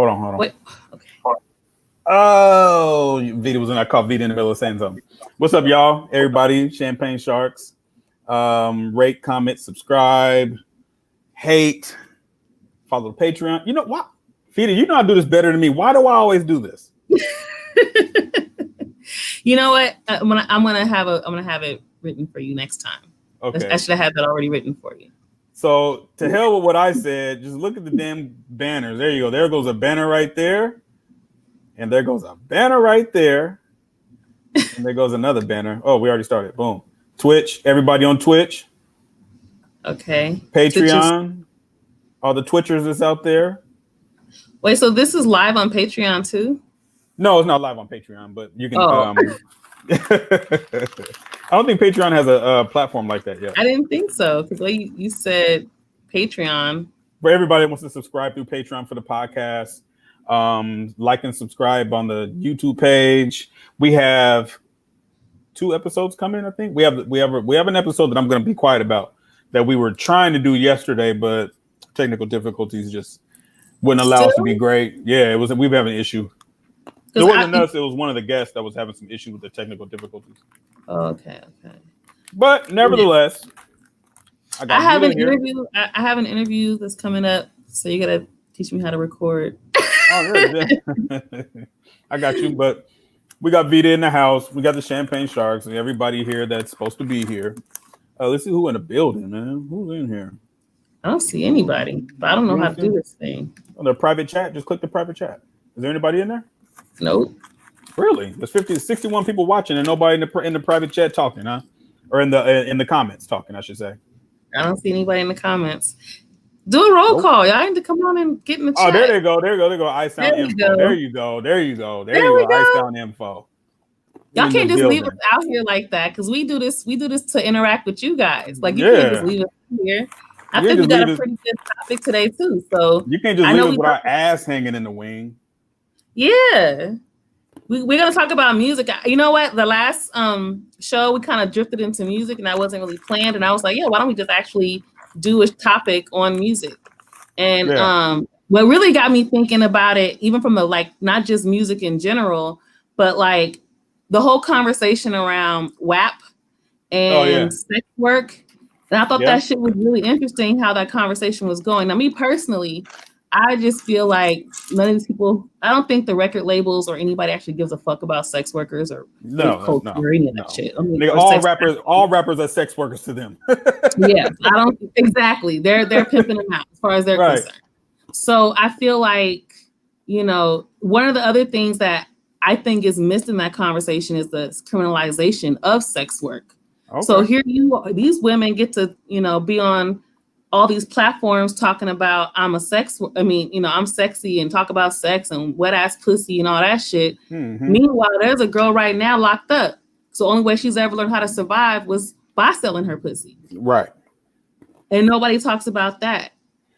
Hold on. Wait. Okay. Oh, Vita was in. I caught Vita in the middle of saying something. What's up, y'all? Everybody, Champagne Sharks. Rate, comment, subscribe, hate, follow the Patreon. You know what, Vita? You know I do this better than me. Why do I always do this? You know what? I'm gonna have it written for you next time. Okay. I should have had that already written for you. So to hell with what I said. Just look at the damn banners. There you go. There goes a banner right there, and there goes a banner right there, and there goes another banner. Oh, we already started. Boom. Twitch. Everybody on Twitch. Okay. Patreon. All the Twitchers that's out there. Wait, so this is live on Patreon too? No, it's not live on Patreon, but you can. Oh. I don't think Patreon has a platform like that yet. I didn't think so because you said Patreon. For everybody that wants to subscribe through Patreon for the podcast, like and subscribe on the YouTube page. We have 2 episodes coming. I think we have an episode that I'm going to be quiet about that we were trying to do yesterday, but technical difficulties just wouldn't allow us to be great. Yeah, it was. We have an issue. It wasn't us. It was one of the guests that was having some issue with the technical difficulties. Okay. But nevertheless, I have an interview. I have an interview that's coming up, so you gotta teach me how to record. Oh, yeah. I got you. But we got Vita in the house. We got the Champagne Sharks and everybody here that's supposed to be here. Let's see who in the building, man. Who's in here? I don't see anybody, but I don't know how to do this thing. On the private chat, just click the private chat. Is there anybody in there? Nope. Really? There's 61 people watching and nobody in the private chat talking, huh? Or in the comments talking, I should say. I don't see anybody in the comments. Do a roll call. Y'all need to come on and get in the chat. Oh, there they go. iSound info. There you go. iSound info. Y'all can't just leave us out here like that because we do this to interact with you guys. Like you can't just leave us here. I think we got a pretty good topic today too. So you can't just leave us with our ass hanging in the wing. Yeah. We're gonna talk about music. You know what? The last show we kind of drifted into music and that wasn't really planned. And I was like, yeah, why don't we just actually do a topic on music? And what really got me thinking about it, even from the not just music in general, but like the whole conversation around WAP and sex work. And I thought that shit was really interesting how that conversation was going. Now, me personally, I just feel like none of these people, I don't think the record labels or anybody actually gives a fuck about sex workers or culture or any of that shit. I mean, all rappers are sex workers to them. Yeah, I don't exactly. They're pimping them out as far as they're concerned. So I feel like, one of the other things that I think is missed in that conversation is the criminalization of sex work. Okay. So here these women get to, be on all these platforms talking about I'm sexy and talk about sex and wet ass pussy and all that shit. Mm-hmm. Meanwhile, there's a girl right now locked up. So the only way she's ever learned how to survive was by selling her pussy. Right. And nobody talks about that.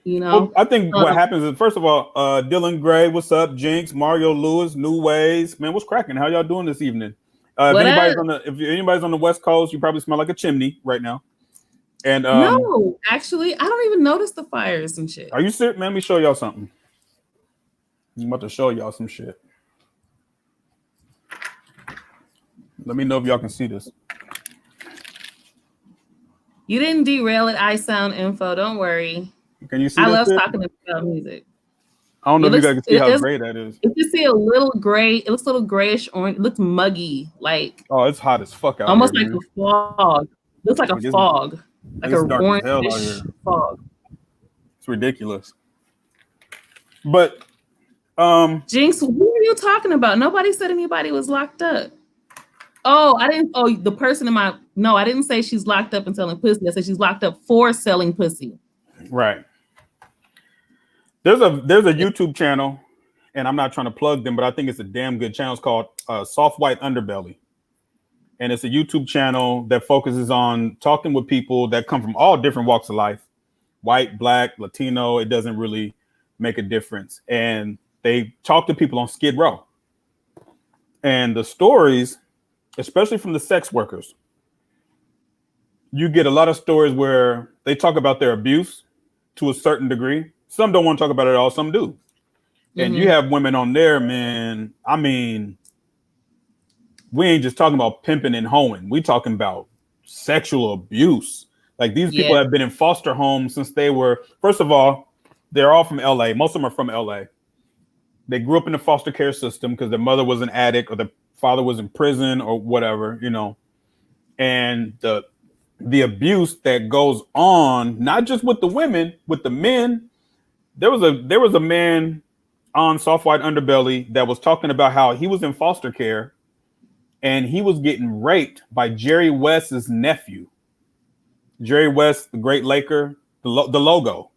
Well, I think what happens is, first of all, Dylan Gray, what's up? Jinx, Mario Lewis, New Ways. Man, what's cracking? How y'all doing this evening? If anybody's on the West Coast, you probably smell like a chimney right now. And no, actually, I don't even notice the fires and shit. Are you serious? Man, let me show y'all something. I'm about to show y'all some shit. Let me know if y'all can see this. You didn't derail it, iSound info. Don't worry. Can you see I love talking about music. I don't know if you guys can see how gray that is. You can see a little gray. It looks a little grayish orange. It looks muggy. Oh, it's hot as fuck out almost here. Almost like a fog. Looks like a fog. Like a orange fog. It's ridiculous. But Jinx, what are you talking about? Nobody said anybody was locked up. Oh, I didn't. Oh, the person I didn't say she's locked up and selling pussy. I said she's locked up for selling pussy. Right. There's a YouTube channel, and I'm not trying to plug them, but I think it's a damn good channel. It's called Soft White Underbelly. And it's a YouTube channel that focuses on talking with people that come from all different walks of life. White, black, Latino, it doesn't really make a difference. And they talk to people on Skid Row. And the stories, especially from the sex workers, you get a lot of stories where they talk about their abuse to a certain degree. Some don't want to talk about it at all, some do. And you have women on there, man. I mean, we ain't just talking about pimping and hoeing. We talking about sexual abuse. Like these people have been in foster homes since they were, first of all, they're all from LA. Most of them are from LA. They grew up in the foster care system because their mother was an addict or the father was in prison or whatever, you know. And the abuse that goes on, not just with the women, with the men. There was a man on Soft White Underbelly that was talking about how he was in foster care and he was getting raped by Jerry West's nephew. Jerry West, the great Laker, the logo.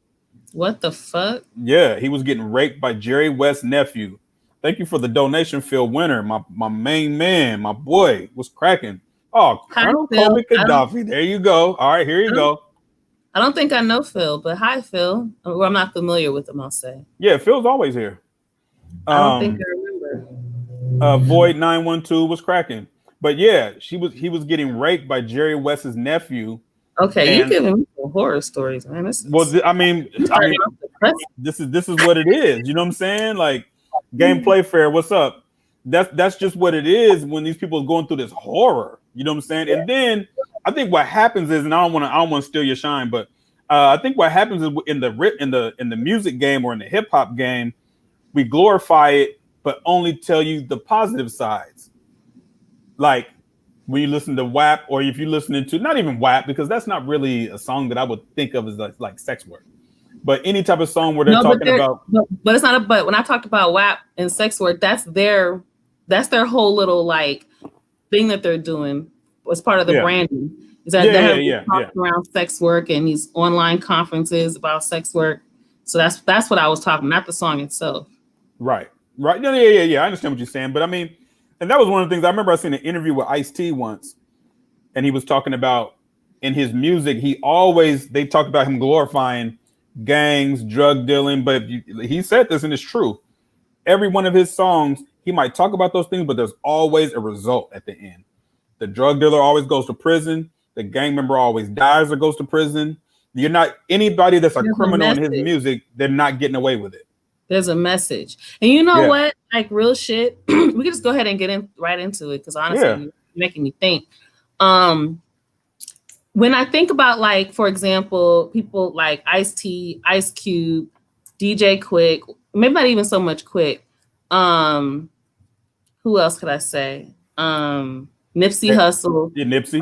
What the fuck? Yeah, he was getting raped by Jerry West's nephew. Thank you for the donation, Phil Winter. My main man, my boy, was cracking. Oh, Colonel Kobe Gaddafi. There you go. All right, here you go. I don't think I know Phil, but hi, Phil. Well, I'm not familiar with him, I'll say. Yeah, Phil's always here. I don't think I remember. Void 912 was cracking. But yeah, he was getting raped by Jerry West's nephew. Okay, you giving me some horror stories, man. This is what it is. You know what I'm saying? Like Gameplay Fair, what's up? That's just what it is when these people are going through this horror. You know what I'm saying? And then I think what happens is, and I don't want to steal your shine, but I think what happens is in the music game or in the hip hop game, we glorify it, but only tell you the positive sides. Like when you listen to WAP, or if you're listening to not even WAP, because that's not really a song that I would think of as like sex work. But any type of song where they're talking about, but it's not a but. When I talked about WAP and sex work, that's their whole little like thing that they're doing as part of the branding. Is that they're talking around sex work and these online conferences about sex work. So that's what I was talking, not the song itself. Right. Yeah. I understand what you're saying, but I mean, and that was one of the things I remember. I seen an interview with Ice-T once, and he was talking about in his music. They talk about him glorifying gangs, drug dealing, but he said this, and it's true. Every one of his songs, he might talk about those things, but there's always a result at the end. The drug dealer always goes to prison. The gang member always dies or goes to prison. You're not anybody that's a criminal in his music. They're not getting away with it. There's a message, and you know what? Like real shit. We can just go ahead and get right into it because honestly, you're making me think. When I think about, like, for example, people like Ice-T, Ice Cube, DJ Quick, maybe not even so much Quick. Who else could I say? Nipsey Hussle. Yeah, Nipsey.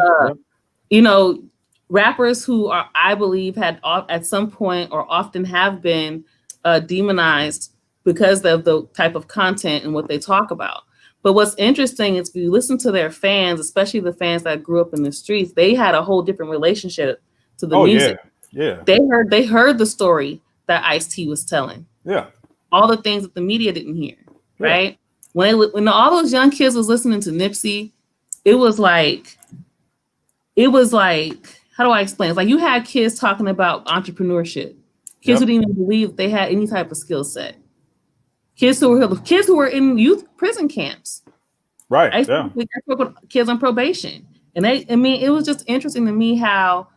You know, rappers who are, I believe, had at some point or often have been demonized because of the type of content and what they talk about. But what's interesting is if you listen to their fans, especially the fans that grew up in the streets, they had a whole different relationship to the music. Yeah. They heard the story that Ice-T was telling. Yeah. All the things that the media didn't hear. Right. When all those young kids was listening to Nipsey, it was like, how do I explain? It's like you had kids talking about entrepreneurship. Kids who didn't even believe they had any type of skill set. Kids who were in youth prison camps. Right. I work with kids on probation. And it was just interesting to me how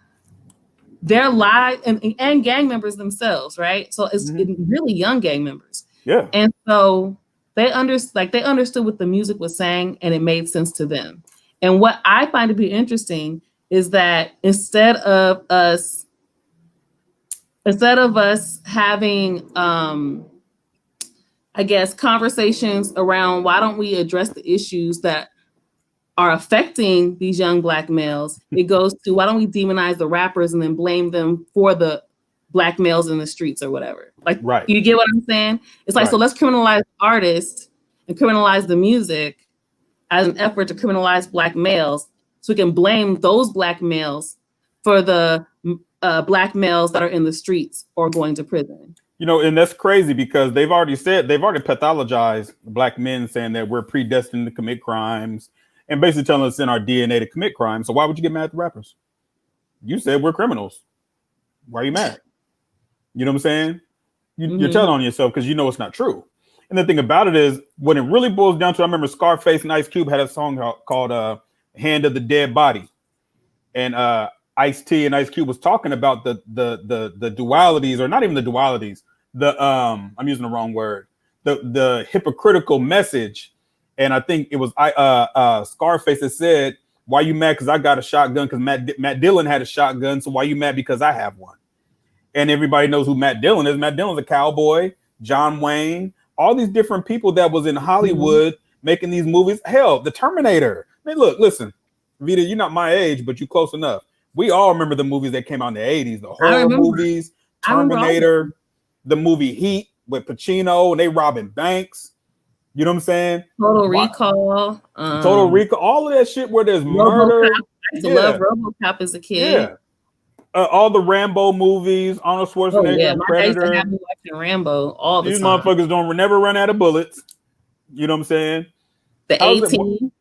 their lives and gang members themselves, right? So it's really young gang members. Yeah. And so they understood what the music was saying and it made sense to them. And what I find to be interesting is that instead of us having I guess conversations around why don't we address the issues that are affecting these young Black males, it goes to why don't we demonize the rappers and then blame them for the Black males in the streets or whatever. Like, you get what I'm saying? It's like, so let's criminalize artists and criminalize the music as an effort to criminalize Black males so we can blame those Black males for the Black males that are in the streets or going to prison. You know, and that's crazy because they've already pathologized Black men, saying that we're predestined to commit crimes and basically telling us in our DNA to commit crimes. So why would you get mad at the rappers? You said we're criminals. Why are you mad? You know what I'm saying? You're telling on yourself because you know it's not true. And the thing about it is, when it really boils down to, I remember Scarface and Ice Cube had a song called "Hand of the Dead Body," and Ice-T and Ice Cube was talking about the dualities, or not even the dualities. I'm using the wrong word. the hypocritical message. And I think it was Scarface that said, "Why you mad? Because I got a shotgun. Because Matt Dillon had a shotgun. So why you mad? Because I have one." And everybody knows who Matt Dillon is. Matt Dillon's a cowboy. John Wayne, all these different people that was in Hollywood making these movies. Hell, the Terminator. Man, listen, Vita, you're not my age, but you close enough. We all remember the movies that came out in the 80s, the horror movies, Terminator, the movie Heat with Pacino, and they robbing banks. You know what I'm saying? Total Recall. Total Recall. All of that shit where there's murder. I used to love RoboCop as a kid. Yeah. All the Rambo movies, Arnold Schwarzenegger, Predator. I used to have me watching Rambo all the These time. motherfuckers don't never run out of bullets. You know what I'm saying? The A-Team.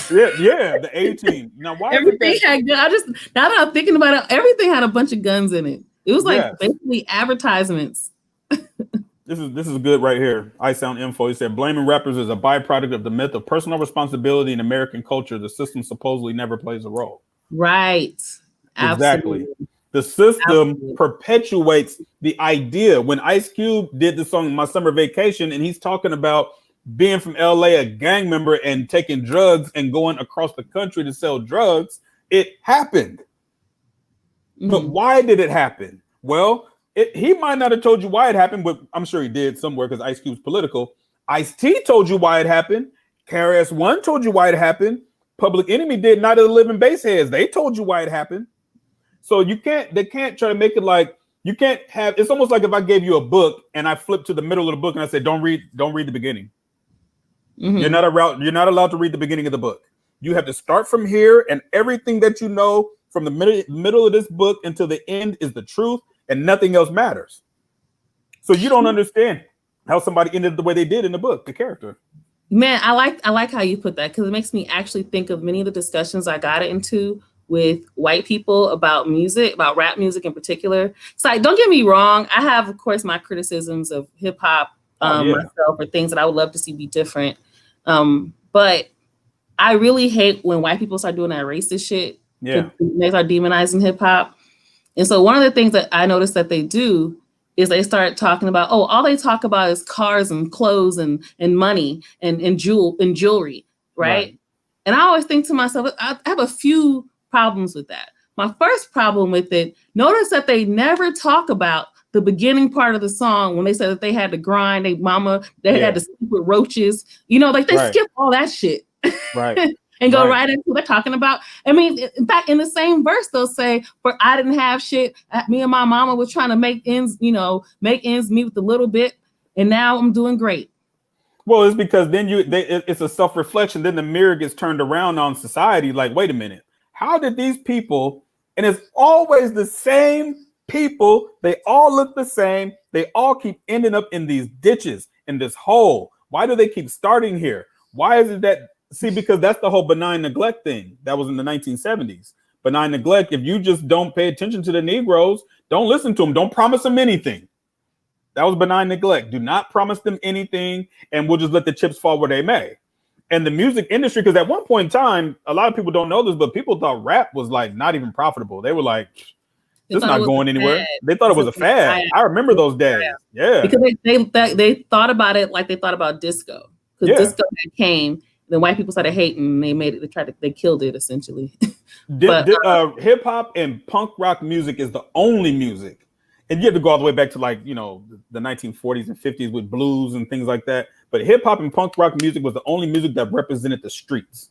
Yeah, the A-Team. Now, why everything had guns? Now that I'm thinking about it, everything had a bunch of guns in it. It was like basically advertisements. This is good right here. iSound Info. He said blaming rappers is a byproduct of the myth of personal responsibility in American culture. The system supposedly never plays a role. Right. Exactly. Absolutely. The system perpetuates the idea. When Ice Cube did the song My Summer Vacation, and he's talking about being from LA, a gang member, and taking drugs and going across the country to sell drugs, it happened. But why did it happen? Well, he might not have told you why it happened, but I'm sure he did somewhere because Ice Cube's political. Ice-T told you why it happened. KRS-One told you why it happened. Public Enemy did. Night of the Living Bassheads. They told you why it happened. So they can't try to make it like you can't have. It's almost like if I gave you a book and I flipped to the middle of the book and I said, don't read the beginning. You're not allowed to read the beginning of the book. You have to start from here, and everything that you know from the middle of this book until the end is the truth, and nothing else matters. So you don't understand how somebody ended the way they did in the book, the character. Man, I like how you put that, because it makes me actually think of many of the discussions I got into with white people about music, about rap music in particular. So don't get me wrong. I have, of course, my criticisms of hip hop myself, or things that I would love to see be different. But I really hate when white people start doing that racist shit. Yeah. They start demonizing hip hop. And so one of the things that I noticed that they do is they start talking about, all they talk about is cars and clothes and money and jewelry, right? And I always think to myself, I have a few problems with that. My first problem with it, notice that they never talk about the beginning part of the song when they said that they had to grind, they had to sleep with roaches. You know, like they skip all that shit. Right. And go right into what they're talking about. I mean, in fact, in the same verse, they'll say, "For I didn't have shit. Me and my mama was trying to make ends meet with a little bit, and now I'm doing great." Well, it's because then it's a self-reflection. Then the mirror gets turned around on society. Like, wait a minute, how did these people? And it's always the same people. They all look the same. They all keep ending up in these ditches, in this hole. Why do they keep starting here? Why is it that? See, because that's the whole benign neglect thing that was in the 1970s. Benign neglect. If you just don't pay attention to the Negroes, don't listen to them. Don't promise them anything. That was benign neglect. Do not promise them anything, and we'll just let the chips fall where they may. And the music industry, because at one point in time, a lot of people don't know this, but people thought rap was like not even profitable. They were like, "This is not going anywhere." They thought it was a fad. I remember those days. Yeah, because they thought about it like they thought about disco. Because disco came. Then white people started hating, and they killed it essentially. Hip hop and punk rock music is the only music, and you have to go all the way back to the 1940s and 50s with blues and things like that. But hip hop and punk rock music was the only music that represented the streets.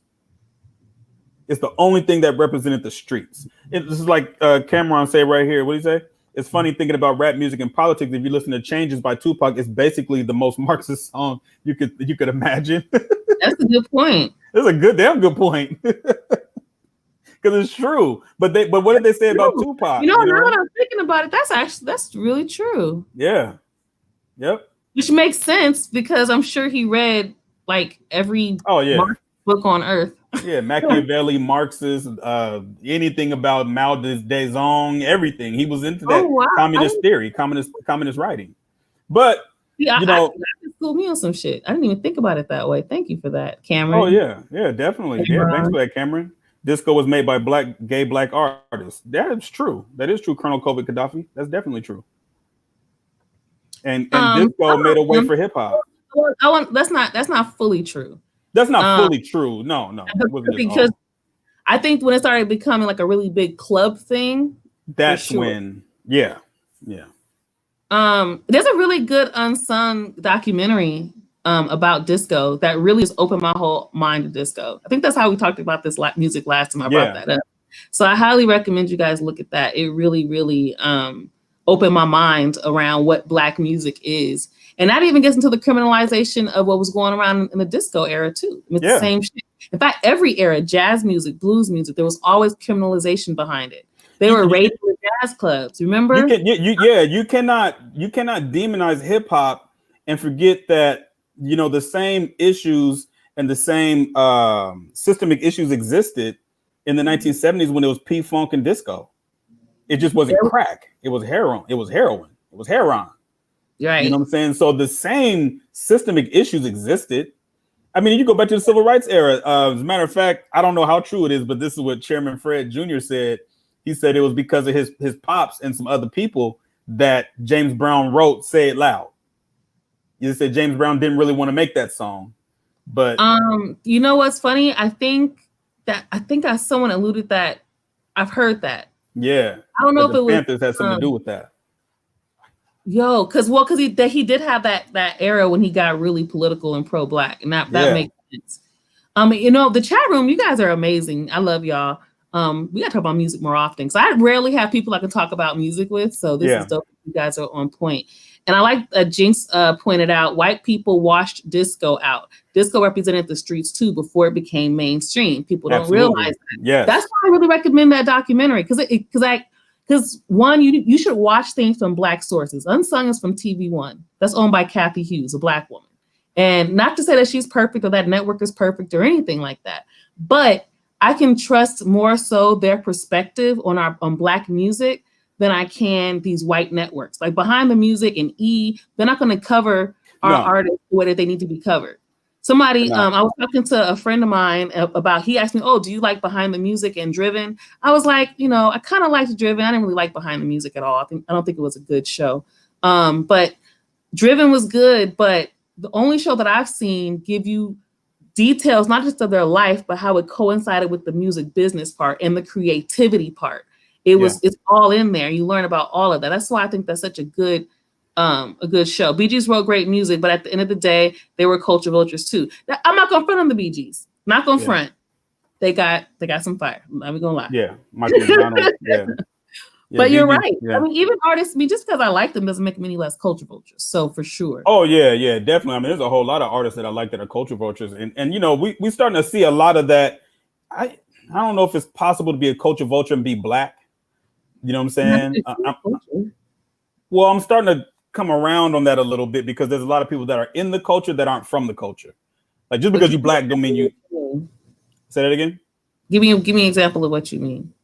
It's the only thing that represented the streets. This is like Cameron say right here. What do you say? It's funny thinking about rap music and politics. If you listen to Changes by Tupac, it's basically the most Marxist song you could imagine. That's a good point. That's a damn good point. Because it's true. But what did they say about Tupac? Now that I'm thinking about it, that's really true. Yeah. Yep. Which makes sense because I'm sure he read like every book on earth. Yeah, Machiavelli, Marxist, anything about Mao Zedong, everything. He was into that communist theory, communist writing. But I school me on some shit. I didn't even think about it that way. Thank you for that, Cameron. Oh yeah, definitely. Cameron. Yeah, thanks for that, Cameron. Disco was made by gay black artists. That is true. That is true. Colonel Covid Gaddafi. That's definitely true. And disco made a way for hip hop. That's not fully true. That's not fully true. No, it wasn't just because I think when it started becoming like a really big club thing, that's when, yeah. There's a really good unsung documentary about disco that really just opened my whole mind to disco. I think that's how we talked about this music last time I brought that up. So I highly recommend you guys look at that. It really, really opened my mind around what Black music is. And that even gets into the criminalization of what was going around in the disco era too. It's the same shit. In fact, every era, jazz music, blues music, there was always criminalization behind it. They were raiding the jazz clubs. Remember? You cannot demonize hip hop and forget that, you know, the same issues and the same systemic issues existed in the 1970s when it was P-Funk and disco. It just wasn't crack. It was heroin. It was heroin. It was heroin. Right. You know what I'm saying? So the same systemic issues existed. I mean, you go back to the civil rights era. As a matter of fact, I don't know how true it is, but this is what Chairman Fred Jr. said. He said it was because of his pops and some other people that James Brown wrote "Say It Loud." You said James Brown didn't really want to make that song, but you know what's funny? I think someone alluded that I've heard that. Yeah, I don't know if it was Panthers had something to do with that. Because he did have that era when he got really political and pro-Black, and that makes sense. You know, the chat room, you guys are amazing. I love y'all. We gotta talk about music more often. So I rarely have people I can talk about music with. So this is dope. You guys are on point. And I like Jinx pointed out, white people washed disco out. Disco represented the streets too before it became mainstream. People don't realize that. Yes. That's why I really recommend that documentary. Because one, you should watch things from Black sources. Unsung is from TV1. That's owned by Kathy Hughes, a Black woman. And not to say that she's perfect or that network is perfect or anything like that, but I can trust more so their perspective on Black music than I can these white networks. Like Behind the Music and E, they're not going to cover our artists the way that they need to be covered. Somebody, I was talking to a friend of mine about, he asked me, oh, do you like Behind the Music and Driven? I was like, you know, I kind of liked Driven. I didn't really like Behind the Music at all. I don't think it was a good show. But Driven was good, but the only show that I've seen give you details, not just of their life, but how it coincided with the music business part and the creativity part. It's all in there. You learn about all of that. That's why I think that's such a good show. Bee Gees wrote great music, but at the end of the day, they were culture vultures too. Now, I'm not gonna front on the Bee Gees. Not gonna front. They got some fire. I'm not gonna lie. Yeah, Michael McDonald. But you're right. I mean, even artists, just because I like them doesn't make them any less culture vultures. So for sure. Oh yeah, definitely. I mean, there's a whole lot of artists that I like that are culture vultures, and you know, we starting to see a lot of that. I don't know if it's possible to be a culture vulture and be Black. You know what I'm saying? I'm starting to come around on that a little bit because there's a lot of people that are in the culture that aren't from the culture. Like just because you're Black don't mean you. Say that again. Give me an example of what you mean.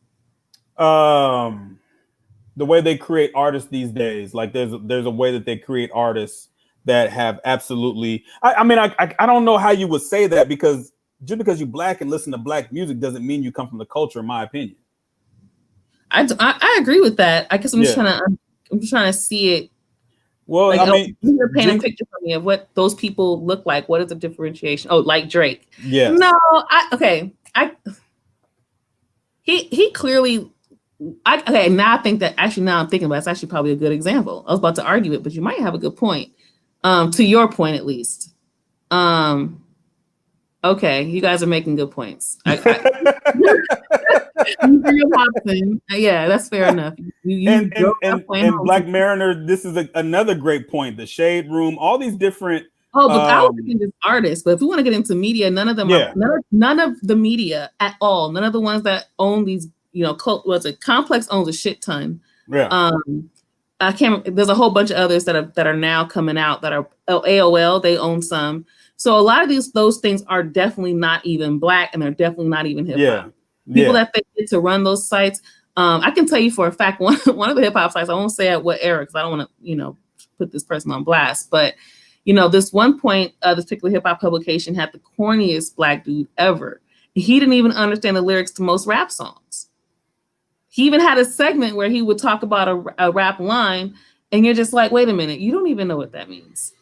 The way they create artists these days, like there's a way that they create artists that have absolutely. I mean, I don't know how you would say that because just because you're Black and listen to Black music doesn't mean you come from the culture, in my opinion. I agree with that. I guess I'm just trying to see it. Well, like, I mean, you're painting a picture for me of what those people look like. What is the differentiation? Oh, like Drake. Yeah. No, he clearly. Now I think that now I'm thinking about it's actually probably a good example. I was about to argue it, but you might have a good point. To your point, at least. Okay, you guys are making good points. Yeah, that's fair enough. And Black Mariner, this is another great point. The Shade Room, all these different. Oh, but I was thinking this artists, but if we want to get into media, none of them are none of the media at all. None of the ones that own these, Complex owns a shit ton. Yeah. I can't. There's a whole bunch of others that are now coming out that are AOL. They own some. So a lot of those things are definitely not even Black, and they're definitely not even hip hop. People that they get to run those sites. I can tell you for a fact one of the hip hop sites. I won't say at what era because I don't want to put this person on blast. But this one point, this particular hip hop publication had the corniest Black dude ever. He didn't even understand the lyrics to most rap songs. He even had a segment where he would talk about a rap line, and you're just like, wait a minute, you don't even know what that means.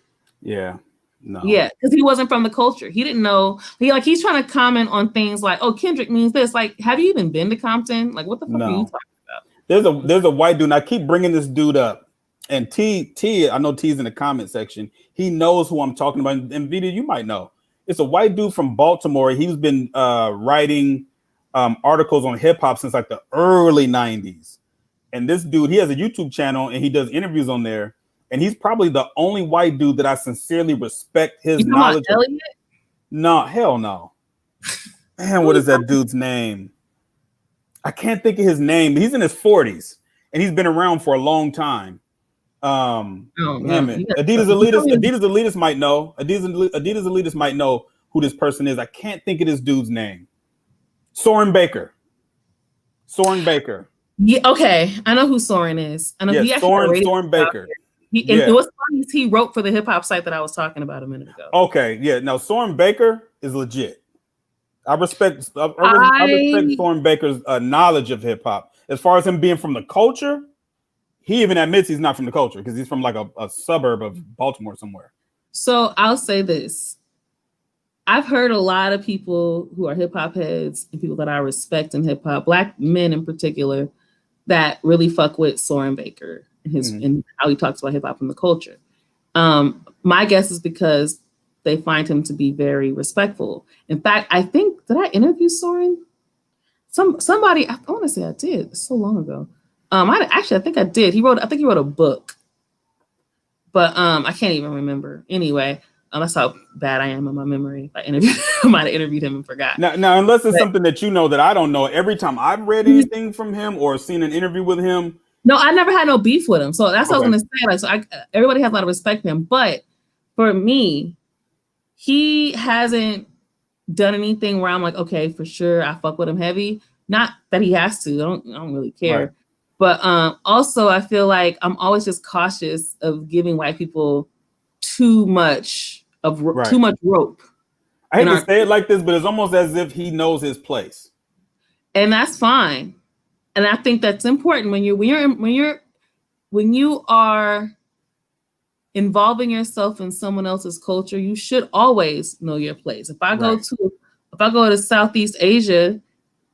Yeah. No. Yeah, because he wasn't from the culture. He didn't know. He's trying to comment on things like, "Oh, Kendrick means this." Like, have you even been to Compton? Like, what the fuck are you talking about? There's a white dude, and I keep bringing this dude up. And T, I know T's in the comment section. He knows who I'm talking about. And Vita, you might know. It's a white dude from Baltimore. He's been writing articles on hip hop since like the early 90s. And this dude, he has a YouTube channel and he does interviews on there. And he's probably the only white dude that I sincerely respect his knowledge. Elliot? No, hell no. Man, what is that dude's name? I can't think of his name. He's in his 40s and he's been around for a long time. Damn it. Adidas Elitist might know. Adidas Elitist might know who this person is. I can't think of this dude's name. Soren Baker. Yeah, okay. I know who Soren is. I know Soren Baker. It was funny. He wrote for the hip hop site that I was talking about a minute ago. Okay, yeah. Now Soren Baker is legit. I respect Soren Baker's knowledge of hip hop. As far as him being from the culture, he even admits he's not from the culture because he's from like a suburb of Baltimore somewhere. So I'll say this. I've heard a lot of people who are hip hop heads and people that I respect in hip hop, Black men in particular, that really fuck with Soren Baker and how he talks about hip hop and the culture. My guess is because they find him to be very respectful. In fact, I think, did I interview Soren? Somebody, I want to say I did. It's so long ago. I think I did. I think he wrote a book, but I can't even remember. Anyway, that's how bad I am in my memory. I might have interviewed him and forgot. Now, unless it's something that you know that I don't know, every time I've read anything from him or seen an interview with him. No, I never had no beef with him. So that's what I was going to say. Everybody has a lot of respect for him. But for me, he hasn't done anything where I'm like, okay, for sure, I fuck with him heavy. Not that he has to. I don't really care. Right. But also, I feel like I'm always just cautious of giving white people too much rope. I hate to say it like this, but it's almost as if he knows his place. And that's fine. And I think that's important when you are involving yourself in someone else's culture. You should always know your place. If I go to Southeast Asia,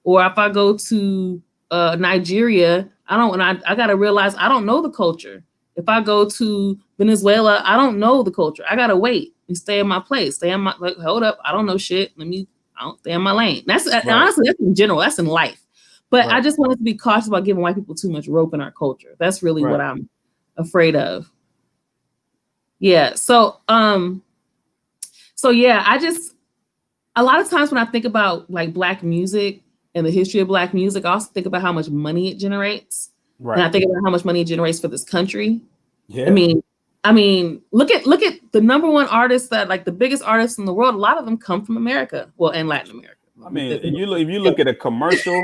or if I go to Nigeria, I gotta realize I don't know the culture. If I go to Venezuela, I don't know the culture. I gotta wait and stay in my place. Hold up, I don't know shit. I don't stay in my lane. Honestly, that's in general. That's in life. But I just wanted to be cautious about giving white people too much rope in our culture. That's really what I'm afraid of. Yeah. So yeah, a lot of times when I think about like Black music and the history of Black music, I also think about how much money it generates. Right. And I think about how much money it generates for this country. Yeah. I mean, look at the number one artists that like the biggest artists in the world. A lot of them come from America, and Latin America. I mean, if you look at a commercial,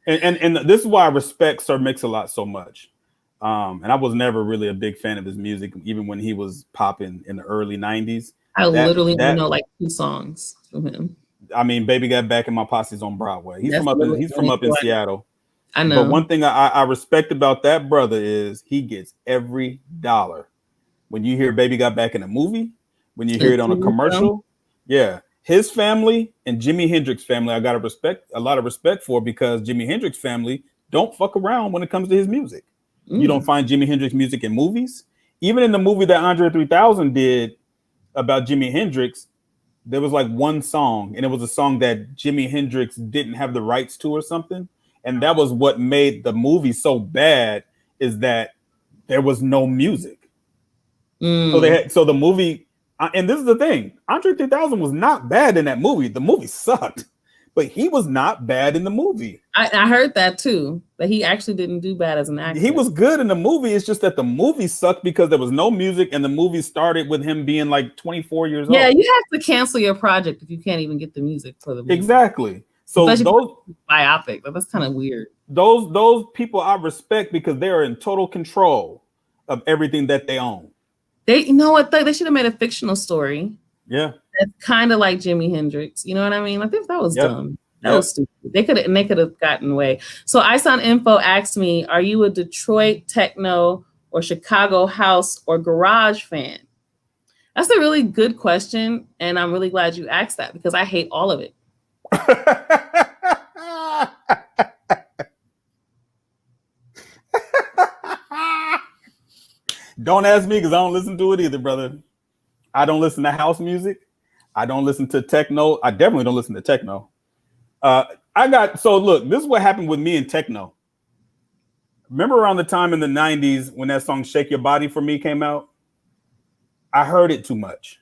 and this is why I respect Sir Mix-a-Lot so much. And I was never really a big fan of his music, even when he was popping in the early 90s. I literally know like 2 songs from him. I mean, Baby Got Back in My Posse's on Broadway. He's from up in Seattle. I know. But one thing I respect about that brother is he gets every dollar. When you hear Baby Got Back in a movie, when you hear it on a commercial, his family and Jimi Hendrix family, I got a lot of respect for, because Jimi Hendrix family don't fuck around when it comes to his music. You don't find Jimi Hendrix music in movies. Even in the movie that Andre 3000 did about Jimi Hendrix, there was like one song, and it was a song that Jimi Hendrix didn't have the rights to or something. And that was what made the movie so bad, is that there was no music. So the movie, and this is the thing, Andre 3000 was not bad in that movie. The movie sucked, but he was not bad in the movie. I heard that too, that he actually didn't do bad as an actor. He was good in the movie. It's just that the movie sucked because there was no music, and the movie started with him being like 24 years old. Yeah, you have to cancel your project if you can't even get the music for the movie. Exactly. So especially those biopic, that's kind of weird. Those people I respect because they are in total control of everything that they own. You know what? They should have made a fictional story. Yeah. That's kind of like Jimi Hendrix. You know what I mean? I think that was dumb. That was stupid. They could have gotten away. So iSound Info asked me, are you a Detroit techno or Chicago house or garage fan? That's a really good question, and I'm really glad you asked that because I hate all of it. Don't ask me because I don't listen to it either, brother. I don't listen to house music. I don't listen to techno. I definitely don't listen to techno. So look, this is what happened with me and techno. Remember around the time in the 90s when that song Shake Your Body for Me came out? I heard it too much.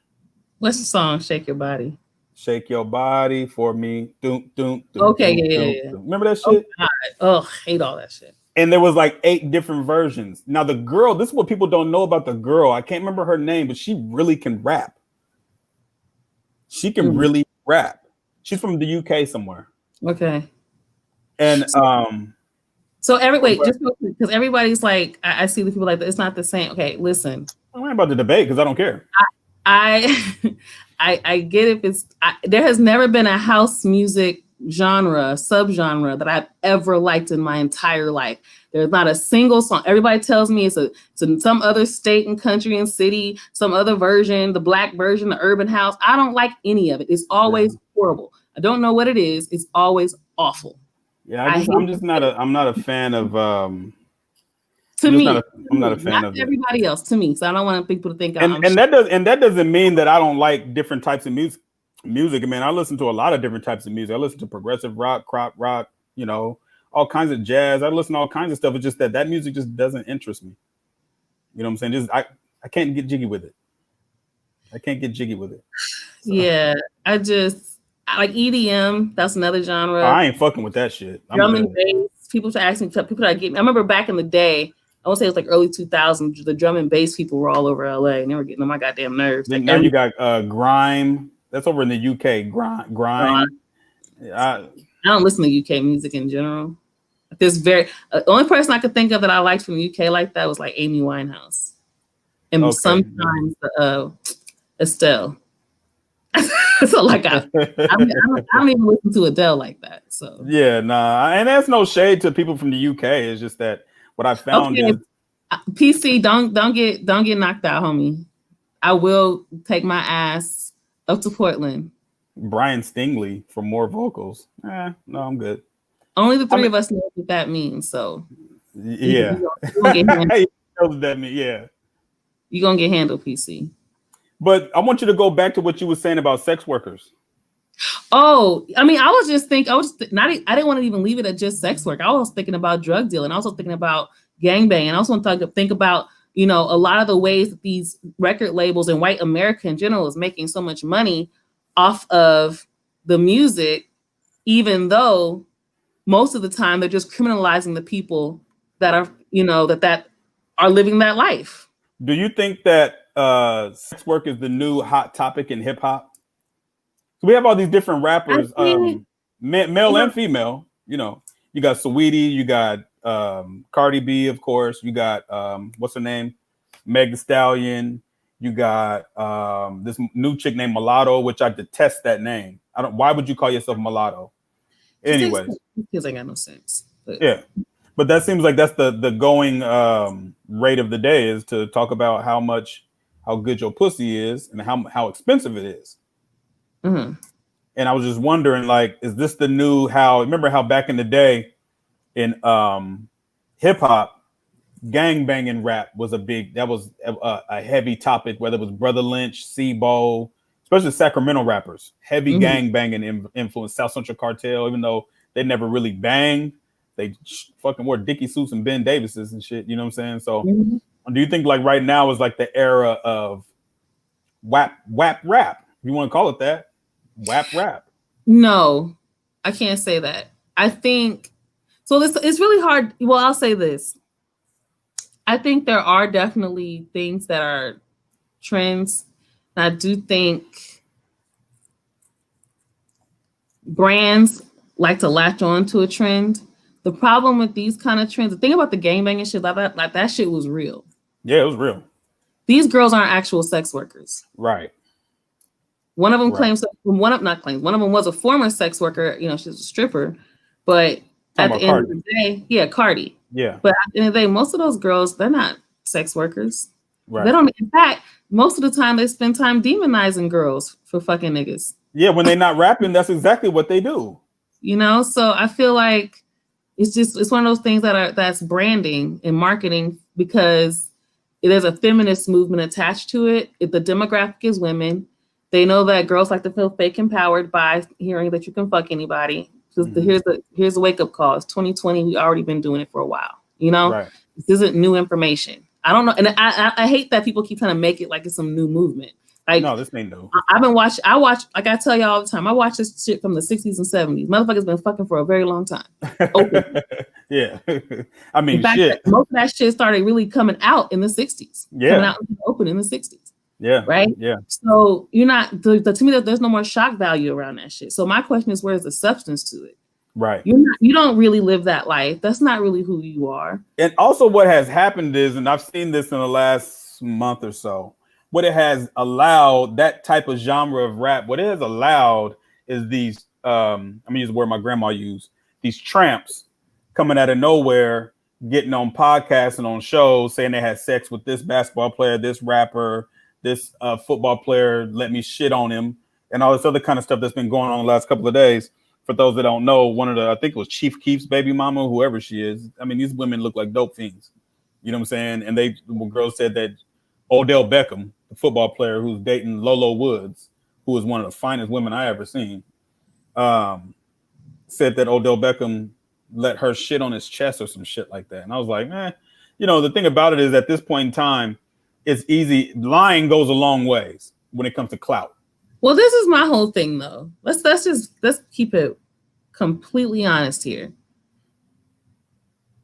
What's the song? Shake Your Body. Shake your body for me. Doom, doom, doom, Okay, doom, yeah. doom. Remember that shit? Oh, hate all that shit. And there was like 8 different versions. Now the girl, this is what people don't know about the girl. I can't remember her name, but she really can rap. She can really rap. She's from the UK somewhere. Okay. And so just because everybody's like, I see the people like that. It's not the same. Okay, listen. I'm not about to debate because I don't care. I get if there has never been a house music subgenre that I've ever liked in my entire life. There's not a single song. Everybody tells me it's in some other state and country and city, some other version, the black version, the urban house. I don't like any of it. It's always horrible. I don't know what it is. It's always awful. Yeah, I'm not a fan of I'm not a fan of everybody else to me. So I don't want people to think that doesn't mean that I don't like different types of music. I mean, I listen to a lot of different types of music. I listen to progressive rock, crop rock, all kinds of jazz. I listen to all kinds of stuff. It's just that music just doesn't interest me. You know what I'm saying? I can't get jiggy with it. So. Yeah, I like EDM. That's another genre. I ain't fucking with that shit. Drum and bass. People that get me. I remember back in the day, I won't say it was like early 2000s, the drum and bass people were all over LA and they were getting on my goddamn nerves. Then now you got grime. That's over in the UK. Grime. I don't listen to UK music in general. The only person I could think of that I liked from the UK like that was like Amy Winehouse. And sometimes Estelle. So like I don't even listen to Adele like that. So yeah, nah, and that's no shade to people from the UK. It's just that what I found is PC. Don't get knocked out, homie. I will take my ass up to Portland. Brian Stingley for more vocals. No, I'm good. Only the three of us know what that means. So yeah, yeah. You're gonna get handled, PC. But I want you to go back to what you were saying about sex workers. Oh, I mean, I didn't want to even leave it at just sex work. I was thinking about drug dealing. I was also thinking about gangbang. And I also want to think about, a lot of the ways that these record labels and white America in general is making so much money off of the music, even though most of the time they're just criminalizing the people that are, that are living that life. Do you think that sex work is the new hot topic in hip hop? So we have all these different rappers, male and female. You got Saweetie, you got Cardi B, of course. You got what's her name, Meg Thee Stallion. You got this new chick named Mulatto, which I detest that name. Why would you call yourself Mulatto? Anyways, because I got no sense. Yeah, but that seems like that's the going rate of the day, is to talk about how good your pussy is and how expensive it is. Mm-hmm. And I was just wondering, like, is this the new remember how back in the day in hip hop, gang banging rap was a heavy topic, whether it was Brother Lynch, C-Bo, especially Sacramento rappers, heavy gang banging influence, South Central Cartel, even though they never really banged, they fucking wore Dickie suits and Ben Davises and shit, you know what I'm saying? So do you think like right now is like the era of WAP rap? If you want to call it that, WAP rap? No, I can't say that. I think so. It's really hard. Well, I'll say this. I think there are definitely things that are trends. And I do think brands like to latch on to a trend. The problem with these kind of trends, the thing about the gangbanging shit, like that shit was real. Yeah, it was real. These girls aren't actual sex workers. Right. One of them claims, one of them was a former sex worker. She's a stripper, but at the end of the day, Cardi. Yeah. But at the end of the day, most of those girls, they're not sex workers. Right. They don't. In fact, most of the time they spend time demonizing girls for fucking niggas. Yeah, when they're not rapping, that's exactly what they do. You know, so I feel like it's one of those things that's branding and marketing because there's a feminist movement attached to it. If the demographic is women, they know that girls like to feel fake empowered by hearing that you can fuck anybody. So here's the wake up call. It's 2020. We already been doing it for a while. You know, Right. This isn't new information. I don't know, and I hate that people keep trying to make it like it's some new movement. Like, no, this ain't new. I watch, like I tell you all the time, I watch this shit from the 60s and 70s. Motherfuckers been fucking for a very long time. Yeah. I mean, in fact, shit. Most of that shit started really coming out in the 60s. Yeah. Coming out in the open in the 60s. Yeah. Right? Yeah. So you're not, to me, there's no more shock value around that shit. So my question is, where's the substance to it? Right. You don't really live that life. That's not really who you are. And also what has happened is, and I've seen this in the last month or so, what it has allowed, that type of genre of rap, what it has allowed is these, I'm gonna use the word my grandma used, these tramps coming out of nowhere, getting on podcasts and on shows, saying they had sex with this basketball player, this rapper, this football player, let me shit on him, and all this other kind of stuff that's been going on the last couple of days. For those that don't know, one of the, I think it was Chief Keef's baby mama, whoever she is. I mean, these women look like dope fiends. You know what I'm saying? And girls said that Odell Beckham, the football player who's dating Lolo Woods, who is one of the finest women I ever seen, said that Odell Beckham let her shit on his chest or some shit like that. And I was like, you know, the thing about it is at this point in time, it's easy. Lying goes a long ways when it comes to clout. Well, this is my whole thing, though. Let's keep it completely honest here.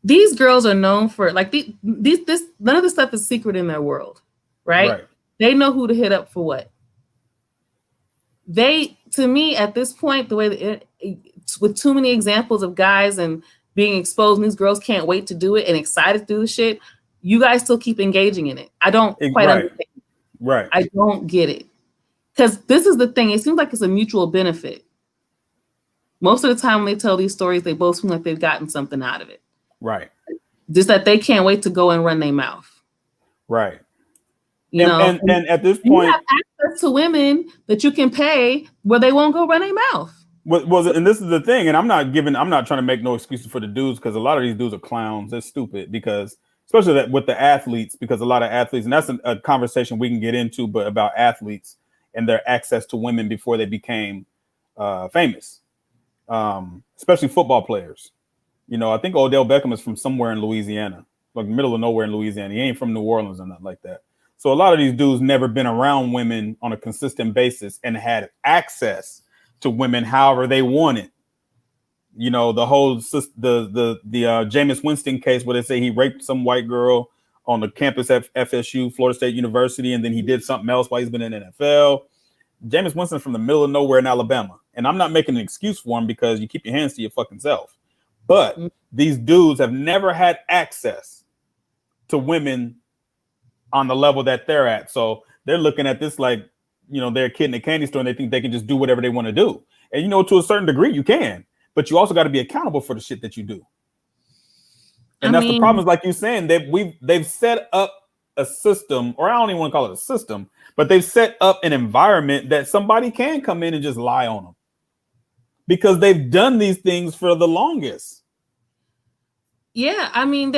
These girls are known for like this. None of this stuff is secret in their world, right? They know who to hit up for what. To me, at this point, the way with too many examples of guys and being exposed, and these girls can't wait to do it and excited to do the shit. You guys still keep engaging in it. I don't quite understand. Right. I don't get it. Because this is the thing. It seems like it's a mutual benefit. Most of the time when they tell these stories, they both seem like they've gotten something out of it. Right. Just that they can't wait to go and run their mouth. Right. You know, and at this point, you have access to women that you can pay where they won't go run their mouth. And this is the thing, and I'm not trying to make no excuses for the dudes, because a lot of these dudes are clowns. They're stupid, because especially that with the athletes, because a lot of athletes, and that's a conversation we can get into, but about athletes and their access to women before they became famous, especially football players. You know, I think Odell Beckham is from somewhere in Louisiana, like middle of nowhere in Louisiana. He ain't from New Orleans or nothing like that. So a lot of these dudes never been around women on a consistent basis and had access to women however they wanted. You know, the whole the Jameis Winston case where they say he raped some white girl on the campus at FSU, Florida State University, and then he did something else while he's been in the NFL. Jameis Winston from the middle of nowhere in Alabama. And I'm not making an excuse for him, because you keep your hands to your fucking self. But these dudes have never had access to women on the level that they're at. So they're looking at this like, you know, they're a kid in a candy store and they think they can just do whatever they want to do. And, you know, to a certain degree you can, but you also got to be accountable for the shit that you do. And the problem is, like you're saying, they've set up a system, or I don't even want to call it a system, but they've set up an environment that somebody can come in and just lie on them, because they've done these things for the longest. Yeah, I mean,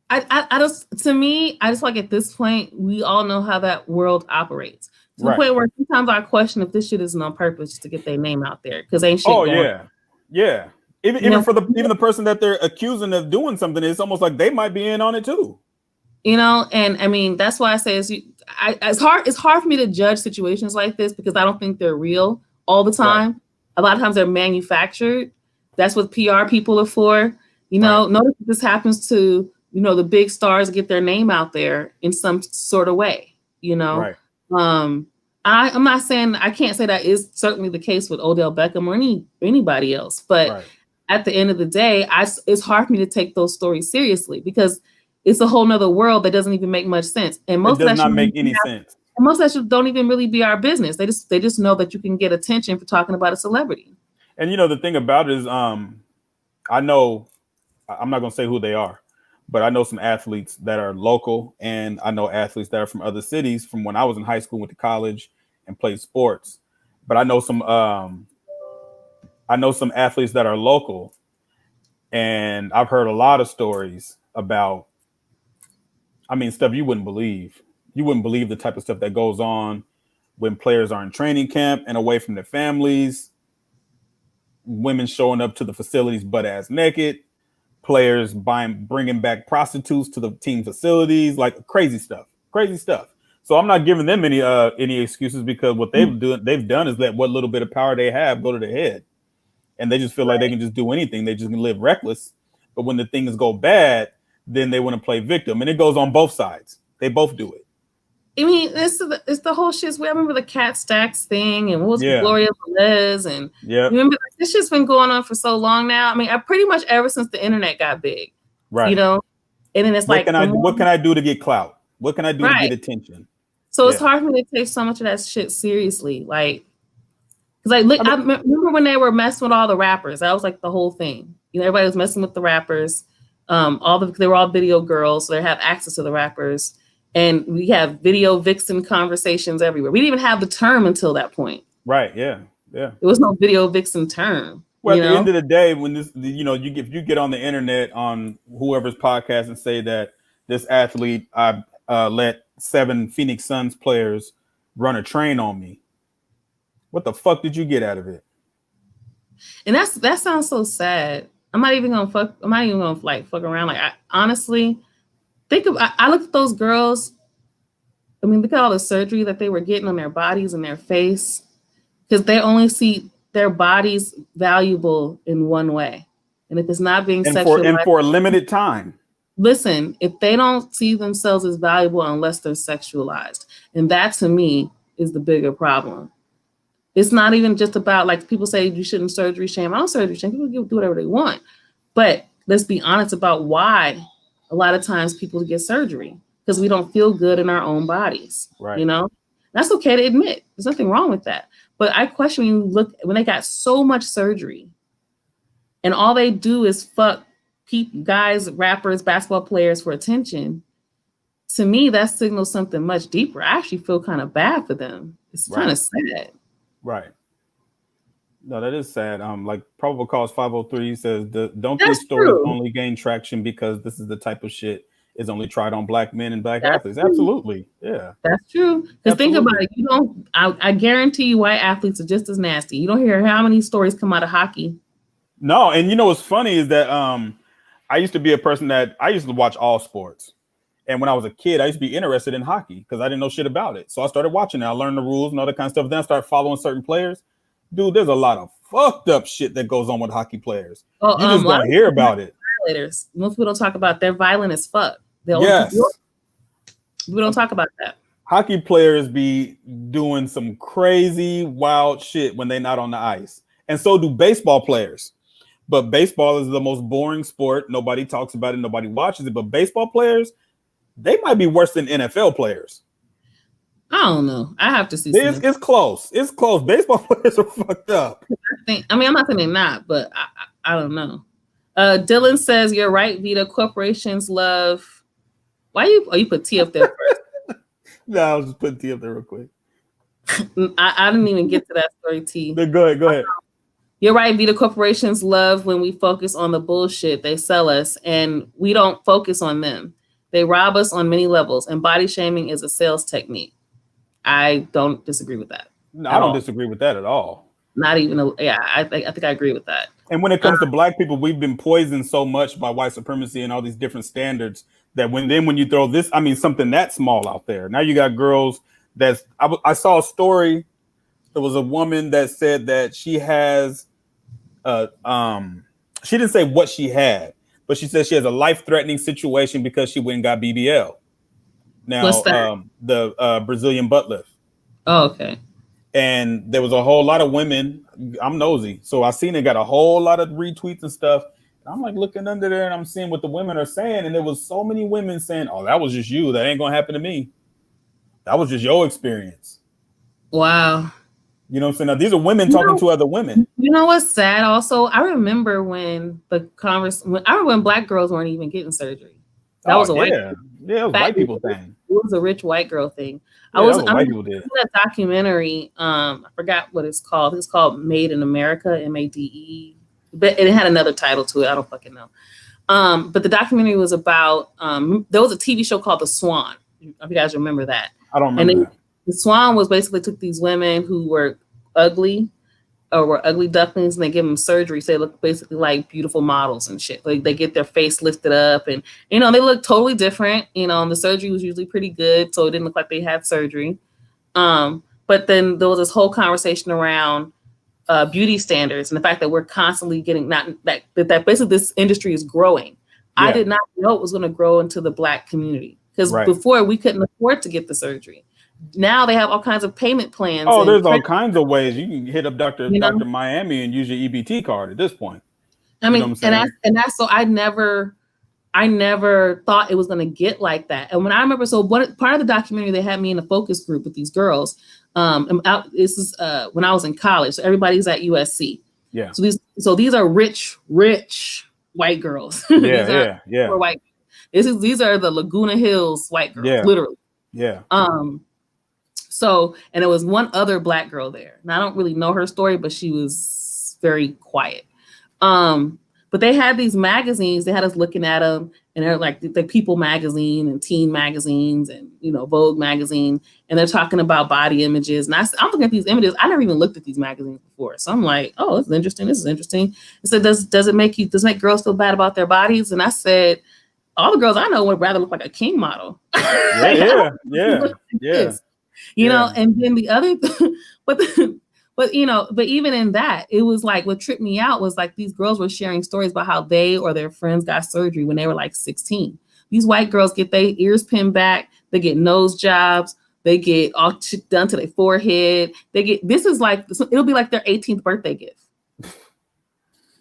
I just like at this point, we all know how that world operates. To the point where sometimes I question if this shit isn't on purpose just to get their name out there, because ain't shit going on. Yeah. Even for the person that they're accusing of doing something, it's almost like they might be in on it too. You know, and I mean, that's why I say it's hard for me to judge situations like this, because I don't think they're real all the time. Right. A lot of times they're manufactured. That's what PR people are for. You know, notice this happens to, you know, the big stars get their name out there in some sort of way, you know. Right. I'm not saying, I can't say that is certainly the case with Odell Beckham or anybody else, but at the end of the day, it's hard for me to take those stories seriously, because it's a whole nother world that doesn't even make much sense. And most it does not make any sense. And most of that shit don't even really be our business. They just know that you can get attention for talking about a celebrity. And you know, the thing about it is, I know, I'm not going to say who they are, but I know some athletes that are local, and I know athletes that are from other cities from when I was in high school, went to college, and played sports. But I know some athletes that are local, and I've heard a lot of stories about, I mean, stuff you wouldn't believe. You wouldn't believe the type of stuff that goes on when players are in training camp and away from their families, women showing up to the facilities butt ass naked, players bringing back prostitutes to the team facilities, like crazy stuff. So I'm not giving them any excuses, because what they've done is let what little bit of power they have go to their head, and they just feel like they can just do anything. They just can live reckless. But when the things go bad, then they want to play victim, and it goes on both sides. They both do it. I mean, it's the whole shit. I remember the Cat Stacks thing, and what was Gloria Velez, and yeah, you remember this shit's been going on for so long now. I mean, I pretty much ever since the internet got big, right? You know, and then it's what can I do to get clout? What can I do to get attention? So it's hard for me to take so much of that shit seriously, like, because I remember when they were messing with all the rappers. That was like the whole thing. You know, everybody was messing with the rappers. They were all video girls, so they have access to the rappers. And we have video vixen conversations everywhere. We didn't even have the term until that point. Right. Yeah. Yeah. There was no video vixen term. Well, at the end of the day, when if you get on the internet on whoever's podcast and say that this athlete, I let 7 Phoenix Suns players run a train on me, what the fuck did you get out of it? And that sounds so sad. I'm not even gonna fuck around. Like, I honestly. I look at those girls. I mean, look at all the surgery that they were getting on their bodies and their face, because they only see their bodies valuable in one way, and if it's not being sexualized for a limited time. Listen, if they don't see themselves as valuable unless they're sexualized, and that to me is the bigger problem. It's not even just about, like, people say you shouldn't surgery shame. I don't surgery shame. People do whatever they want, but let's be honest about why. A lot of times people get surgery because we don't feel good in our own bodies. Right. You know, that's okay to admit. There's nothing wrong with that. But I question when they got so much surgery and all they do is fuck guys, rappers, basketball players for attention. To me, that signals something much deeper. I actually feel kind of bad for them. It's kind of sad. Right. No, that is sad. Like Probable Cause 503 says, don't these stories only gain traction because this is the type of shit is only tried on black men and black athletes? True. Absolutely. Yeah. That's true. Because think about it. I guarantee you white athletes are just as nasty. You don't hear how many stories come out of hockey. No, and you know what's funny is that I used to be a person that I used to watch all sports. And when I was a kid, I used to be interested in hockey because I didn't know shit about it. So I started watching it. I learned the rules and all that kind of stuff. Then I started following certain players. Dude, there's a lot of fucked up shit that goes on with hockey players. You just don't hear about it. Violators. Most people don't talk about. They're violent as fuck. Yes. We don't talk about that. Hockey players be doing some crazy, wild shit when they're not on the ice. And so do baseball players. But baseball is the most boring sport. Nobody talks about it. Nobody watches it. But baseball players, they might be worse than NFL players. I don't know. I have to see. It's close. It's close. Baseball players are fucked up. I'm not saying they're not, but I don't know. Dylan says, you're right, Vita. Corporations love. Why you put T up there first? No, I was just putting T up there real quick. I didn't even get to that story, T. Go ahead. You're right, Vita. Corporations love when we focus on the bullshit they sell us, and we don't focus on them. They rob us on many levels, and body shaming is a sales technique. I don't disagree with that. No, I don't disagree with that at all. Not even I think I agree with that. And when it comes to black people, we've been poisoned so much by white supremacy and all these different standards that when you throw this, I mean, something that small out there. Now you got girls I saw a story. There was a woman that said that she has, she didn't say what she had, but she said she has a life-threatening situation because she went and got BBL. Now, the Brazilian butt lift. Oh, okay. And there was a whole lot of women. I'm nosy, so I seen it got a whole lot of retweets and stuff. I'm like looking under there and I'm seeing what the women are saying. And there was so many women saying, oh, that was just you. That ain't going to happen to me. That was just your experience. Wow. You know what I'm saying? Now, these are women talking to other women. You know what's sad also? I remember when when black girls weren't even getting surgery. That was a white. Yeah, it was a white people thing. It was a rich white girl thing. Yeah, that was what white people did. That documentary. I forgot what it's called. It's called Made in America, MADE. But it had another title to it. I don't fucking know. But the documentary was about there was a TV show called The Swan. If you guys remember that. I don't remember that. The Swan was basically took these women who were ugly or were ugly ducklings, and they give them surgery. So they look basically like beautiful models and shit. Like they get their face lifted up, and they look totally different. And the surgery was usually pretty good, so it didn't look like they had surgery. But then there was this whole conversation around beauty standards and the fact that we're constantly getting that basically this industry is growing. Yeah. I did not know it was going to grow into the Black community because before we couldn't afford to get the surgery. Now they have all kinds of payment plans. Oh, there's all kinds of ways you can hit up Dr. Miami and use your EBT card at this point. I mean, and that's so I never thought it was going to get like that. And when I remember, part of the documentary, they had me in a focus group with these girls. This is when I was in college. So everybody's at USC. Yeah. So these are rich white girls. Yeah. White. These are the Laguna Hills white girls, literally. Yeah. So, and there was one other Black girl there. And I don't really know her story, but she was very quiet. But they had these magazines. They had us looking at them, and they're like the People magazine and Teen magazines and Vogue magazine, and they're talking about body images. And I'm looking at these images. I never even looked at these magazines before, so I'm like, oh, this is interesting. This is interesting. I said, does it make girls feel bad about their bodies? And I said, all the girls I know would rather look like a king model. Yeah. And then the other, but even in that, it was like what tripped me out was like these girls were sharing stories about how they or their friends got surgery when they were like 16. These white girls get their ears pinned back, they get nose jobs, they get all done to their forehead. It'll be like their 18th birthday gift.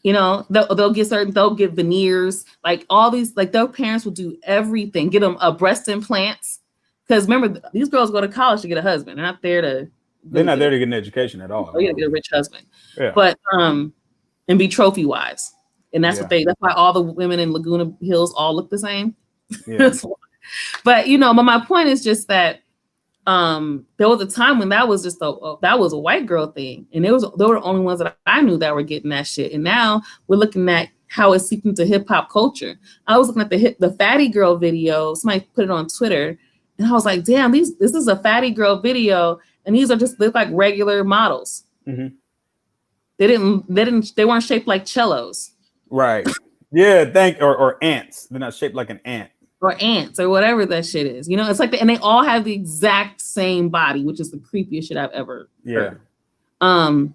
They'll get veneers, like all these, like their parents will do everything, get them breast implants. Because remember, these girls go to college to get a husband. They're not there to get an education at all. They're gonna get a rich husband. Yeah. But and be trophy wives. And that's that's why all the women in Laguna Hills all look the same. Yeah. But but my point is just that there was a time when that was just that was a white girl thing. And they were the only ones that I knew that were getting that shit. And now we're looking at how it's seeped into hip hop culture. I was looking at the fatty girl video. Somebody put it on Twitter. And I was like, damn, this is a fatty girl video. And these are just look like regular models. Mm-hmm. They weren't shaped like cellos. Right. Yeah. Or ants. They're not shaped like an ant. Or ants or whatever that shit is. It's like, and they all have the exact same body, which is the creepiest shit I've ever heard. Some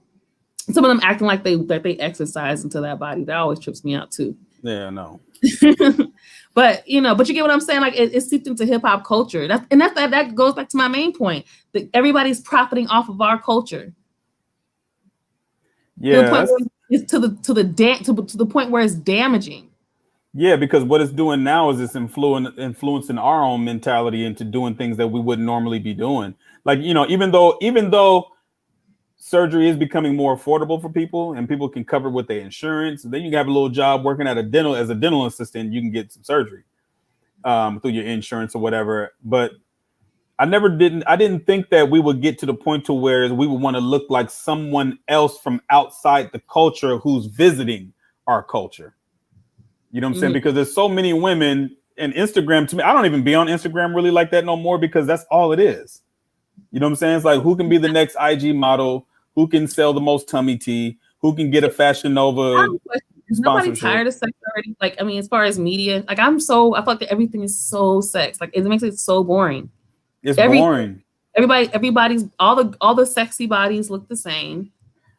of them acting like they exercise into that body. That always trips me out too. Yeah, no. But you get what I'm saying. Like it's seeped into hip hop culture. That goes back to my main point. That everybody's profiting off of our culture. Yeah, to the point where it's damaging. Yeah, because what it's doing now is it's influencing our own mentality into doing things that we wouldn't normally be doing. Like even though surgery is becoming more affordable for people and people can cover with their insurance. Then you can have a little job working at as a dental assistant. You can get some surgery through your insurance or whatever. But I didn't think that we would get to the point to where we would want to look like someone else from outside the culture who's visiting our culture. You know what I'm saying? Because there's so many women, and Instagram, to me, I don't even be on Instagram really like that no more because that's all it is. You know what I'm saying? It's like, who can be the next IG model? Who can sell the most tummy tea? Who can get a Fashion Nova? Is nobody tired of sex already? Like, I mean, as far as media, like I feel like that everything is so sex. Like it makes it so boring. It's boring. Everybody's all the sexy bodies look the same.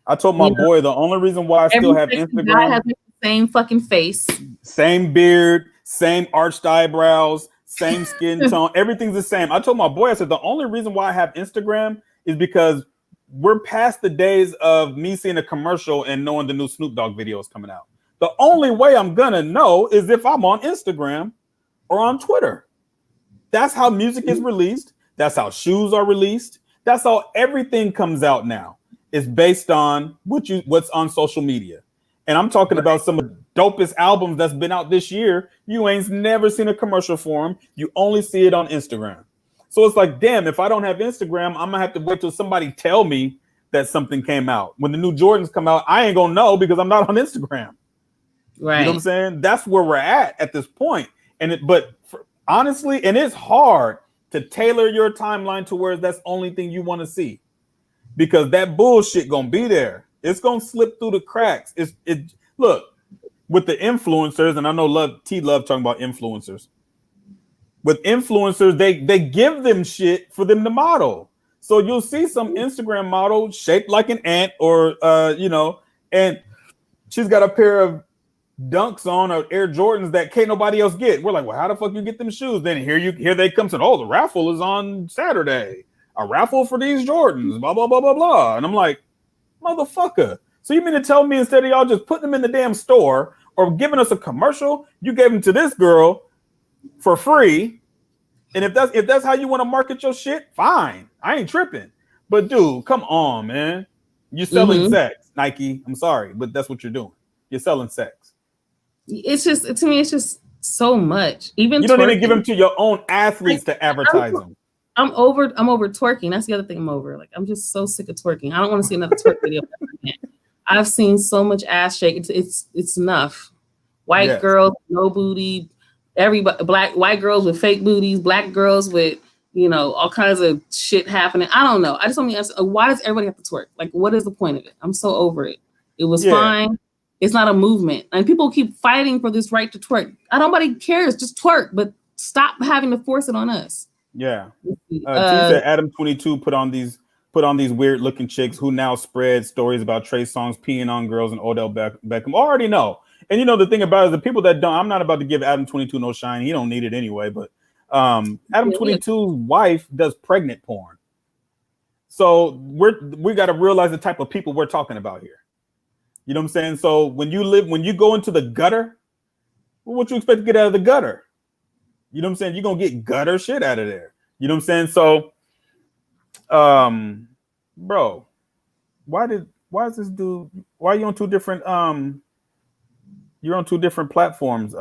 I told my boy the only reason why I still have Instagram guy has the same fucking face, same beard, same arched eyebrows, same skin tone. Everything's the same. I told my boy, I said the only reason why I have Instagram is because we're past the days of me seeing a commercial and knowing the new Snoop Dogg video is coming out. The only way I'm gonna know is if I'm on Instagram or on Twitter. That's how music is released. That's how shoes are released. That's how everything comes out now. It's based on what's on social media. And I'm talking about some of the dopest albums that's been out this year. You ain't never seen a commercial for them. You only see it on Instagram. So it's like, damn, if I don't have Instagram, I'm gonna have to wait till somebody tell me that something came out. When the new Jordans come out, I ain't gonna know because I'm not on Instagram. Right. You know what I'm saying? That's where we're at this point. Honestly, and it's hard to tailor your timeline to where that's the only thing you want to see, because that bullshit gonna be there. It's gonna slip through the cracks. Look, with the influencers, and I know love talking about influencers. With influencers, they give them shit for them to model. So you'll see some Instagram model shaped like an ant, or and she's got a pair of Dunks on, or Air Jordans that can't nobody else get. We're like, well, how the fuck you get them shoes? Then here they come saying, oh, the raffle is on Saturday. A raffle for these Jordans, blah, blah, blah, blah, blah. And I'm like, motherfucker. So you mean to tell me instead of y'all just putting them in the damn store or giving us a commercial, you gave them to this girl for free? And if that's how you want to market your shit, fine. I ain't tripping. But dude, come on, man. You're selling sex, Nike. I'm sorry, but that's what you're doing. You're selling sex. It's just, to me, it's just so much. Even you don't even give them to your own athletes to advertise them. I'm over twerking. That's the other thing I'm over. Like, I'm just so sick of twerking. I don't want to see another twerk video ever again. I've seen so much ass shake. It's enough. White girls, no booty. Everybody, white girls with fake booties, black girls with, all kinds of shit happening. I don't know. I just want me to ask, why does everybody have to twerk? Like, what is the point of it? I'm so over it. It was fine. It's not a movement. And people keep fighting for this right to twerk. Nobody cares. Just twerk, but stop having to force it on us. Yeah. T said Adam 22 put on these weird looking chicks who now spread stories about Trey Songz peeing on girls and Odell Beckham. Already know. And the thing about it is the people that don't, I'm not about to give Adam 22 no shine. He don't need it anyway. But Adam 22's wife does pregnant porn. So we got to realize the type of people we're talking about here. You know what I'm saying? So when you go into the gutter, what you expect to get out of the gutter? You know what I'm saying? You're going to get gutter shit out of there. You know what I'm saying? So, bro, why is this dude, why are you on two different, you're on two different platforms?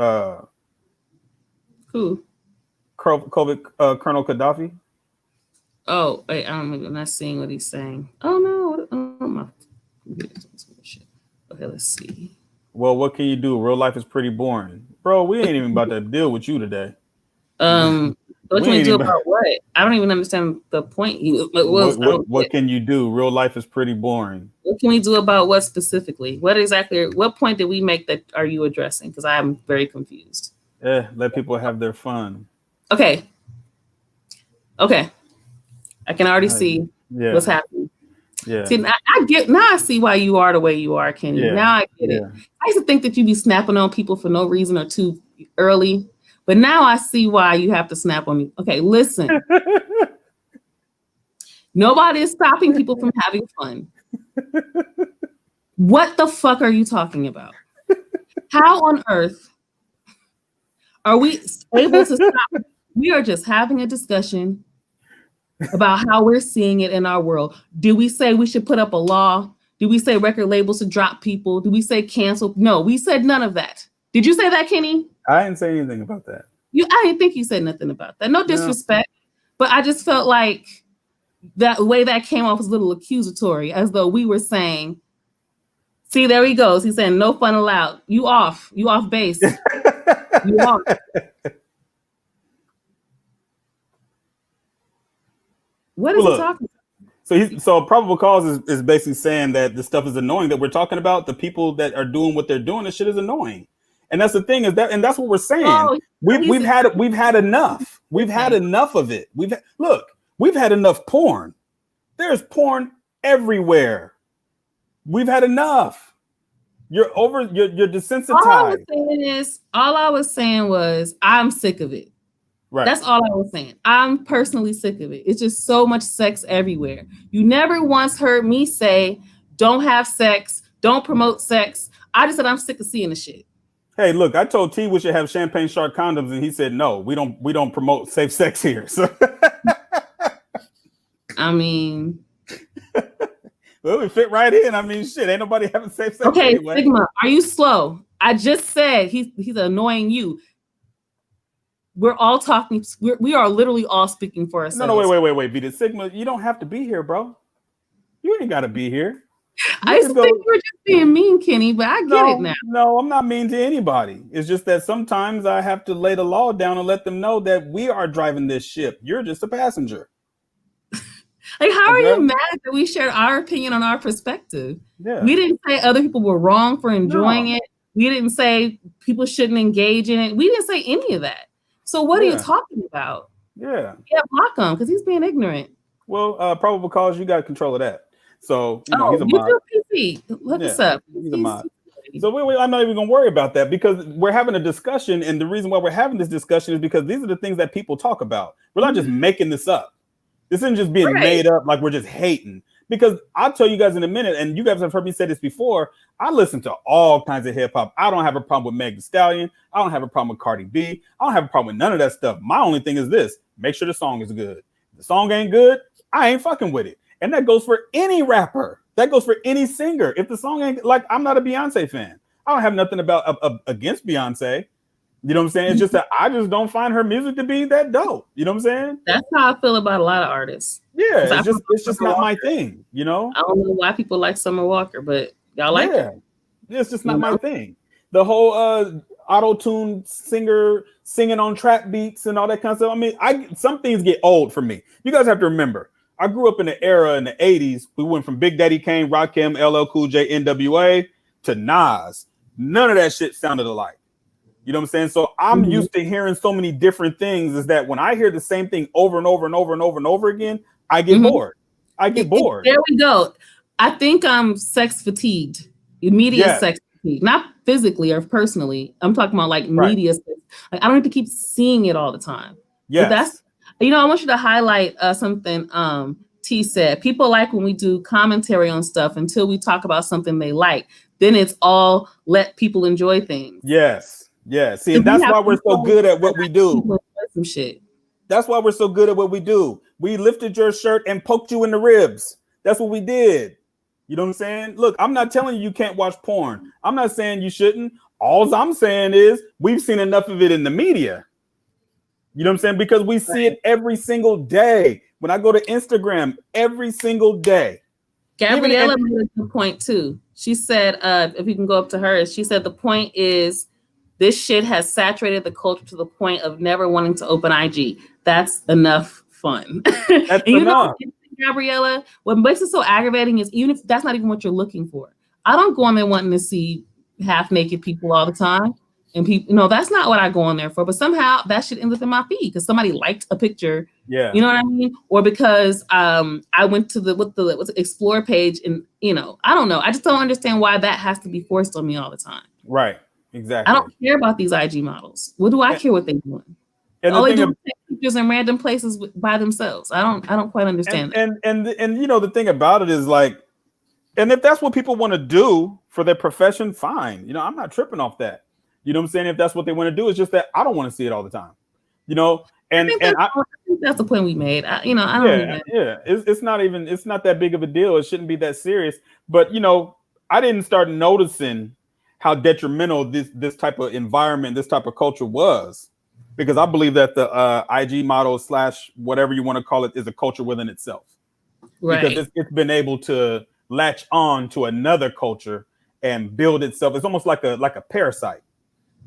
Who? Colonel Gaddafi? Oh, wait, I'm not seeing what he's saying. Oh, no. My shit. Okay, let's see. Well, what can you do? Real life is pretty boring. Bro, we ain't even about to deal with you today. What can we do about what? I don't even understand the point. What can you do? Real life is pretty boring. What can we do about what specifically? What point did we make that are you addressing? Because I'm very confused. Let people have their fun. Okay. I can already see what's happening. Yeah. See, I see why you are the way you are, Kenny. Yeah. Now I get it. I used to think that you be snapping on people for no reason or too early, but now I see why you have to snap on me. Okay, listen. Nobody is stopping people from having fun. What the fuck are you talking about? How on earth are we able to stop? We are just having a discussion about how we're seeing it in our world. Do we say we should put up a law? Do we say record labels should drop people? Do we say cancel? No, we said none of that. Did you say that, Kenny? I didn't say anything about that. I didn't think you said nothing about that. No disrespect, but I just felt like that way that came off was a little accusatory, as though we were saying, see, there he goes. He's saying no fun allowed. You off base. You off. What is he talking about? So probable cause is basically saying that the stuff is annoying that we're talking about. The people that are doing what they're doing, this shit is annoying. And that's the thing is that, and that's what we're saying. We've had enough. We've had enough of it. We've had enough porn. There's porn everywhere. We've had enough. You're desensitized. All I was saying was I'm sick of it. Right. That's all I was saying. I'm personally sick of it. It's just so much sex everywhere. You never once heard me say, don't have sex, don't promote sex. I just said I'm sick of seeing the shit. Hey, look, I told T we should have champagne shark condoms, and he said no, we don't promote safe sex here. So I mean, Well, we fit right in. I mean, shit, ain't nobody having safe sex Okay, anyway. Sigma, are you slow? I just said he's annoying you. We're all talking. We are literally all speaking for ourselves. No, wait, Vita Sigma, you don't have to be here, bro. You ain't got to be here. I used to think you were just being mean, Kenny, but I get it now. No, I'm not mean to anybody. It's just that sometimes I have to lay the law down and let them know that we are driving this ship. You're just a passenger. Like, how are you mad that we shared our opinion on our perspective? Yeah. We didn't say other people were wrong for enjoying it. We didn't say people shouldn't engage in it. We didn't say any of that. So what are you talking about? Yeah. Yeah, block him because he's being ignorant. Well, probable cause, you got control of that. So, you know, he's a mod. PC. Look us up. He's a mod. So I'm not even going to worry about that because we're having a discussion. And the reason why we're having this discussion is because these are the things that people talk about. We're not just making this up. This isn't just being made up like we're just hating. Because I'll tell you guys in a minute, and you guys have heard me say this before, I listen to all kinds of hip hop. I don't have a problem with Meg Thee Stallion. I don't have a problem with Cardi B. I don't have a problem with none of that stuff. My only thing is this: make sure the song is good. If the song ain't good, I ain't fucking with it. And that goes for any rapper. That goes for any singer. If the song ain't, like, I'm not a Beyonce fan. I don't have nothing against Beyonce. You know what I'm saying? It's just that I just don't find her music to be that dope. You know what I'm saying? That's how I feel about a lot of artists. Yeah, it's just not my thing, you know? I don't know why people like Summer Walker, but y'all like it. It's just not my thing. The whole auto-tune singer singing on trap beats and all that kind of stuff. I mean, some things get old for me. You guys have to remember, I grew up in the era in the 80s. We went from Big Daddy Kane, Rakim, LL Cool J, NWA to Nas. None of that shit sounded alike. You know what I'm saying? So I'm used to hearing so many different things, is that when I hear the same thing over and over and over and over and over again, I get bored. I get bored. There we go. I think I'm sex fatigued. Media sex fatigue. Not physically or personally. I'm talking about like media sex. Like, I don't have to keep seeing it all the time. Yeah. That's, you know, I want you to highlight something T said. People like when we do commentary on stuff until we talk about something they like. Then it's all let people enjoy things. Yes. Yeah, see, and that's why we're so good at what we do. Some shit. That's why we're so good at what we do. We lifted your shirt and poked you in the ribs. That's what we did. You know what I'm saying? Look, I'm not telling you can't watch porn. I'm not saying you shouldn't. All I'm saying is we've seen enough of it in the media. You know what I'm saying? Because we see it every single day. When I go to Instagram, every single day. Gabriella made a good point too. She said, if you can go up to her, she said the point is, this shit has saturated the culture to the point of never wanting to open IG. That's enough fun. That's enough. Gabriella, what makes it so aggravating is even if that's not even what you're looking for. I don't go on there wanting to see half naked people all the time. And people, no, that's not what I go on there for. But somehow that shit ends up in my feed because somebody liked a picture. Yeah. You know what I mean? Or because I went to the explore page and, you know, I don't know. I just don't understand why that has to be forced on me all the time. Right. Exactly. I don't care about these IG models. What do I care what they're doing? And all they do is take pictures in random places by themselves. I don't quite understand that. And you know, the thing about it is like, and if that's what people want to do for their profession, fine. You know, I'm not tripping off that. You know what I'm saying? If that's what they want to do, it's just that I don't want to see it all the time. You know, I think that's the point we made. It's not that big of a deal. It shouldn't be that serious. But you know, I didn't start noticing how detrimental this type of environment, this type of culture was, because I believe that the IG model / whatever you want to call it is a culture within itself. Right. Because it's been able to latch on to another culture and build itself. It's almost like a parasite.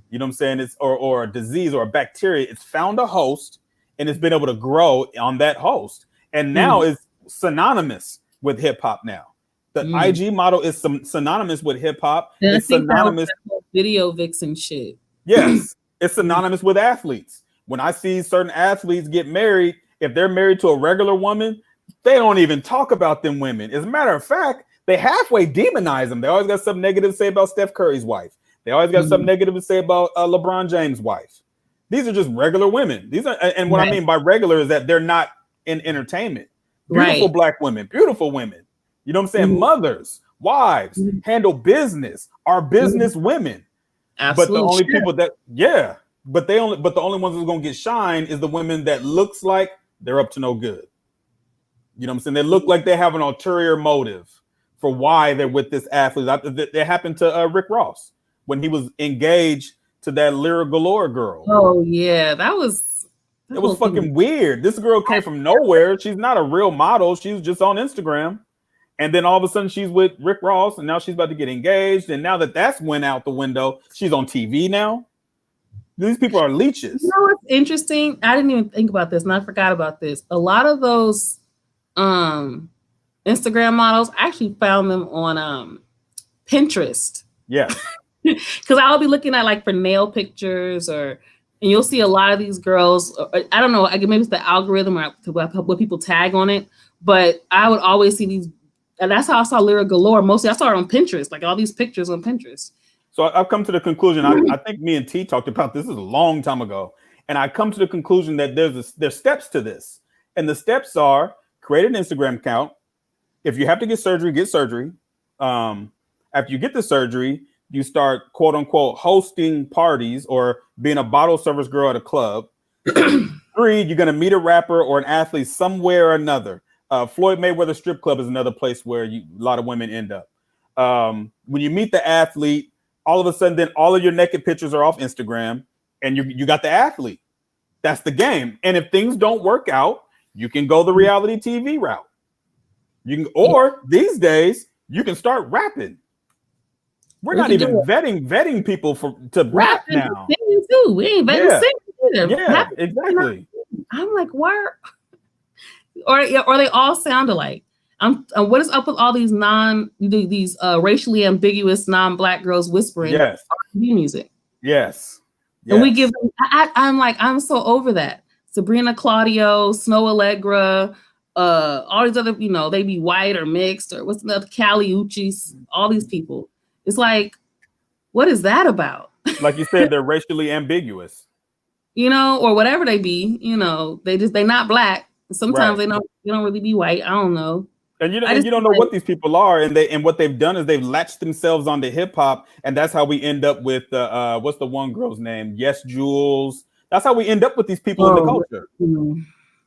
You know what I'm saying? It's or a disease or a bacteria. It's found a host and it's been able to grow on that host. And now it's synonymous with hip hop now. The IG model is synonymous with hip hop. It's synonymous with video vixen shit. Yes, it's synonymous with athletes. When I see certain athletes get married, if they're married to a regular woman, they don't even talk about them women. As a matter of fact, they halfway demonize them. They always got something negative to say about Steph Curry's wife. They always got something negative to say about LeBron James' wife. These are just regular women. These are, and what I mean by regular is that they're not in entertainment. Beautiful black women, beautiful women. You know what I'm saying? Mothers, wives, handle business, are business women. Absolutely. But the only people that, but the only ones who's gonna get shine is the women that looks like they're up to no good. You know what I'm saying? They look like they have an ulterior motive. for why they're with this athlete. It happened to Rick Ross when he was engaged to that Lyra Galore girl. Oh yeah, that was. It was fucking weird. This girl came from nowhere. She's not a real model. She was just on Instagram. And then all of a sudden she's with Rick Ross, and now she's about to get engaged. And now that's went out the window, she's on TV now. These people are leeches. You know what's interesting? I didn't even think about this, and I forgot about this. A lot of those Instagram models, I actually found them on Pinterest. Yeah. Because I'll be looking at like for nail pictures, and you'll see a lot of these girls. I don't know, maybe it's the algorithm or what people tag on it, but I would always see these. And that's how I saw Lyra Galore. Mostly I saw her on Pinterest, like all these pictures on Pinterest. So I've come to the conclusion, I think me and T talked about this a long time ago. And I come to the conclusion that there's steps to this. And the steps are create an Instagram account. If you have to get surgery, get surgery. After you get the surgery, you start, quote unquote, hosting parties or being a bottle service girl at a club. 3, you're going to meet a rapper or an athlete somewhere or another. Floyd Mayweather strip club is another place where a lot of women end up. When you meet the athlete, all of a sudden, then all of your naked pictures are off Instagram, and you got the athlete. That's the game. And if things don't work out, you can go the reality TV route. Or these days, you can start rapping. We're not even vetting people to rap now. Too. We ain't vetting singing either. Yeah, exactly. I'm like, why? Or they all sound alike. What is up with all these racially ambiguous non-black girls whispering R&B music? Yes. And we give them, I'm so over that. Sabrina Claudio, Snow Allegra, all these other, they be white or mixed or what's another, Cali Uchis, all these people. It's like, what is that about? Like you said, they're racially ambiguous. Or whatever they be, they're not black. Sometimes they don't really be white. I don't know. And you don't know what these people are, and what they've done is they've latched themselves onto hip hop, and that's how we end up with what's the one girl's name? Yes, Jules. That's how we end up with these people in the culture.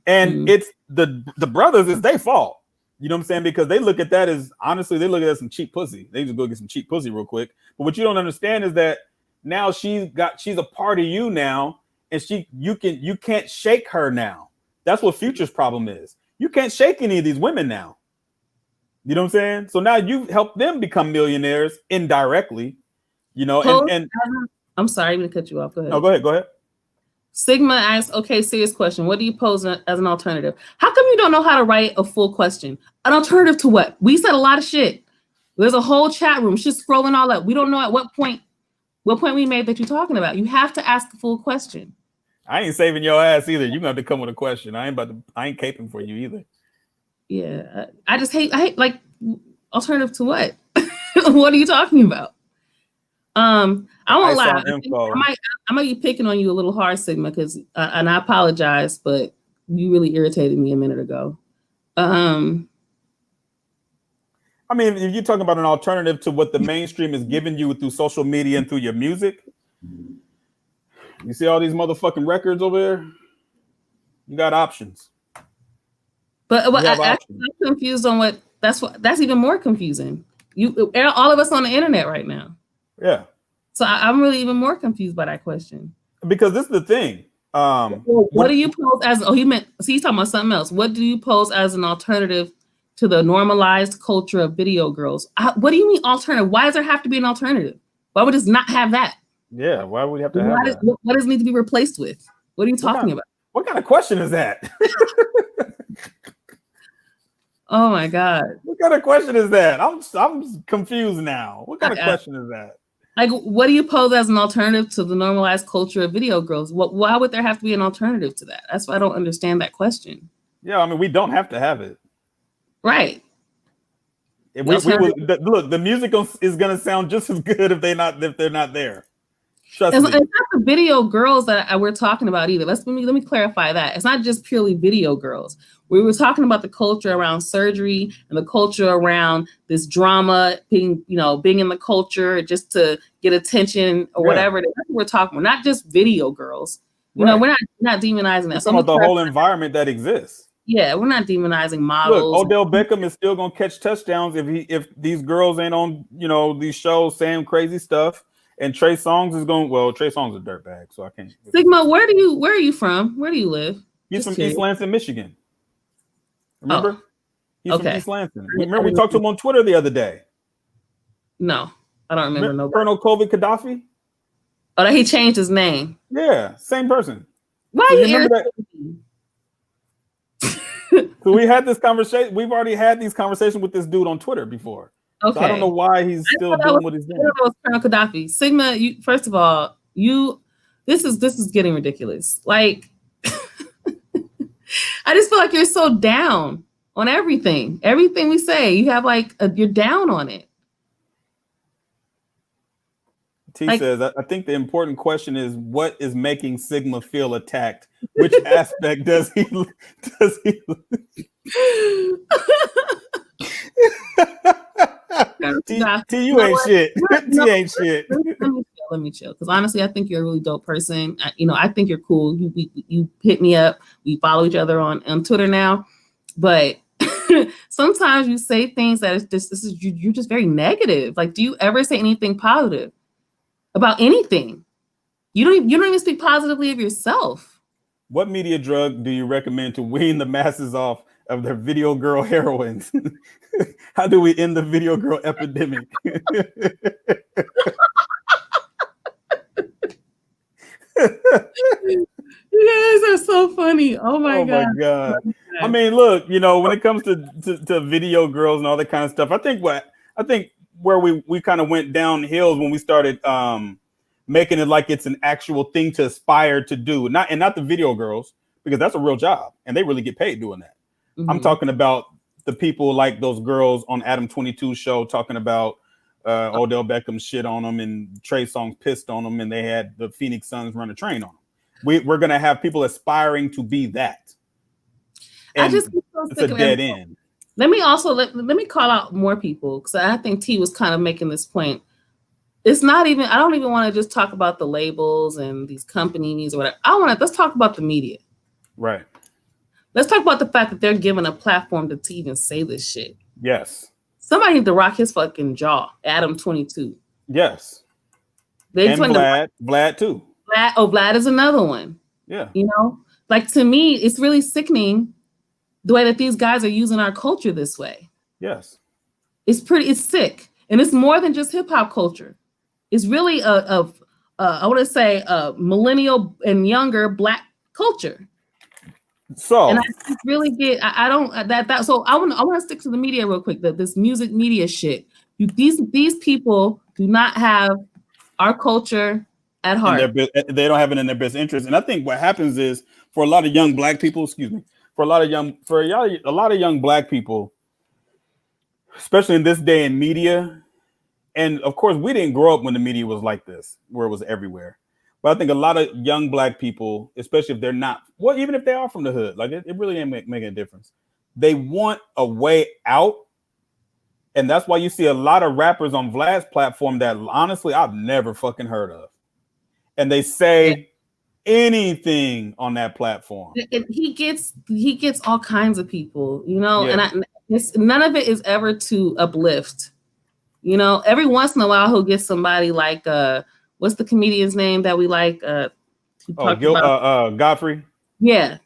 And it's the brothers, it's their fault. You know what I'm saying? Because they look at that as, honestly, they look at that as some cheap pussy. They just go get some cheap pussy real quick. But what you don't understand is that now she's a part of you now, and you can't shake her now. That's what Future's problem is. You can't shake any of these women now. You know what I'm saying? So now you've helped them become millionaires indirectly, and I'm sorry, I'm gonna cut you off. Go ahead. No, go ahead. Sigma asks, okay, serious question. What do you pose as an alternative? How come you don't know how to write a full question? An alternative to what? We said a lot of shit. There's a whole chat room. She's scrolling all up. We don't know at what point we made that you're talking about. You have to ask the full question. I ain't saving your ass either. You're gonna have to come with a question. I ain't caping for you either. Yeah, I hate like alternative to what? What are you talking about? I won't lie. I might be picking on you a little hard, Sigma, because and I apologize, but you really irritated me a minute ago. I mean, if you're talking about an alternative to what the mainstream is giving you through social media and through your music, you see all these motherfucking records over there. You got options. But I'm confused on what that's even more confusing. All of us on the internet right now. Yeah. So I'm really even more confused by that question. Because this is the thing. What do you pose as? Oh, he's talking about something else. What do you pose as an alternative to the normalized culture of video girls? What do you mean alternative? Why does there have to be an alternative? Why would it not have that? Yeah. Why would we have to have that? What does it need to be replaced with? What are you talking about? What kind of question is that? Oh my God. What kind of question is that? I'm confused now. What kind of question is that? Like, what do you pose as an alternative to the normalized culture of video girls? Why would there have to be an alternative to that? That's why I don't understand that question. Yeah, I mean, we don't have to have it. Right. Look, the music is going to sound just as good if they're not there. Trust me. It's not the video girls that we're talking about either. Let me clarify that. It's not just purely video girls. We were talking about the culture around surgery and the culture around this drama being in the culture just to get attention or whatever. That's what we're talking about. Not just video girls. We're not demonizing that. So about the whole environment that exists. Yeah, we're not demonizing Look, models. Odell Beckham is still gonna catch touchdowns if these girls ain't on these shows saying crazy stuff. And Trey Songz is going. Well, Trey Songz is a dirtbag, so I can't. Sigma, where are you from? Where do you live? He's Just from curious. East Lansing, Michigan. Remember? Oh, He's from okay. East Lansing. Remember we talked to him on Twitter the other day. No, I don't remember nobody. Colonel Covid Gaddafi. Oh, he changed his name. Yeah, same person. Why So are you you remember that? So we had this conversation. We've already had these conversations with this dude on Twitter before. Okay. So I don't know why he's still doing what he's doing. I was Colonel Gaddafi. Sigma, you first of all, this is getting ridiculous. Like I just feel like you're so down on everything. Everything we say, you have you're down on it. T says, I think the important question is what is making Sigma feel attacked? Which aspect does he T, you ain't shit. T ain't shit. Let me chill. Because honestly, I think you're a really dope person. I think you're cool. You hit me up. We follow each other on Twitter now. But sometimes you say things that you're just very negative. Like, do you ever say anything positive about anything? You don't even speak positively of yourself. What media drug do you recommend to wean the masses off of their video girl heroines? How do we end the video girl epidemic? You guys are so funny. Oh my god. I mean, look, when it comes to video girls and all that kind of stuff, I think where we kind of went downhill when we started making it like it's an actual thing to aspire to do. Not the video girls, because that's a real job and they really get paid doing that. Mm-hmm. I'm talking about the people like those girls on Adam 22 show talking about Odell Beckham shit on them and Trey Songz pissed on them and they had the Phoenix Suns run a train on them. We're going to have people aspiring to be that. And it's a dead end. Let me call out more people because I think T was kind of making this point. It's not even, I don't even want to just talk about the labels and these companies or whatever. Let's talk about the media. Right. Let's talk about the fact that they're given a platform to even say this shit. Yes. Somebody need to rock his fucking jaw. Adam 22. Yes. And Vlad too. Vlad is another one. Yeah. Like to me, it's really sickening the way that these guys are using our culture this way. Yes. It's sick. And it's more than just hip hop culture. It's really I want to say a millennial and younger Black culture. So, and I just really get, I don't so I want to stick to the media real quick. This music media shit. These people do not have our culture at heart. They don't have it in their best interest. And I think what happens is for a lot of young Black people, a lot of young Black people, especially in this day in media. And of course, we didn't grow up when the media was like this, where it was everywhere. But I think a lot of young Black people, especially if they're not, well, even if they are from the hood, like it really ain't making a difference. They want a way out. And that's why you see a lot of rappers on Vlad's platform that honestly I've never fucking heard of. And they say anything on that platform. He gets all kinds of people, and none of it is ever to uplift. Every once in a while he'll get somebody like what's the comedian's name that we like? Godfrey. Yeah.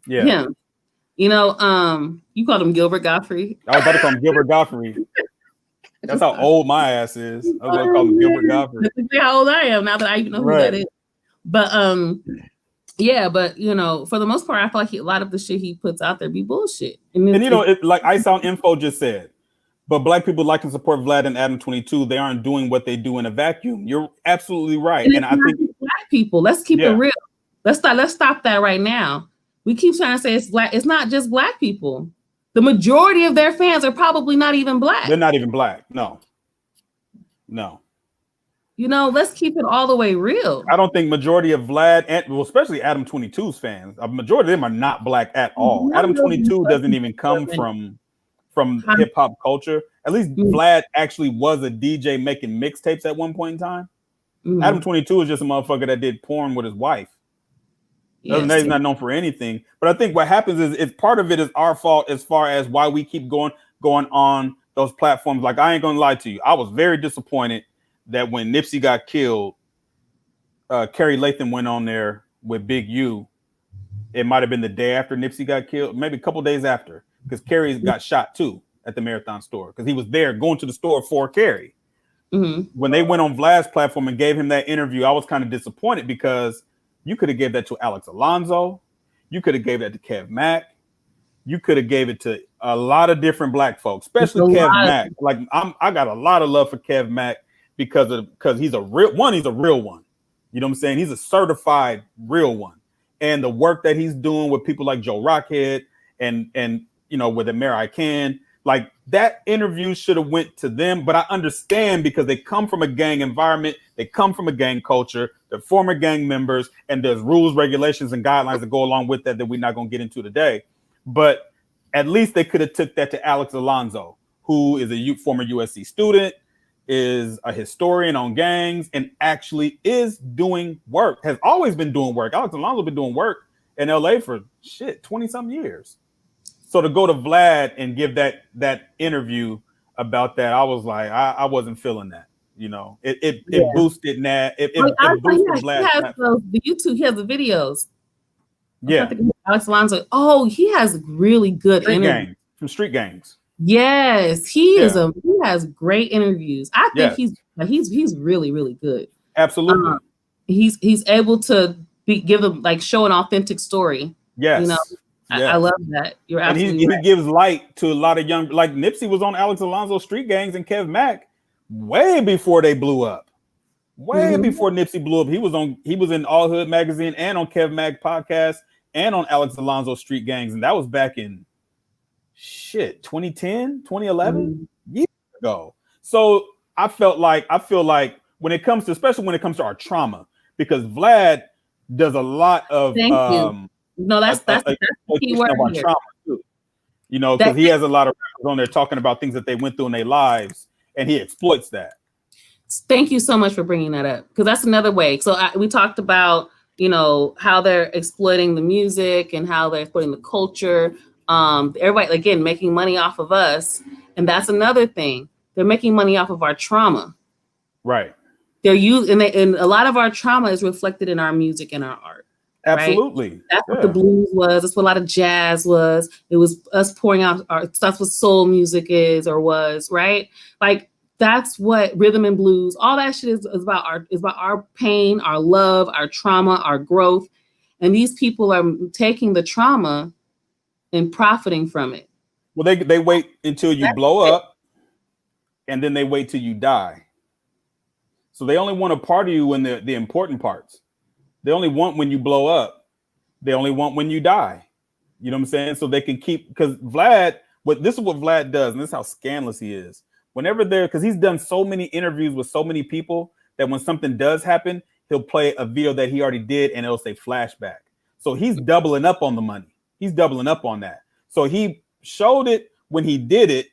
Him. You called him Gilbert Godfrey. I was about to call him Gilbert Godfrey. That's how old my ass is. I was going to call him Gilbert Godfrey. That's how old I am now that I even know who that is. But for the most part, I feel like a lot of the shit he puts out there be bullshit. And like Ice Out Info just said, but Black people like to support Vlad and Adam 22. They aren't doing what they do in a vacuum. You're absolutely right. And I think Black people, let's keep it real. Let's stop that right now. We keep trying to say it's Black. It's not just Black people. The majority of their fans are probably not even Black. They're not even Black. No. Let's keep it all the way real. I don't think majority of Vlad especially Adam 22's fans, a majority of them are not Black at all. Adam 22 doesn't even come from hip hop culture. At least Vlad actually was a DJ making mixtapes at one point in time. Adam 22 is just a motherfucker that did porn with his wife. Other than that, Yes. he's not known for anything. But I think what happens is it's part of it is our fault as far as why we keep going on those platforms. Like, I ain't gonna lie to you, I was very disappointed that when Nipsey got killed, Kerry Latham went on there with Big U. It might have been the day after Nipsey got killed, maybe a couple days after, because Kerry got shot too at the Marathon store because he was there going to the store for Kerry. Mm-hmm. When they went on Vlad's platform and gave him that interview, I was kind of disappointed because you could have gave that to Alex Alonso, you could have gave that to Kev Mack, you could have gave it to a lot of different black folks, especially Kev Mack. Like, I got a lot of love for Kev Mack because he's a real one. He's a real one. You know what I'm saying? He's a certified real one. And the work that he's doing with people like Joe Rockhead and you know, with Amir I Can, like, that interview should have went to them. But I understand because they come from a gang environment, they come from a gang culture, they're former gang members, and there's rules, regulations, and guidelines that go along with that we're not going to get into today. But at least they could have took that to Alex Alonso, who is a former USC student, is a historian on gangs, and actually is doing work, has always been doing work. Alex Alonso been doing work in LA for 20-something years. So to go to Vlad and give that interview about that, I was like, I wasn't feeling that. You know, it boosted that. It boosted Vlad. He has the YouTube. He has the videos. Yeah, Alex Alonso. Oh, he has really good interviews from Street Gangs. Yes, he has great interviews. I think he's really, really good. Absolutely. He's able to give them, like, show an authentic story. Yes. You know, I love that. You're absolutely right. He gives light to a lot of young, like Nipsey was on Alex Alonso Street Gangs and Kev Mack way before they blew up. Way before Nipsey blew up. He was in All Hood magazine and on Kev Mack podcast and on Alex Alonso Street Gangs, and that was back in 2010, 2011 years ago. So I feel like when it comes to, especially when it comes to our trauma, because Vlad does a lot of that's the key word of our trauma too. You know, because he has a lot of rappers on there talking about things that they went through in their lives, and he exploits that. Thank you so much for bringing that up, because that's another way. So we talked about, you know, how they're exploiting the music and how they're exploiting the culture. Everybody, again, making money off of us, and that's another thing. They're making money off of our trauma. Right. They're and a lot of our trauma is reflected in our music and our art. Absolutely. Right? That's what the blues was. That's what a lot of jazz was. It was us pouring out our stuff. What soul music is or was, right? Like, that's what rhythm and blues, all that shit is about our pain, our love, our trauma, our growth. And these people are taking the trauma and profiting from it. Well, they wait until you blow up, and then they wait till you die. So they only want a part of you in the important parts. They only want when you blow up. They only want when you die. You know what I'm saying? So they can keep, because this is what Vlad does, and this is how scandalous he is. Whenever because he's done so many interviews with so many people that when something does happen, he'll play a video that he already did and it'll say flashback. So he's doubling up on the money. He's doubling up on that. So he showed it when he did it.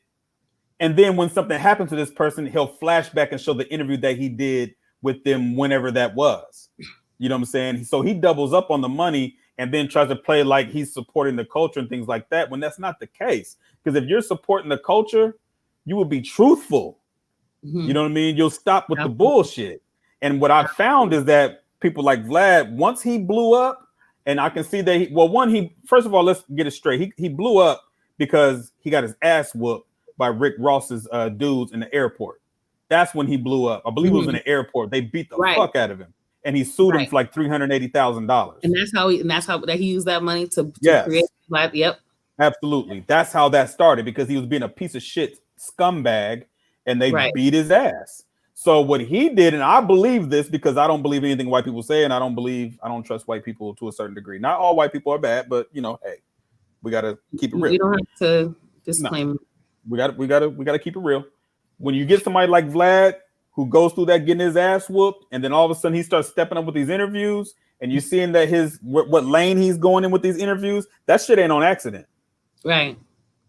And then when something happens to this person, he'll flash back and show the interview that he did with them whenever that was. You know what I'm saying? So he doubles up on the money and then tries to play like he's supporting the culture and things like that, when that's not the case. Because if you're supporting the culture, you will be truthful. You know what I mean? You'll stop with the bullshit. And what I found is that people like Vlad, once he blew up, and I can see that first of all, let's get it straight. He blew up because he got his ass whooped by Rick Ross's dudes in the airport. That's when he blew up. I believe it was in the airport. They beat the fuck out of him, and he sued him for like $380,000. And that's how he used that money to create Vlad. Yep. Absolutely. That's how that started, because he was being a piece of shit scumbag, and they beat his ass. So what he did, and I believe this because I don't believe anything white people say, and I don't trust white people to a certain degree. Not all white people are bad, but you know, hey, we gotta keep it real. You don't have to disclaim. No. We gotta keep it real. When you get somebody like Vlad who goes through that, getting his ass whooped, and then all of a sudden he starts stepping up with these interviews, and you're seeing that what lane he's going in with these interviews, that shit ain't on accident. Right.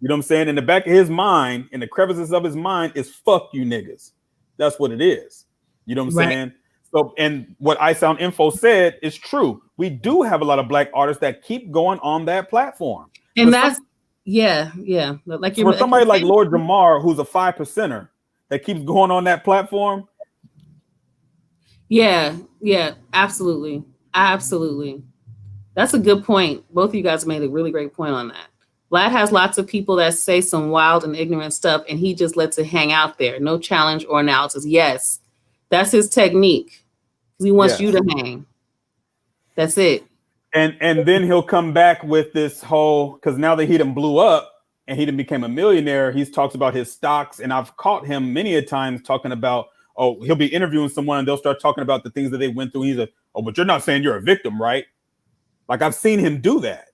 You know what I'm saying? In the back of his mind, in the crevices of his mind, is fuck you niggas. That's what it is. You know what I'm saying? So, and what iSound Info said is true. We do have a lot of black artists that keep going on that platform. And that's yeah. Like for somebody like Lord Jamar, who's a 5%er that keeps going on that platform. Yeah, absolutely. That's a good point. Both of you guys made a really great point on that. Vlad has lots of people that say some wild and ignorant stuff, and he just lets it hang out there. No challenge or analysis. Yes, that's his technique. He wants you to hang. That's it. And then he'll come back with this whole, because now that he done blew up and he done became a millionaire, he's talks about his stocks. And I've caught him many a times talking about, oh, he'll be interviewing someone and they'll start talking about the things that they went through. He's like, oh, but you're not saying you're a victim, right? Like, I've seen him do that.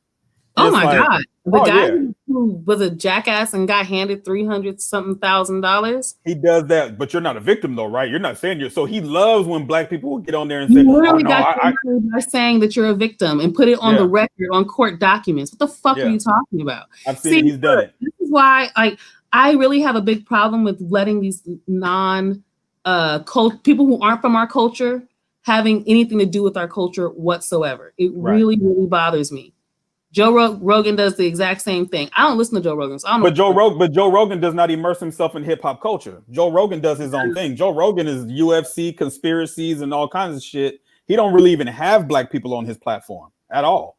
Oh my God. The guy who was a jackass and got handed $300,000. He does that, but you're not a victim though, right? You're not saying you're. So he loves when black people will get on there and say, literally by saying that you're a victim and put it on the record on court documents. What the fuck are you talking about? I've seen he's done it. This is why I really have a big problem with letting these people who aren't from our culture having anything to do with our culture whatsoever. It really, really bothers me. Joe Rogan does the exact same thing. I don't listen to Joe Rogan. So I don't know but Joe Rogan does not immerse himself in hip hop culture. Joe Rogan does his own thing. Joe Rogan is UFC, conspiracies, and all kinds of shit. He don't really even have black people on his platform at all.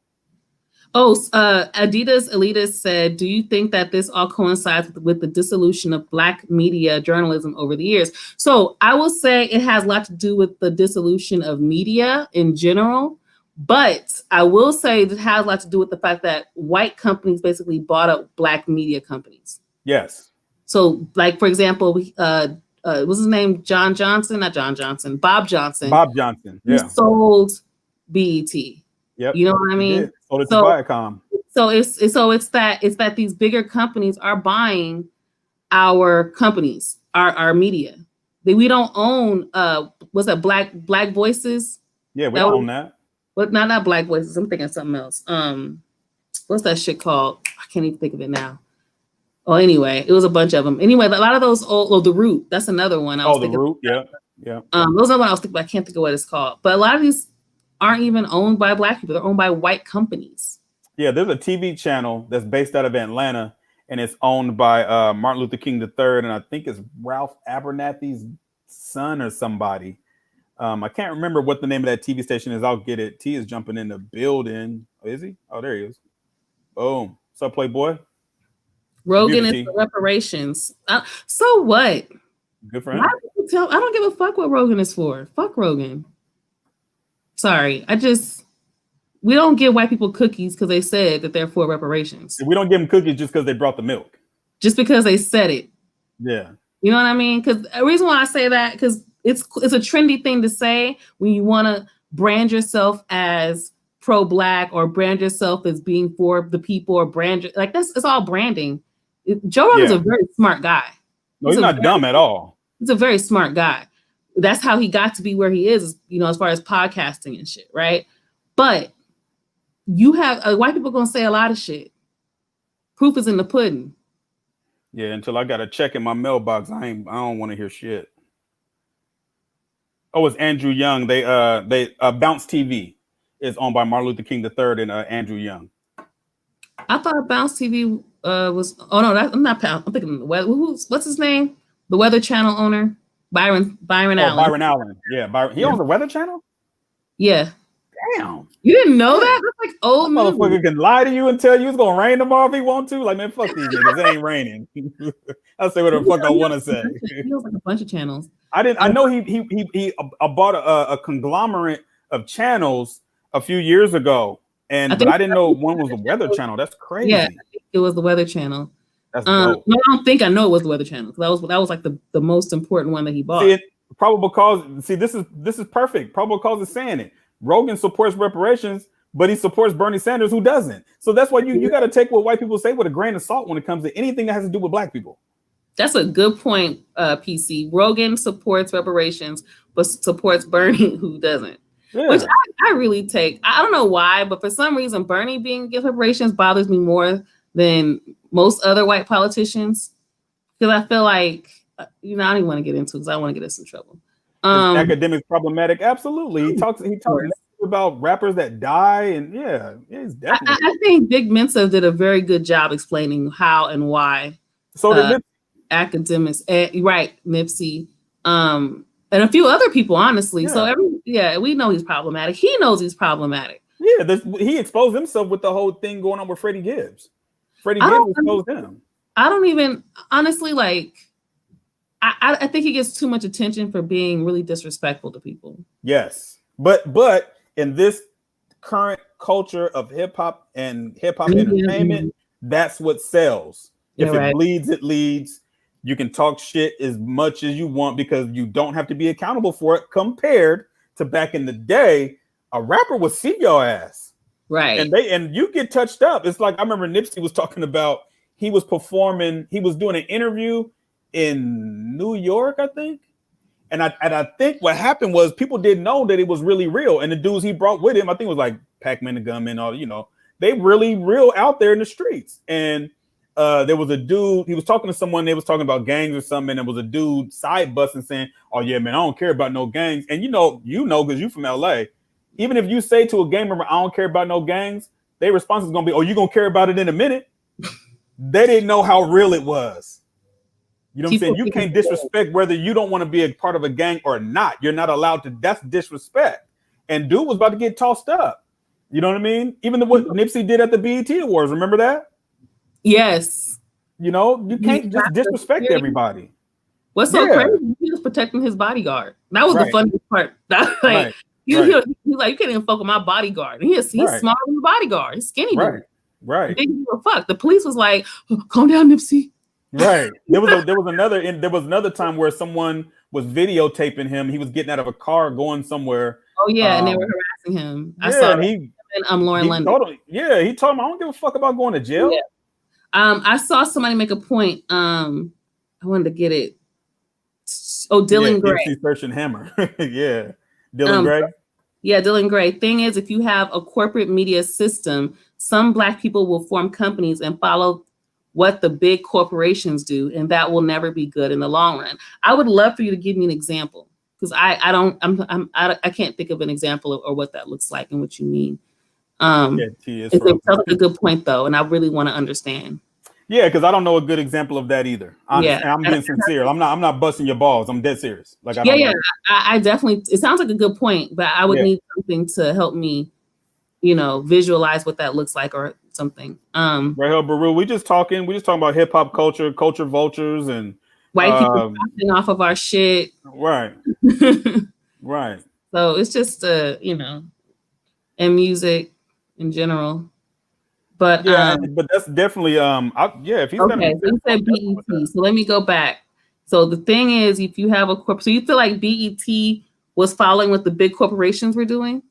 Oh, Adidas Elitist said, do you think that this all coincides with the dissolution of black media journalism over the years? So I will say it has a lot to do with the dissolution of media in general. But I will say it has a lot to do with the fact that white companies basically bought up black media companies. Yes. So, like, for example, what's his name? Bob Johnson. Bob Johnson. Yeah. He sold BET. Yep. You know what I mean? Sold it to Viacom. So it's that these bigger companies are buying our companies, our media. We don't own what's that, Black Voices? Yeah, we don't own that. But not Black Voices. I'm thinking of something else. What's that shit called? I can't even think of it now. Oh, anyway, it was a bunch of them. Anyway, a lot of those The Root. That's another one. The Root. Yeah. Those are one I was thinking, but I can't think of what it's called. But a lot of these aren't even owned by black people. They're owned by white companies. Yeah, there's a TV channel that's based out of Atlanta, and it's owned by Martin Luther King III, and I think it's Ralph Abernathy's son or somebody. I can't remember what the name of that TV station is. I'll get it. T is jumping in the building. Oh, is he? Oh, there he is. Boom. What's up, Playboy? Rogan is for reparations. So what? Good for him. I don't give a fuck what Rogan is for. Fuck Rogan. Sorry. We don't give white people cookies because they said that they're for reparations. We don't give them cookies just because they brought the milk. Just because they said it. Yeah. You know what I mean? Because the reason why I say that, because it's a trendy thing to say when you want to brand yourself as pro-black or brand yourself as being for the people or it's all branding. Joe Rogan's a very smart guy. No, he's not dumb at all. He's a very smart guy. That's how he got to be where he is, as far as podcasting and shit, right? But you have white people gonna say a lot of shit. Proof is in the pudding. Yeah, until I got a check in my mailbox, I don't want to hear shit. Oh, it's Andrew Young. They Bounce TV is owned by Martin Luther King III and Andrew Young. I thought Bounce TV was. Oh no, I'm not. I'm thinking the weather. What's his name? The Weather Channel owner, Byron Allen. Byron Allen. Yeah, Byron. He owns the Weather Channel. Yeah. Damn. You didn't know that? That's like old news. Motherfucker can lie to you and tell you it's gonna rain tomorrow if he want to. Like, man, fuck these niggas. It ain't raining. I'll say whatever the fuck I want to say. He owns like a bunch of channels. I know he bought a conglomerate of channels a few years ago, but I didn't know one was the Weather Channel. That's crazy. Yeah, it was the Weather Channel. That's dope. No, I don't think I know it was the Weather Channel, because that was like the most important one that he bought. Probable Cause. See, this is perfect. Probable Cause is saying it. Rogan supports reparations, but he supports Bernie Sanders, who doesn't. So that's why you got to take what white people say with a grain of salt when it comes to anything that has to do with black people. That's a good point, PC. Rogan supports reparations, but supports Bernie, who doesn't. Yeah. Which I really take. I don't know why, but for some reason, Bernie being against reparations bothers me more than most other white politicians, because I feel like, I don't even want to get into it because I don't want to get us in trouble. academics problematic? Absolutely. He talks about rappers that die, and he's definitely. I think Big Mensa did a very good job explaining how and why. So did academics, right? Nipsey, and a few other people, honestly. Yeah. So we know he's problematic. He knows he's problematic. Yeah, he exposed himself with the whole thing going on with Freddie Gibbs. Freddie Gibbs exposed him. I don't even honestly like. I think he gets too much attention for being really disrespectful to people. Yes, but in this current culture of hip hop and hip hop entertainment, that's what sells. If it bleeds, it leads. You can talk shit as much as you want because you don't have to be accountable for it. Compared to back in the day, a rapper would see your ass, right? And you get touched up. It's like I remember Nipsey was talking about he was performing. He was doing an interview in New York, I think. And I think what happened was people didn't know that it was really real. And the dudes he brought with him, I think it was like Pac-Man the Gunman, all they really real out there in the streets. And there was a dude, he was talking to someone, they was talking about gangs or something, and there was a dude side busting saying, "Oh yeah, man, I don't care about no gangs." And you know, because you from LA, even if you say to a gang member, "I don't care about no gangs," their response is gonna be, "Oh, you gonna care about it in a minute." They didn't know how real it was. You know what I'm saying? You can't disrespect whether you don't want to be a part of a gang or not. You're not allowed to. That's disrespect. And dude was about to get tossed up. You know what I mean? Even what Nipsey did at the BET Awards. Remember that? Yes. You can't just disrespect everybody. What's so crazy? He was protecting his bodyguard. That was the funniest part. You can't even fuck with my bodyguard. And he's smarter than the bodyguard. He's skinny. Right. He didn't give a fuck. The police was like, "Calm down, Nipsey." Right. There was another time where someone was videotaping him. He was getting out of a car going somewhere. Oh yeah, and they were harassing him. I saw him and Lauren London. He told him, "I don't give a fuck about going to jail." Yeah. I saw somebody make a point. I wanted to get it. Oh, Dylan Gray. Searching Hammer. Yeah. Dylan Gray. Yeah, Dylan Gray. Thing is, if you have a corporate media system, some Black people will form companies and follow what the big corporations do, and that will never be good in the long run. I would love for you to give me an example, because I can't think of an example or what that looks like and what you mean. It's a good point though, and I really want to understand. Yeah, because I don't know a good example of that either. I'm being sincere. I'm not busting your balls. I'm dead serious. Like I definitely. It sounds like a good point, but I would need something to help me, visualize what that looks like or something. Rahel Baru, we just talking about hip hop culture vultures, and white people profiting off of our shit. Right. Right. So it's just and music in general. But but that's definitely if he's okay. So you said BET. So let me go back. So the thing is, if you have a so you feel like BET was following what the big corporations were doing?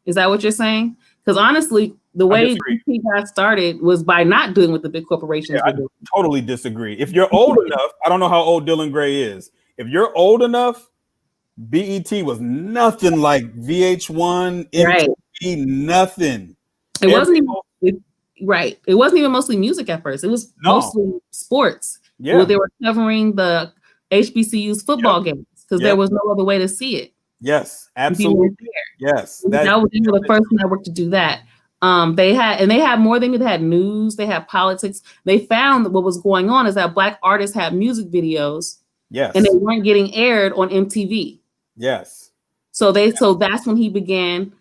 Is that what you're saying? Because honestly, the way BET got started was by not doing what the big corporations were doing. I totally disagree. If you're old enough, I don't know how old Dylan Gray is. If you're old enough, BET was nothing like VH1, MTV, nothing. It wasn't even right. It wasn't even mostly music at first. It was mostly sports. Yeah, well, they were covering the HBCU's football games because there was no other way to see it. Yes, absolutely. Yes, that was the first network to do that. They had more than they had news. They had politics. They found that what was going on is that Black artists had music videos. Yes, and they weren't getting aired on MTV. Yes. So that's when he began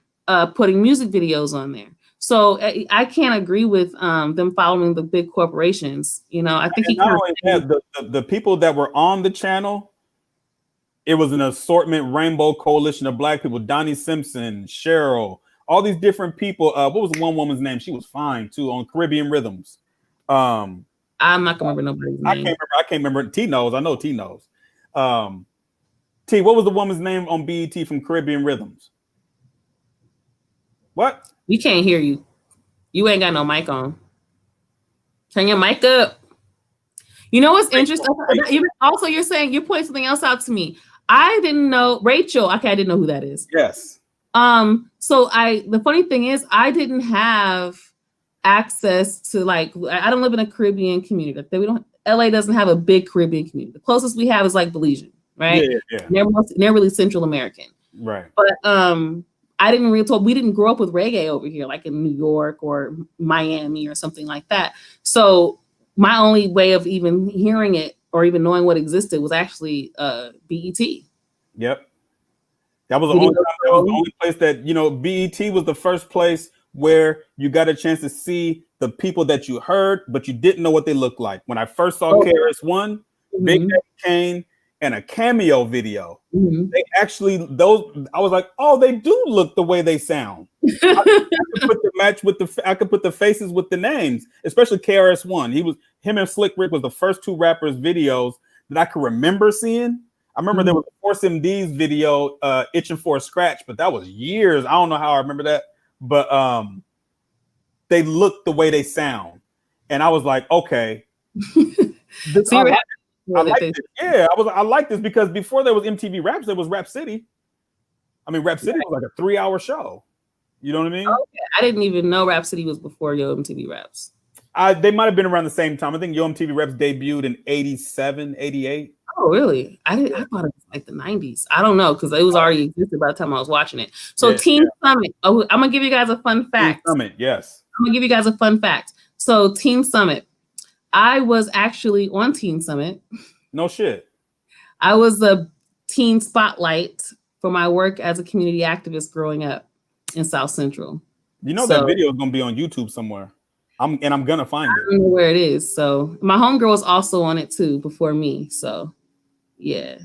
putting music videos on there. So I can't agree with them following the big corporations. I think the people that were on the channel, it was an assortment, rainbow coalition of Black people. Donnie Simpson, Cheryl, all these different people. What was one woman's name? She was fine too on Caribbean Rhythms. I'm not gonna remember nobody's name. I can't remember. T knows. I know T knows. T, what was the woman's name on BET from Caribbean Rhythms? What? We can't hear you. You ain't got no mic on. Turn your mic up. You know what's interesting? Also, you're pointing something else out to me. I didn't know Rachel. Okay, I didn't know who that is. Yes. So the funny thing is, I didn't have access to I don't live in a Caribbean community. LA doesn't have a big Caribbean community. The closest we have is like Belizean. right? Yeah. They're really Central American. Right. But we didn't grow up with reggae over here, like in New York or Miami or something like that. So my only way of even hearing it or even knowing what existed was actually BET. Yep. That was the Video only time, that was the only place that, you know, BET was the first place where you got a chance to see the people that you heard, but you didn't know what they looked like. When I first saw KRS-One, Big Daddy Kane, and a cameo video, they actually, I was like, oh, they do look the way they sound. I could put the match with I could put the faces with the names, especially KRS-One. Him and Slick Rick was the first two rappers videos that I could remember seeing. I remember there was a Force MD's video, Itching for a Scratch, but that was years. I don't know how I remember that, but they look the way they sound, and I was like, okay, I like this. Yeah, I like this because before there was MTV Raps, there was Rap City. I mean, Rap City was like a 3-hour show. You know what I mean? Okay. I didn't even know Rap City was before Yo MTV Raps. They might have been around the same time. I think Yo MTV Raps debuted in 87, 88. Oh, really? I thought it was like the 90s. I don't know, because it was already existed by the time I was watching it. So Teen Summit. Oh, I'm gonna give you guys a fun fact. Teen Summit, yes. I'm gonna give you guys a fun fact. So Teen Summit. I was actually on Teen Summit. No shit. I was the teen spotlight for my work as a community activist growing up in South Central. You know that video is gonna be on YouTube somewhere. I'm gonna find it. I don't know where it is. So my homegirl was also on it too before me. So yeah.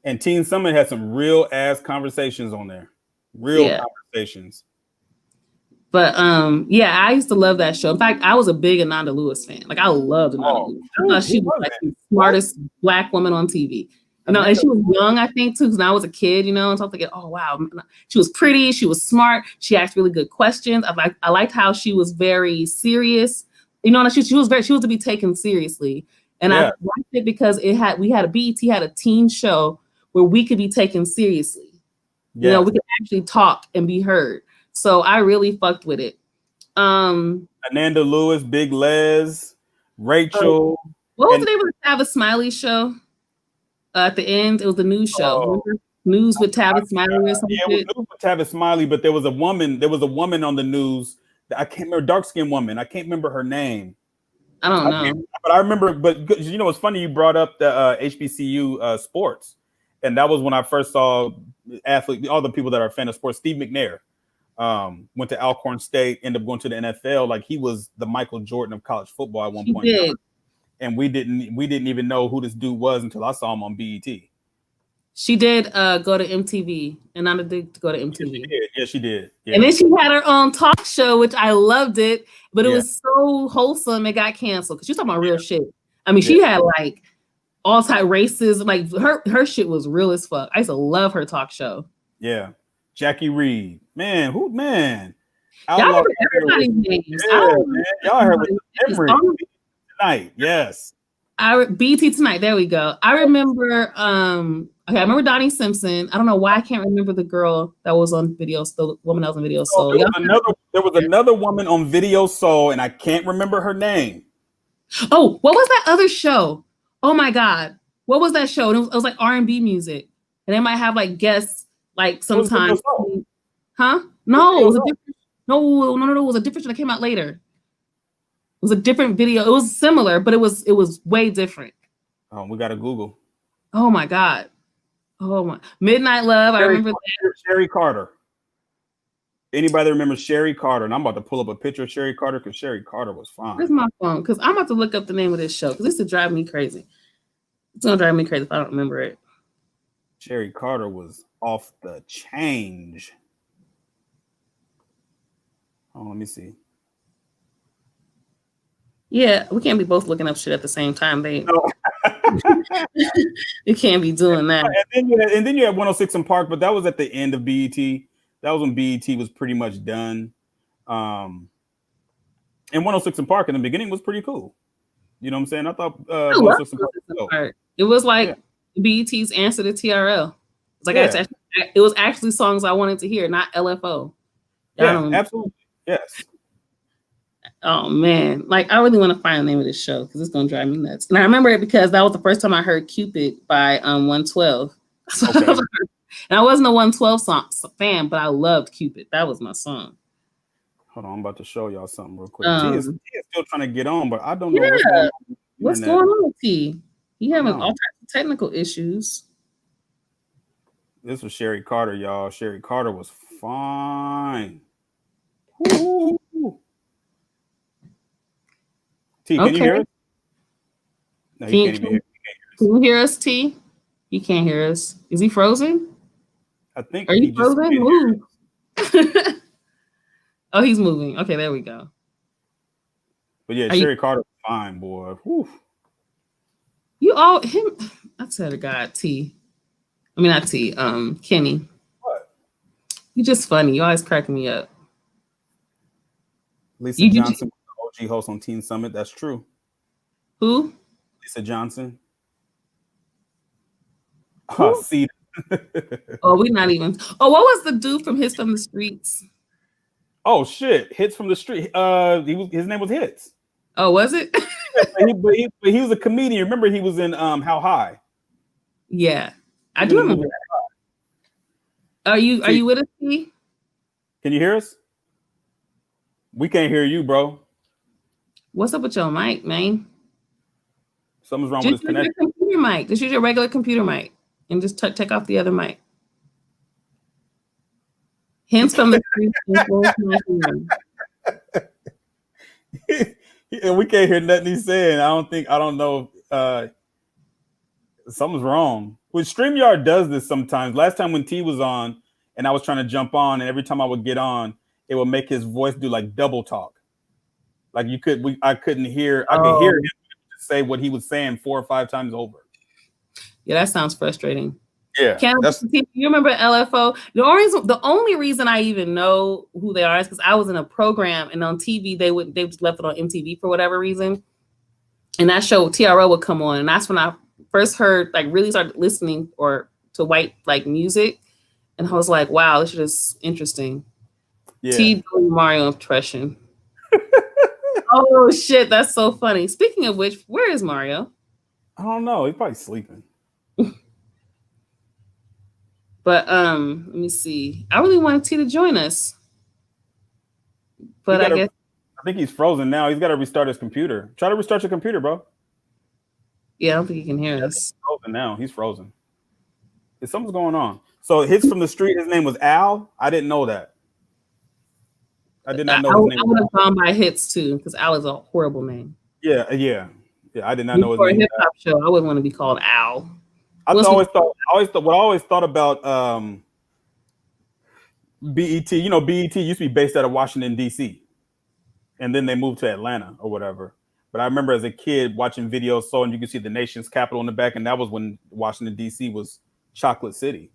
And Teen Summit had some real ass conversations on there. Real conversations. But yeah, I used to love that show. In fact, I was a big Ananda Lewis fan. Like I loved Ananda Lewis. I thought she was like the smartest Black woman on TV. You know, and she was young, I think, too, because I was a kid, you know, and so I'm thinking, oh wow, she was pretty, she was smart, she asked really good questions. I liked how she was very serious. You know, she was to be taken seriously. And I liked it because we had a BET had a teen show where we could be taken seriously. You know, we could actually talk and be heard. So I really fucked with it. Ananda Lewis, Big Les, Rachel. What was the name of the Tavis Smiley show? At the end, it was the news show. News with Tavis Smiley or something. Yeah, it was news with Tavis Smiley, but there was a woman on the news. I can't remember, dark-skinned woman. I can't remember her name. I don't know. But I remember, but you know, it's funny you brought up the HBCU sports. And that was when I first saw all the people that are a fan of sports. Steve McNair went to Alcorn State, ended up going to the NFL. Like he was the Michael Jordan of college football at one point. And we didn't even know who this dude was until I saw him on BET. She did go to MTV, and I did go to MTV. Yeah, she did. Yeah. And then she had her own talk show, which I loved it, but it was so wholesome it got canceled because she was talking about real shit. I mean, she had like all type races, like her shit was real as fuck. I used to love her talk show. Yeah, Jackie Reed, man. Y'all remember everybody's names? Yeah, man. Y'all heard the memory tonight. Yes. BT Tonight. There we go. I remember. Okay, I remember Donnie Simpson. I don't know why I can't remember the girl that was on Video Soul, the woman that was on Video Soul. There was another woman on Video Soul, and I can't remember her name. Oh, what was that other show? Oh my God, what was that show? It was like R&B music, and they might have like guests like sometimes. Huh? No, it was a different. No, it was a different show that came out later. It was a different video. It was similar, but it was way different. Oh, we got to Google. Oh my God. Oh my Midnight Love. I remember that. Sherry Carter. Anybody remember Sherry Carter? And I'm about to pull up a picture of Sherry Carter because Sherry Carter was fine. Where's my phone? Because I'm about to look up the name of this show because this would drive me crazy. It's gonna drive me crazy if I don't remember it. Sherry Carter was off the change. Oh, let me see. Yeah, we can't be both looking up shit at the same time. You can't be doing that. And then you had 106 in Park, but that was at the end of BET. That was when BET was pretty much done. And 106 in Park in the beginning was pretty cool. You know what I'm saying? I thought 106 in Park. It was like BET's answer to TRL. It's like it was actually songs I wanted to hear, not LFO. Yeah, absolutely. Yes. Oh man, like I really want to find the name of this show because it's gonna drive me nuts. And I remember it because that was the first time I heard "Cupid" by 112. Okay. And I wasn't a 112 song fan, but I loved "Cupid." That was my song. Hold on, I'm about to show y'all something real quick. T is still trying to get on, but I don't know Yeah, what's going on with the what's internet. going on with T? He having No. all types of technical issues. This was Sherry Carter, y'all. Sherry Carter was fine. Woo. T, can you hear us? No, he can't even hear. Can you hear us, T? He can't hear us. Is he frozen? I think Are he you just frozen? Move. Oh, he's moving. Okay, there we go. But yeah, Sherry Carter was fine, boy. Whew. You all him. I said to God, T. I mean not T. Kenny. What? You just funny. You always cracking me up. Lisa Johnson, OG host on Teen Summit. That's true. Who? Lisa Johnson. Who? See. Oh, we not even. Oh, what was the dude from Hits from the Streets? Oh shit! Hits from the Street. His name was Hits. Oh, was it? but he was a comedian. Remember, he was in How High. Yeah, I do remember that. Are you with us, T? Can you hear us? We can't hear you, bro. What's up with your mic, man? Something's wrong with his connection. Your computer mic. Just use your regular computer mic and just take off the other mic. Hints from the streets. And we can't hear nothing he's saying. I don't know. Something's wrong. Well, StreamYard does this sometimes. Last time when T was on and I was trying to jump on, and every time I would get on, it would make his voice do like double talk. Like I couldn't hear. I could hear him say what he was saying 4 or 5 times over. Yeah, that sounds frustrating. Yeah, you remember LFO? The only reason I even know who they are is because I was in a program, and on TV they just left it on MTV for whatever reason, and that show TRO would come on, and that's when I first heard, like, really started listening to white like music, and I was like, wow, this is just interesting. Yeah. T Mario impression. Oh shit, that's so funny. Speaking of which, where is Mario? I don't know. He's probably sleeping. But let me see. I really wanted T to join us, but I think he's frozen now. He's got to restart his computer. Try to restart your computer, bro. Yeah, I don't think he can hear us. He's frozen now. He's frozen. Something's going on. So Hits from the Street. His name was Al. I didn't know that. I did not know his name. I would have gone by Hits too, because Al is a horrible name. Yeah. I did not know his name. For a hip hop show, I wouldn't want to be called Al. I always thought about BET. You know, BET used to be based out of Washington, D.C., and then they moved to Atlanta or whatever. But I remember as a kid watching videos, and you could see the nation's capital in the back, and that was when Washington, D.C. was Chocolate City.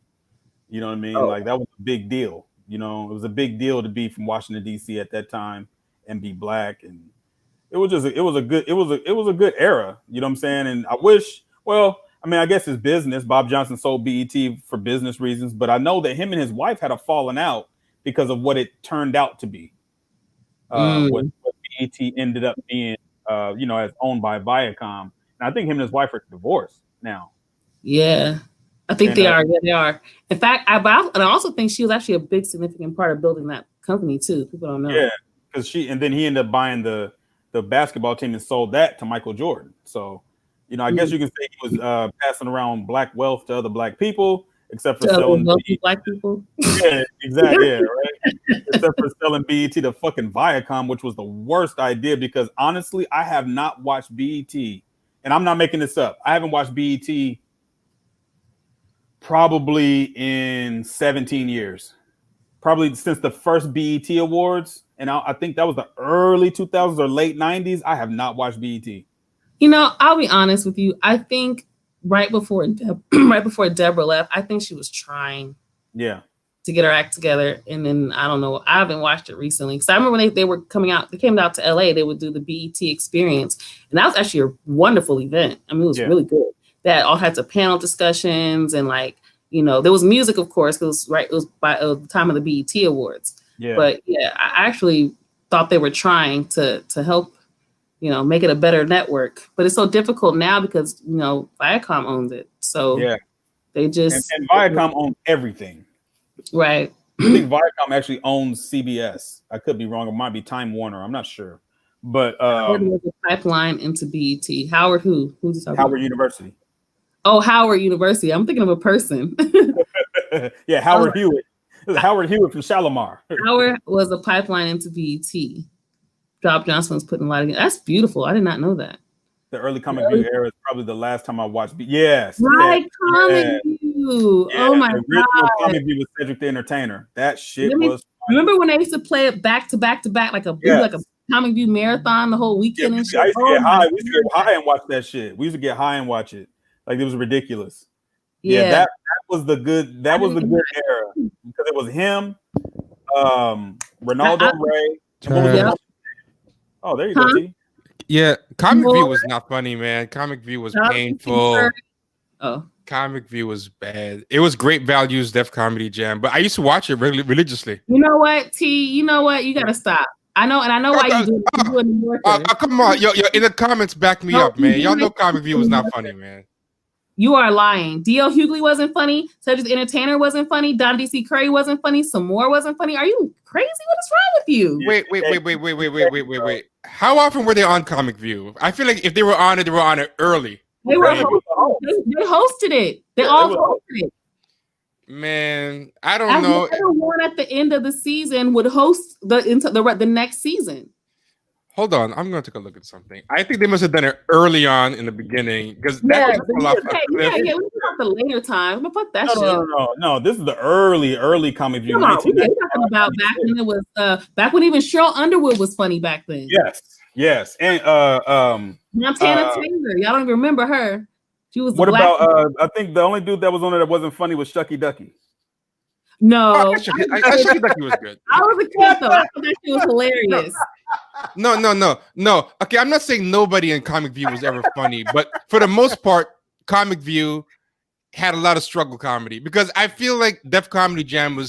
You know what I mean? Like, that was a big deal. You know, it was a big deal to be from Washington, D.C. at that time and be black, and it was a good era. You know what I'm saying? And I wish, well, I mean, I guess it's business. Bob Johnson sold BET for business reasons, but I know that him and his wife had a falling out because of what it turned out to be. What BET ended up being, as owned by Viacom. And I think him and his wife are divorced now. Yeah, I think they are. Yeah, they are. In fact, I also think she was actually a big significant part of building that company too. People don't know. Yeah, because then he ended up buying the basketball team and sold that to Michael Jordan. So, I guess you can say he was passing around black wealth to other black people, except for selling black people. Yeah, exactly. Yeah, right. Except for selling BET to fucking Viacom, which was the worst idea because honestly, I have not watched BET, and I'm not making this up. I haven't watched BET probably in 17 years, probably since the first BET Awards, and I think that was the early 2000s or late 90s. I have not watched BET. I'll be honest with you. I think right before Deborah left, I think she was trying to get her act together. And then I don't know. I haven't watched it recently. Because I remember when they were coming out, they came out to LA, they would do the BET experience. And that was actually a wonderful event. I mean, it was really good. That all had some panel discussions and there was music, of course, because it was by the time of the BET Awards. Yeah. But yeah, I actually thought they were trying to help, make it a better network. But it's so difficult now because, Viacom owns it. So Yeah. they just and Viacom owns everything. Right. I think Viacom actually owns CBS. I could be wrong. It might be Time Warner. I'm not sure. But Howard was a pipeline into BET. Howard who? Who's talking Howard about? University. Oh, Howard University. I'm thinking of a person. Yeah, Howard Hewitt. Howard Hewitt from Shalimar. Howard was a pipeline into BET. Job Johnson was putting a lot of. That's beautiful. I did not know that. The early Comic View era is probably the last time I watched. Yes. Right, Comic View. Yeah, Oh my the original God. Comic View was Cedric the Entertainer. That shit was. Remember when they used to play it back to back to back, like a Comic View marathon the whole weekend and shit? I used to get high. We used to get high and watch that shit. We used to get high and watch it. Like it was ridiculous. Yeah, that was the good. That was the good era because it was him, Ronaldo Ray. Oh, there you go, T. Yeah, Comic View was not funny, man. Comic View was painful. Oh, Comic View was bad. It was Great Values Def Comedy Jam, but I used to watch it religiously. You know what, T? You know what? You gotta stop. I know, and I know why you do it. You do it in New Yorker. Come on, yo, in the comments, back me up, man. Y'all know Comic View was not funny, man. You are lying. D.L. Hughley wasn't funny. Cedric the Entertainer wasn't funny. Don D.C. Curry wasn't funny. Some more wasn't funny. Are you crazy? What is wrong with you? Wait. How often were they on Comic View? I feel like if they were on it early. They hosted it. They all hosted it. Man, I don't know. Everyone at the end of the season would host the next season. Hold on, I'm going to take a look at something. I think they must have done it early on in the beginning because we talk about the later time. But fuck that shit. No. This is the early Comic View. We're talking about back when it was back when even Cheryl Underwood was funny back then. Yes, and Montana Taylor. Y'all don't even remember her. She was. What about? I think the only dude that was on it that wasn't funny was Shucky Ducky. No, Shucky Ducky was good. I was a kid though. I thought that shit was hilarious. No. Okay, I'm not saying nobody in Comic View was ever funny, but for the most part, Comic View had a lot of struggle comedy because I feel like Def Comedy Jam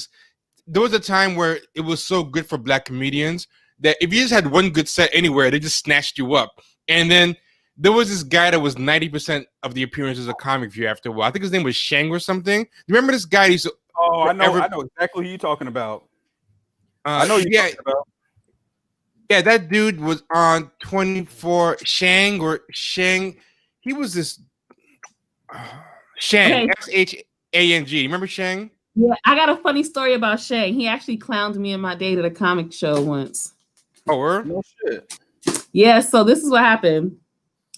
there was a time where it was so good for black comedians that if you just had one good set anywhere, they just snatched you up. And then there was this guy that was 90% of the appearances of Comic View after a while. I think his name was Shang or something. Remember this guy? I know exactly who you're talking about. I know you're talking about. Yeah, that dude was on 24. Shang. He was this Shang. Okay. Shang. Remember Shang? Yeah, I got a funny story about Shang. He actually clowned me and my date at a comic show once. Oh, word? No shit. Yeah, so this is what happened.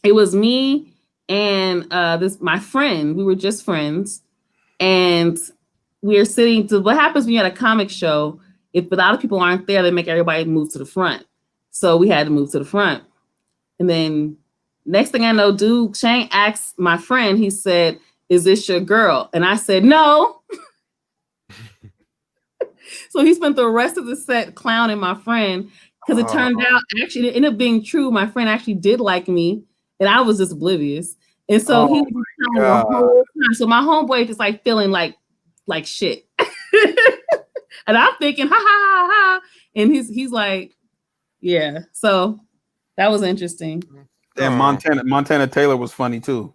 It was me and my friend. We were just friends, and we were sitting. What happens when you're at a comic show? If a lot of people aren't there, they make everybody move to the front. So we had to move to the front. And then next thing I know, Shang asked my friend, he said, "Is this your girl?" And I said, "No." So he spent the rest of the set clowning my friend because it turned out, actually, it ended up being true. My friend actually did like me, and I was just oblivious. And so he was clowning the whole time. So my homeboy just like feeling like shit. And I'm thinking, ha, ha, ha, ha. And he's like, yeah. So that was interesting. And Montana Taylor was funny too.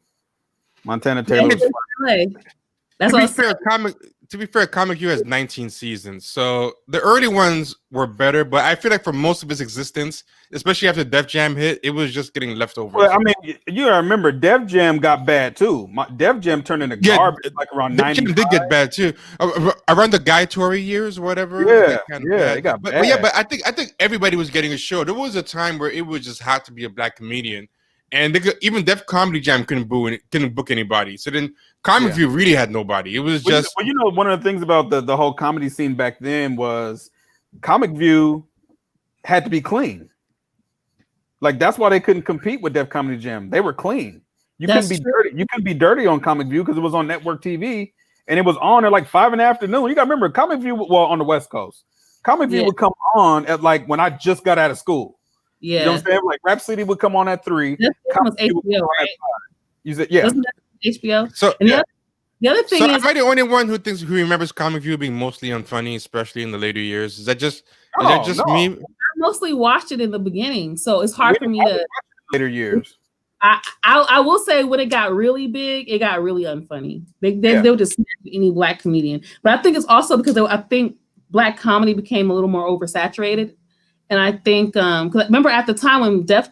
Montana Taylor was funny. That's what to be fair, Comic View has 19 seasons. So the early ones were better, but I feel like for most of its existence, especially after Def Jam hit, it was just getting leftovers. Well, I mean, you gotta remember Def Jam got bad too. Def Jam turned into garbage like around 90. Def Jam did get bad too. Around the Guy Tory years or whatever. It got bad. But I think everybody was getting a show. There was a time where it was just hot to be a black comedian. And even Def Comedy Jam couldn't book anybody. So then Comic View really had nobody. It was just one of the things about the whole comedy scene back then was Comic View had to be clean. Like that's why they couldn't compete with Def Comedy Jam. They were clean. Couldn't be dirty. You couldn't be dirty on Comic View because it was on network TV and it was on at like 5 in the afternoon. You gotta remember Comic View, on the West Coast. Comic View would come on at like when I just got out of school. Yeah, you know what I'm saying? Like Rap City would come on at 3. Was HBO, right? You said Wasn't that HBO? So the other thing is, am I the only one who remembers Comic View being mostly unfunny, especially in the later years? Is that just me? mostly watched it in the beginning, so it's hard for me to later years. I will say when it got really big, it got really unfunny. They would just snap any black comedian. But I think it's also because I think black comedy became a little more oversaturated. And I think because remember at the time when Def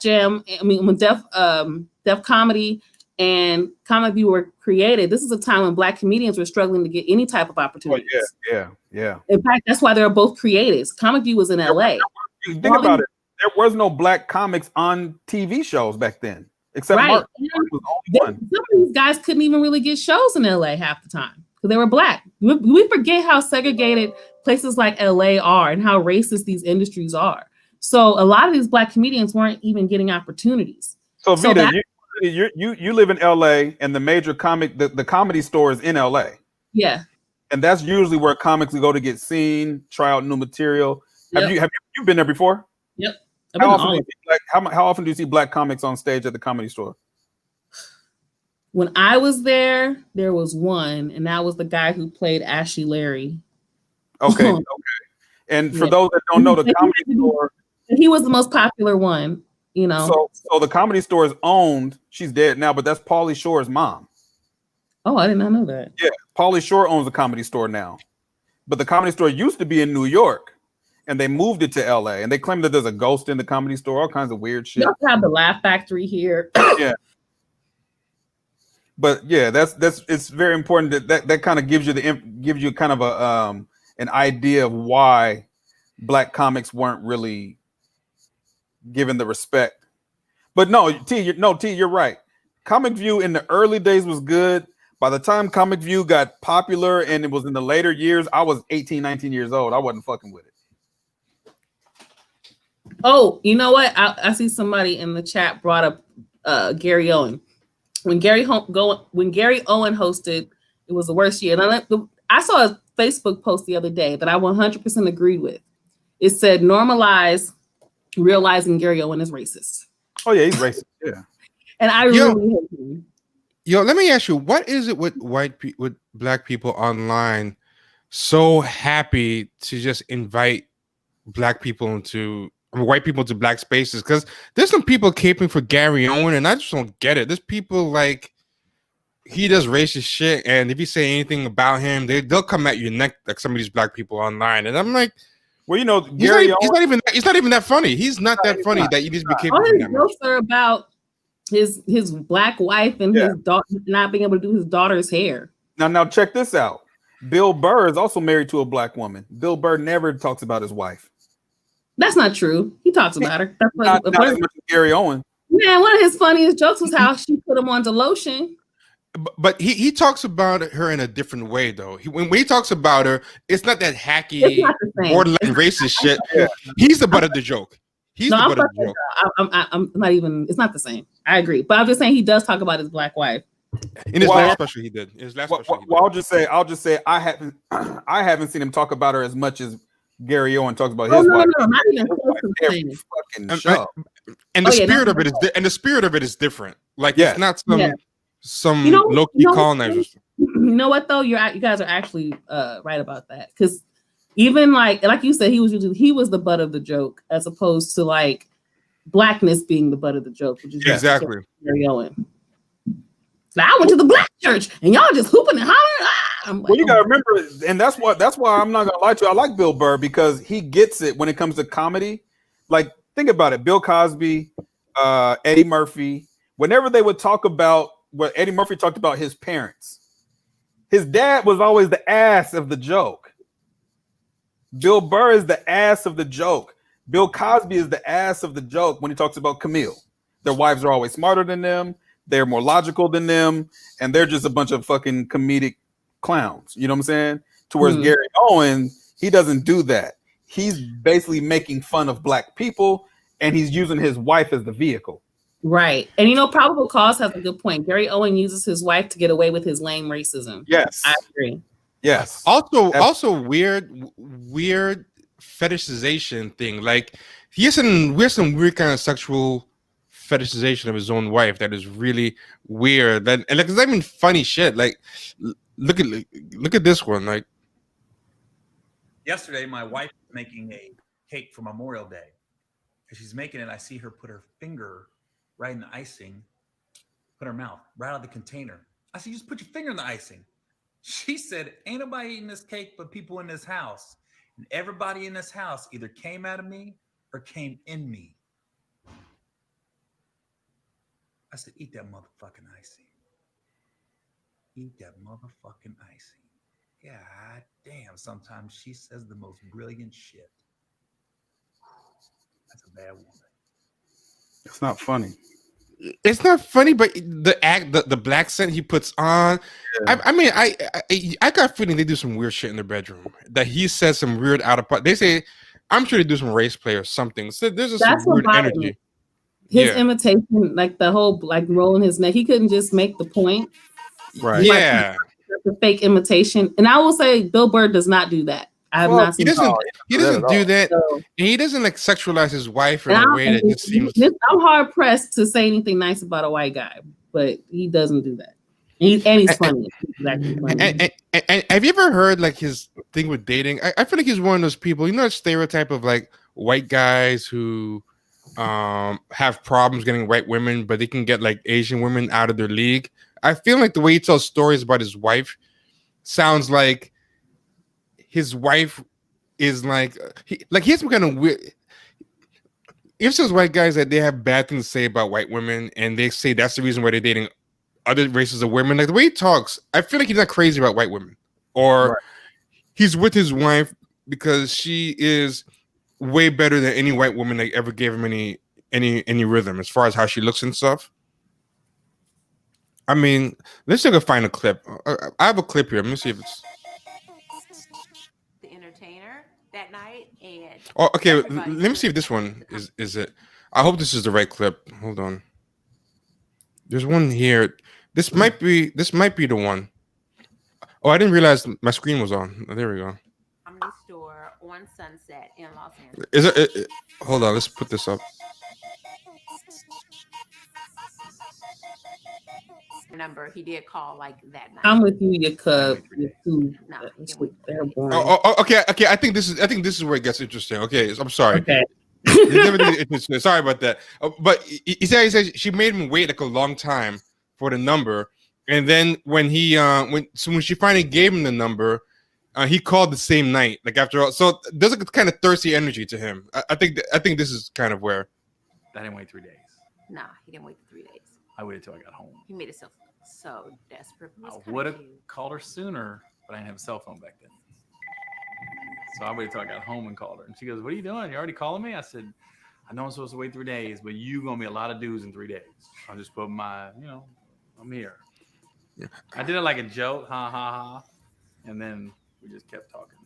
Comedy and Comic View were created, this is a time when black comedians were struggling to get any type of opportunities. Oh, yeah. In fact, that's why they were both creators. Comic View was in LA. Think about it. There was no black comics on TV shows back then. Except Mark. Mark was the only one. Some of these guys couldn't even really get shows in LA half the time because they were black. We forget how segregated places like LA are and how racist these industries are. So a lot of these black comedians weren't even getting opportunities. So Vita, you live in LA and the major the comedy store is in LA. Yeah. And that's usually where comics go to get seen, try out new material. Have you been there before? Yep. How often do you see black comics on stage at the Comedy Store? When I was there, there was one, and that was the guy who played Ashy Larry. Okay. And for those that don't know, the Comedy Store, he was the most popular one, you know. So the Comedy Store is owned. She's dead now, but that's Pauly Shore's mom. Oh, I did not know that. Yeah, Pauly Shore owns the Comedy Store now, but the Comedy Store used to be in New York. And they moved it to LA, and they claim that there's a ghost in the Comedy Store, all kinds of weird shit. You also have the Laugh Factory here. Yeah, but yeah, that's it's very important that kind of gives you kind of a an idea of why black comics weren't really given the respect. But no, T, you're right. Comic View in the early days was good. By the time Comic View got popular, and it was in the later years, I was 18, 19 years old. I wasn't fucking with it. Oh, you know what? I see somebody in the chat brought up Gary Owen. When Gary Owen hosted, it was the worst year. And I saw a Facebook post the other day that I 100% agreed with. It said, normalize realizing Gary Owen is racist. Oh, yeah, he's racist. Yeah. And I really hate him. Yo, let me ask you, what is it with with black people online so happy to just invite black people into white people to black spaces? Because there's some people caping for Gary Owen, and I just don't get it. There's people like he does racist shit, and if you say anything about him, they'll come at your neck like some of these black people online. And I'm like, well, you know, Gary Owen, he's not even that funny. He's not that funny that you need to be caping. All his jokes are about his black wife and his daughter not being able to do his daughter's hair. Now check this out. Bill Burr is also married to a black woman. Bill Burr never talks about his wife. That's not true. He talks about her. That's not as much as Gary Owen. Man, one of his funniest jokes was how she put him onto lotion. But he talks about her in a different way, though. When he talks about her, it's not that hacky, borderline racist shit. Yeah. He's the butt of the joke. He's the butt of the joke. I'm not even. It's not the same. I agree, but I'm just saying he does talk about his black wife. In his last special, he did. In his last special, I'll just say I haven't seen him talk about her as much as Gary Owen talks about his wife. No, not even close to the same. And the spirit of it is different. Like it's not some low-key colonizers. You know what though? You guys are actually right about that, because even like you said, he was the butt of the joke as opposed to like blackness being the butt of the joke, which is exactly Gary Owen. Now I went to the black church and y'all just hooping and hollering. Well, you gotta remember, and that's why I'm not gonna lie to you. I like Bill Burr because he gets it when it comes to comedy. Like, think about it: Bill Cosby, Eddie Murphy. Whenever they would talk about what Eddie Murphy talked about his parents, his dad was always the ass of the joke. Bill Burr is the ass of the joke. Bill Cosby is the ass of the joke when he talks about Camille. Their wives are always smarter than them. They're more logical than them, and they're just a bunch of fucking comedic clowns. You know what I'm saying? To whereas Gary Owen, he doesn't do that. He's basically making fun of black people, and he's using his wife as the vehicle. Right. And you know, Probable Cause has a good point. Gary Owen uses his wife to get away with his lame racism. Yes. I agree. Yes. Also weird fetishization thing. Like he has some weird kind of sexual fetishization of his own wife that is really weird. And like it's not even funny shit. Like look at this one. Like yesterday, my wife was making a cake for Memorial Day, As she's making it, I see her put her finger right in the icing, put her mouth right out of the container. I said, just put your finger in the icing. She said, ain't nobody eating this cake but people in this house. And everybody in this house either came out of me or came in me. I said, eat that motherfucking icing. Eat that motherfucking icing. God damn, sometimes she says the most brilliant shit. That's a bad woman. It's not funny. It's not funny, but the black scent he puts on. Yeah. I mean, I got a feeling they do some weird shit in their bedroom. That he says some weird out of part. They say, I'm sure they do some race play or something. So there's just some weird energy. His imitation, like the whole like rolling his neck, he couldn't just make the point. Right. Yeah. The fake imitation, and I will say, Bill Burr does not do that. I have not seen. He doesn't do that. So, he doesn't like sexualize his wife in a way that just seems. I'm hard pressed to say anything nice about a white guy, but he doesn't do that. He's funny. Exactly funny. And have you ever heard like his thing with dating? I feel like he's one of those people. You know, that stereotype of like white guys who have problems getting white women, but they can get like Asian women out of their league. I feel like the way he tells stories about his wife sounds like his wife is like he's some kind of weird. If there's white guys that they have bad things to say about white women, and they say that's the reason why they're dating other races of women, like the way he talks, I feel like he's not crazy about white women, or he's with his wife because she is way better than any white woman that ever gave him any rhythm as far as how she looks and stuff. I mean, let's see if I can find a clip. I have a clip here. Let me see if it's the entertainer that night. And okay. Let me see if this one is it. I hope this is the right clip. Hold on. There's one here. This might be the one. Oh, I didn't realize my screen was on. Oh, there we go. Comedy Store on Sunset in Los Angeles. Is it? Hold on. Let's put this up. Number he did call like that night. I'm with you, your cub. Okay. I think this is where it gets interesting. Okay, I'm sorry. Okay. Sorry about that. But he said she made him wait like a long time for the number, and then when she finally gave him the number, he called the same night. Like after all, so there's a kind of thirsty energy to him. I think this is kind of where. I didn't wait 3 days. Nah, he didn't wait 3 days. I waited till I got home. He made himself so desperate. I would have called her sooner, but I didn't have a cell phone back then. So I waited till I got home and called her. And she goes, what are you doing? You already calling me? I said, I know I'm supposed to wait 3 days, but you going to be a lot of dudes in 3 days. I'll just put my, I'm here. Yeah. I did it like a joke, ha, ha, ha. And then we just kept talking.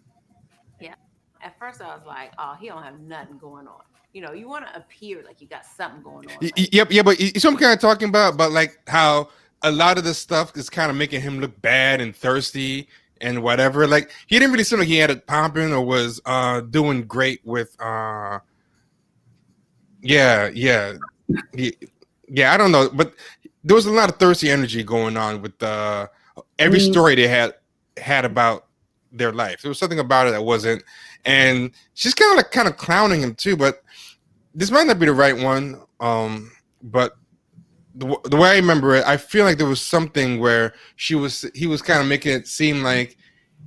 Yeah. At first I was like, oh, he don't have nothing going on. You want to appear like you got something going on. Like, yeah, but you know what I'm kind of talking about like how a lot of this stuff is kind of making him look bad and thirsty and whatever. Like he didn't really seem like he had it pumping or was doing great with yeah, I don't know, but there was a lot of thirsty energy going on with every story they had about their life. There was something about it that wasn't, and she's kind of clowning him too, but this might not be the right one. But the way I remember it, I feel like there was something where he was kind of making it seem like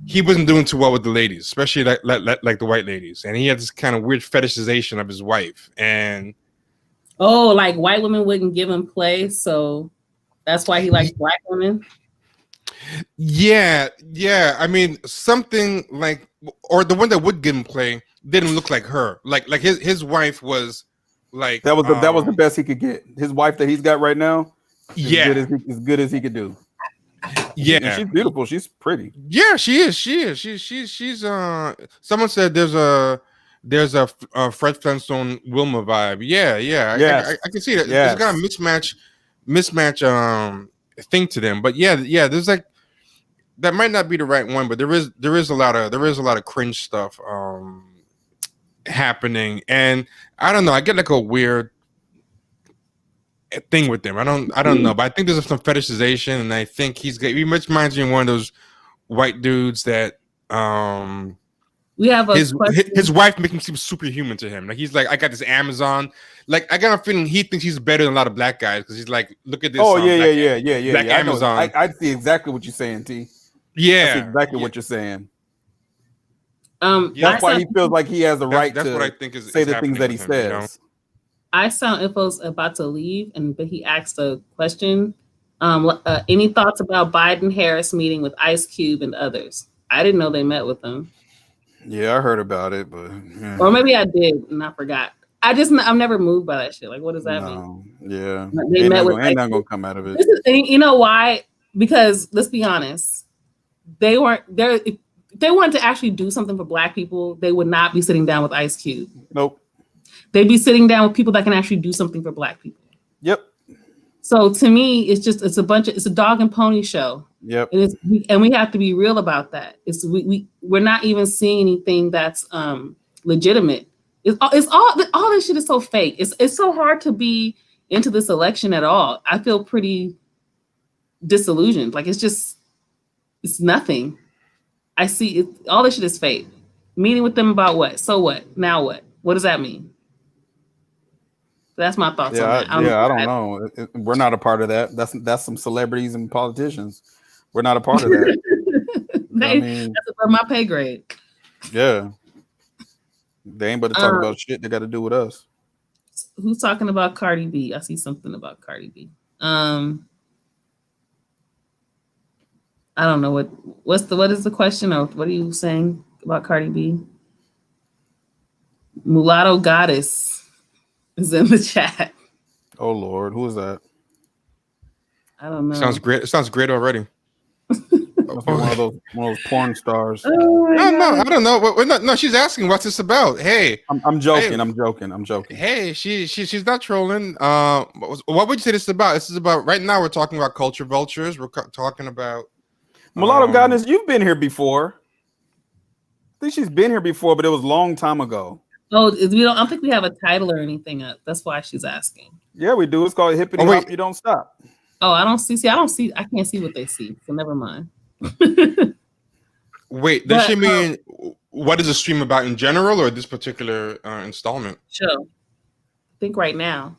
he wasn't doing too well with the ladies, especially like the white ladies, and he had this kind of weird fetishization of his wife. And like white women wouldn't give him play, so that's why he likes black women. Yeah. I mean, something like, or the one that would give him play didn't look like her. Like his wife was like that was the best he could get. His wife that he's got right now, as good as he could do. Yeah, she's beautiful. She's pretty. Yeah, she is. She's. Someone said there's a Fred Flintstone Wilma vibe. Yeah. I can see that. There's got a mismatch thing to them. But yeah. There's like that might not be the right one, but there is a lot of cringe stuff happening, and I don't know. I get like a weird thing with them. I don't know, but I think there's some fetishization, and I think he much reminds me of one of those white dudes that We have a question. His wife making him seem superhuman to him. Like he's like, I got this Amazon. Like I got a feeling he thinks he's better than a lot of black guys because he's like, look at this. Oh Black yeah. Amazon. I see exactly what you're saying, T. Yeah, I see exactly what you're saying. Yeah, That's why he feels like he has the right that's to what I think is say the things that he him, says. You know? I Sound Info's about to leave, but he asked a question. Any thoughts about Biden-Harris meeting with Ice Cube and others? I didn't know they met with them. Yeah, I heard about it, but yeah. Or maybe I did and I forgot. I'm never moved by that shit. Like, what does that mean? Yeah, They met with ain't not gonna come out of it. You know why? Because let's be honest, they weren't there. If they wanted to actually do something for Black people, they would not be sitting down with Ice Cube. Nope. They'd be sitting down with people that can actually do something for Black people. Yep. So to me, it's a dog and pony show. Yep. And we have to be real about that. We're not even seeing anything that's legitimate. It's all this shit is so fake. It's so hard to be into this election at all. I feel pretty disillusioned. Like it's nothing. I see it, all this shit is fake. Meeting with them about what? So what? Now what? What does that mean? That's my thoughts on that. I don't know. We're not a part of that. That's some celebrities and politicians. We're not a part of that. That's above my pay grade. Yeah. They ain't about to talk about shit they got to do with us. Who's talking about Cardi B? I see something about Cardi B. I don't know what is the question, or what are you saying about Cardi B? Mulatto Goddess is in the chat. Oh Lord, who is that? I don't know. Sounds great. It sounds great already. One of those porn stars. Oh no, I don't know. No, she's asking what's this about. Hey, I'm joking. I'm joking. Hey, she's not trolling. What would you say this is about? This is about right now. We're talking about culture vultures. We're talking about Mulatto Goddess. You've been here before. I think she's been here before, but it was a long time ago. Oh, I don't think we have a title or anything up. That's why she's asking. Yeah, we do. It's called Hippity Hop, You Don't Stop. Oh, I don't see. I can't see what they see. So never mind. Wait, does she mean what is the stream about in general, or this particular installment? Sure. I think right now.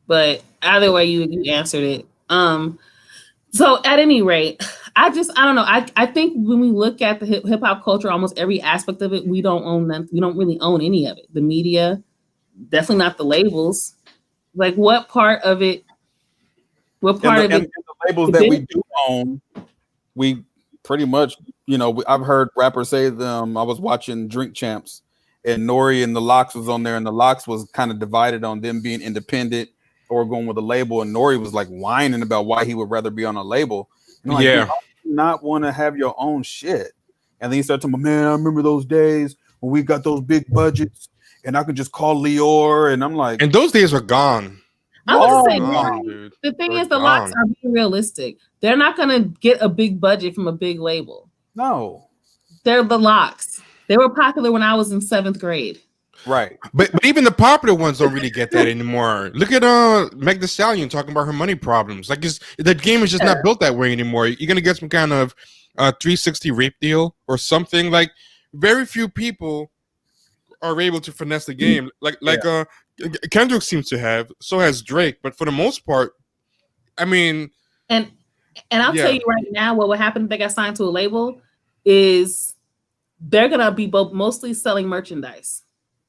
But either way, you answered it. So at any rate, I don't know. I think when we look at the hip hop culture, almost every aspect of it, we don't own them. We don't really own any of it. The media, definitely not the labels. Like what part of it? What part of it? And the labels that we do own, we pretty much, I've heard rappers say them. I was watching Drink Champs, and Nori and the Lox was on there, and the Lox was kind of divided on them being independent or going with a label, and Nori was like whining about why he would rather be on a label. And like, yeah, you not want to have your own shit. And then he started talking about, man, I remember those days when we got those big budgets, and I could just call Lior, and I'm like, and those days are gone. I was saying, dude. The thing is, the Lox are being realistic. They're not gonna get a big budget from a big label. No, they're the Lox. They were popular when I was in 7th grade. Right, but even the popular ones don't really get that anymore. Look at Meg Thee Stallion talking about her money problems. Like the game is just not built that way anymore. You're gonna get some kind of 360 rape deal or something. Like very few people are able to finesse the game. Like Kendrick seems to have. So has Drake. But for the most part, I mean, and I'll tell you right now, what would happen if they got signed to a label is they're gonna be mostly selling merchandise.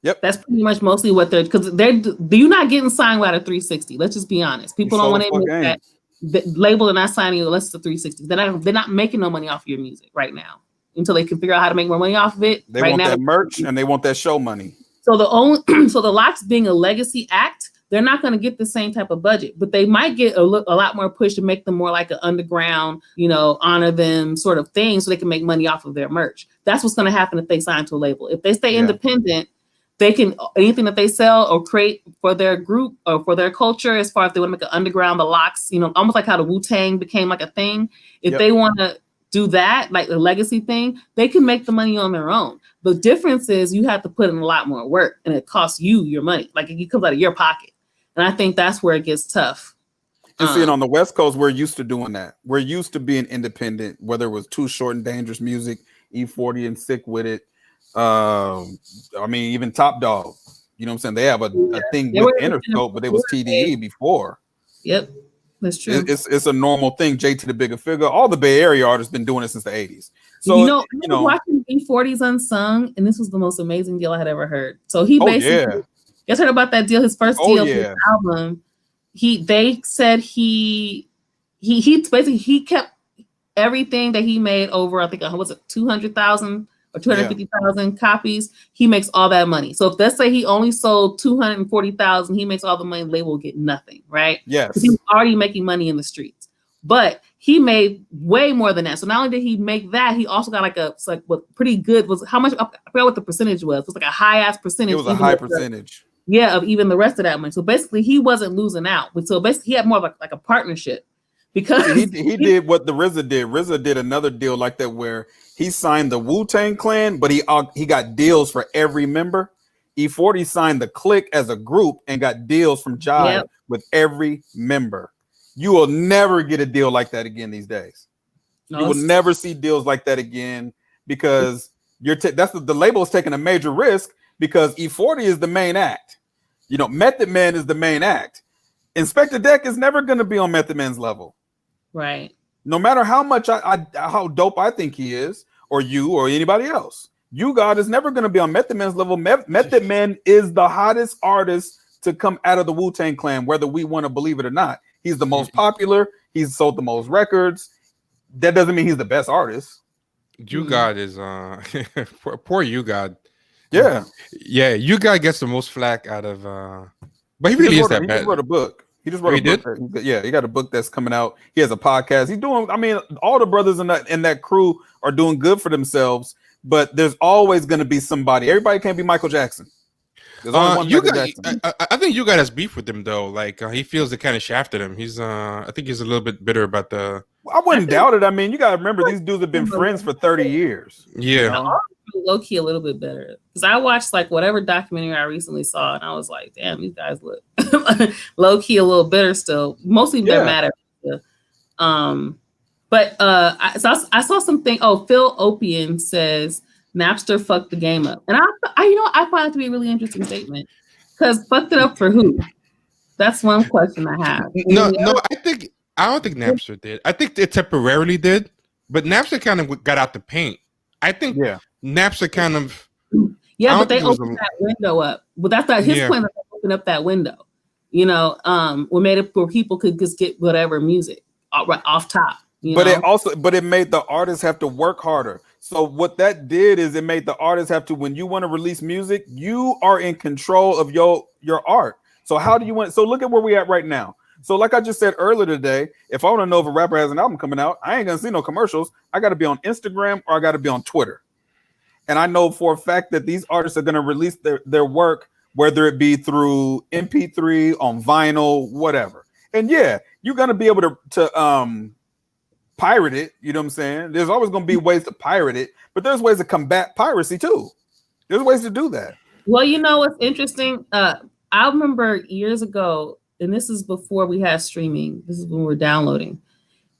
Yep, that's pretty much mostly what because you're not getting signed without a 360. Let's just be honest. People don't want to admit that the label are not signing you unless it's a 360. They're not making no money off of your music right now until they can figure out how to make more money off of it. They want that merch and they want that show money. So the Lox being a legacy act, they're not going to get the same type of budget, but they might get a lot more push to make them more like an underground, honor them sort of thing, so they can make money off of their merch. That's what's going to happen if they sign to a label. If they stay independent, they can anything that they sell or create for their group or for their culture, as far as they want to make an underground, the Lox, almost like how the Wu-Tang became like a thing. If they want to do that, like the legacy thing, they can make the money on their own. The difference is you have to put in a lot more work, and it costs you your money. Like it comes out of your pocket. And I think that's where it gets tough. You see, on the West Coast, we're used to doing that. We're used to being independent, whether it was Too Short and Dangerous Music, E40 and Sick With It, I mean, even Top Dog. You know what I'm saying? They have a thing They with were- Interscope, but it was TDE before. Yep, that's true. It's a normal thing. J to the bigger figure. All the Bay Area artists been doing it since the 80s. So I was watching E40's Unsung, and this was the most amazing deal I had ever heard. So he basically, you guys heard about that deal? His first deal for his album. They said he basically he kept everything that he made over, I think, was it 200,000 or 250,000 copies? He makes all that money. So if let's say he only sold 240,000, he makes all the money. The label will get nothing, right? Yes, because he's already making money in the streets. But he made way more than that. So not only did he make that, he also got pretty good was how much? I forgot what the percentage was. It was like a high ass percentage. It was a high percentage. Of even the rest of that money. So basically, he wasn't losing out. So basically, he had more of like a partnership because he did what the RZA did. RZA did another deal like that where he signed the Wu-Tang Clan, but he got deals for every member. E40 signed the Clique as a group and got deals from Jive with every member. You will never get a deal like that again these days. You will never see deals like that again because the label is taking a major risk because E40 is the main act. You know, Method Man is the main act. Inspector Deck is never going to be on Method Man's level. Right. No matter how much how dope I think he is, or you or anybody else. You God is never going to be on Method Man's level. Method Man is the hottest artist to come out of the Wu-Tang Clan, whether we want to believe it or not. He's the most popular. He's sold the most records. That doesn't mean he's the best artist. You God is poor You God. Yeah. Yeah, You God gets the most flack out of but he really is that bad. He just wrote a book. He just wrote a book. He got a book that's coming out. He has a podcast. He's doing, I mean, all the brothers in that crew are doing good for themselves, but there's always going to be somebody. Everybody can't be Michael Jackson. There's only one Michael Jackson. I think You God has beef with him though. Like he feels they kind of shafted him. He's I think he's a little bit bitter about the. I wouldn't doubt it. I mean, you got to remember these dudes have been friends for 30 years. Yeah. You know? Low key a little bit better because I watched like whatever documentary I recently saw and I was like, damn, these guys look low key a little bitter still. Mostly they're mad at me. I saw something. Oh, Phil Opian says Napster fucked the game up, and I find it to be a really interesting statement because fucked it up for who? That's one question I have. No, I don't think Napster did. I think it temporarily did, but Napster kind of got out the paint. I think Napster kind of but they opened that window up. But that's not his plan. That they opened up that window. You know, we made it where people could just get whatever music right off top. But it made the artists have to work harder. So what that did is it made the artists have to, when you want to release music, you are in control of your art. So how do you want? So look at where we at right now. So like I just said earlier today, if I want to know if a rapper has an album coming out, I ain't gonna see no commercials. I got to be on Instagram or I got to be on Twitter. And I know for a fact that these artists are going to release their work, whether it be through MP3, on vinyl, whatever. And yeah, you're going to be able to pirate it. You know what I'm saying? There's always going to be ways to pirate it, but there's ways to combat piracy too. There's ways to do that. Well, you know what's interesting? I remember years ago, and this is before we had streaming. This is when we were downloading.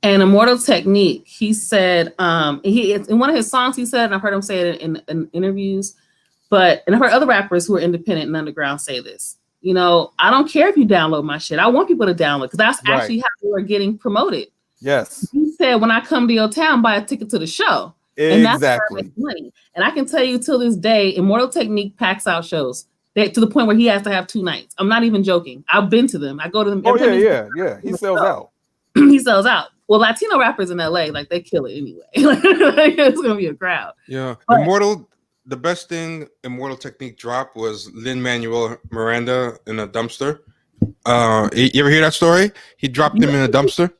And Immortal Technique, he said, in one of his songs, he said, and I've heard him say it in interviews, and I've heard other rappers who are independent and underground say this. You know, I don't care if you download my shit. I want people to download because that's actually how we are getting promoted. Yes. He said, when I come to your town, buy a ticket to the show. Exactly. And that's where I make money. And I can tell you till this day, Immortal Technique packs out shows to the point where he has to have 2 nights. I'm not even joking. I've been to them. I go to them. Oh, yeah. He sells out. He sells out. Well, Latino rappers in LA, like they kill it anyway. It's gonna be a crowd. Yeah. But Immortal, the best thing Immortal Technique dropped was Lin-Manuel Miranda in a dumpster. You ever hear that story? He dropped him in a dumpster.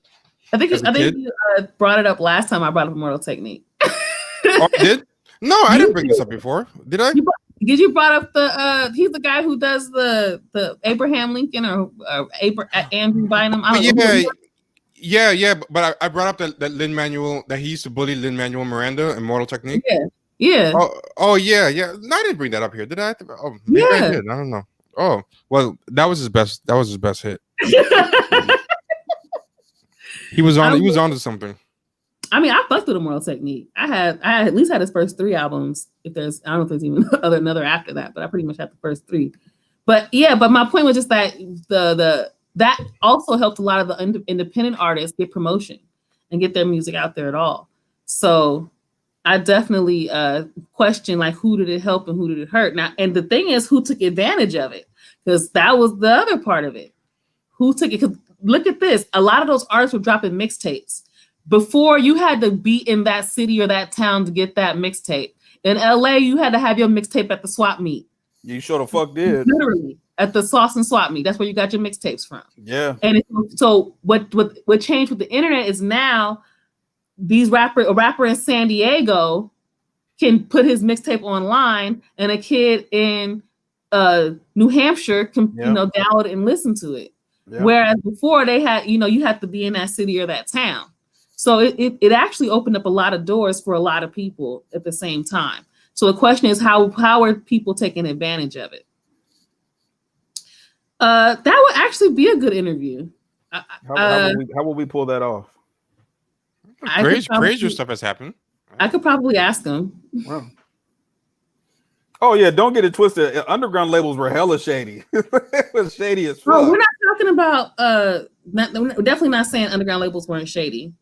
I think you brought it up last time I brought up Immortal Technique. Oh, I did? No, I didn't bring this up before. Did I? You brought up he's the guy who does the Abraham Lincoln or Andrew Bynum. Yeah, but I brought up that Lin-Manuel, that he used to bully Lin-Manuel Miranda in Mortal Technique. Yeah. Oh, yeah. No, I didn't bring that up here, did I? Oh, maybe I did. I don't know. Oh, well, that was his best hit. He was on to something. I mean, I fucked with Immoral Technique. I at least had his first 3 albums. If there's, I don't know if there's even another after that, but I pretty much had the first 3. But yeah, but my point was just that that also helped a lot of the independent artists get promotion and get their music out there at all. So I definitely question like who did it help and who did it hurt. Now, and the thing is, who took advantage of it? Because that was the other part of it. Who took it? Because look at this. A lot of those artists were dropping mixtapes. Before, you had to be in that city or that town to get that mixtape. In LA, you had to have your mixtape at the swap meet. You sure the fuck did. Literally at the Sauce and Swap meet. That's where you got your mixtapes from. Yeah. And so what changed with the internet is now a rapper in San Diego can put his mixtape online, and a kid in New Hampshire can download it and listen to it. Yeah. Whereas before they had, you had to be in that city or that town. So it actually opened up a lot of doors for a lot of people at the same time. So the question is, how are people taking advantage of it? That would actually be a good interview. How will we pull that off? Crazier stuff has happened. I could probably ask them. Wow. Oh yeah, don't get it twisted. Underground labels were hella shady. It was shady as fuck. Oh, we're not talking about we're definitely not saying underground labels weren't shady.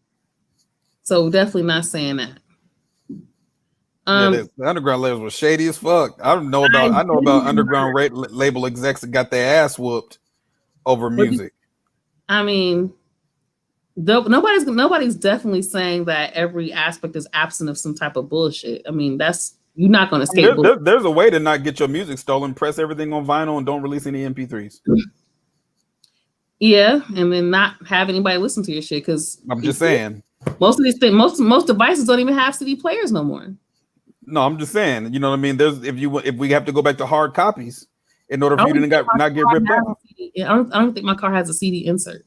So definitely not saying that. The underground labels were shady as fuck. I know about underground label execs that got their ass whooped over music. I mean, nobody's definitely saying that every aspect is absent of some type of bullshit. I mean, you're not going to escape. There's a way to not get your music stolen. Press everything on vinyl and don't release any MP3s. Yeah, and then not have anybody listen to your shit, because I'm just saying. Most of these things, most devices don't even have CD players no more. No, I'm just saying. You know what I mean? If we have to go back to hard copies in order for you to not get ripped off. I don't think my car has a CD insert.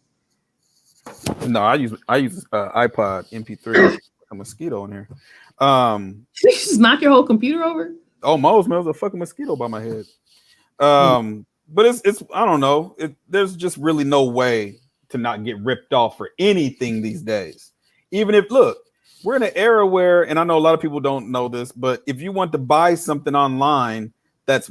No, I use iPod MP3. A mosquito in here. Did you just knock your whole computer over? Almost, man. There was a fucking mosquito by my head. But it's I don't know. There's just really no way to not get ripped off for anything these days. Even if, look, we're in an era where, and I know a lot of people don't know this, but if you want to buy something online that's,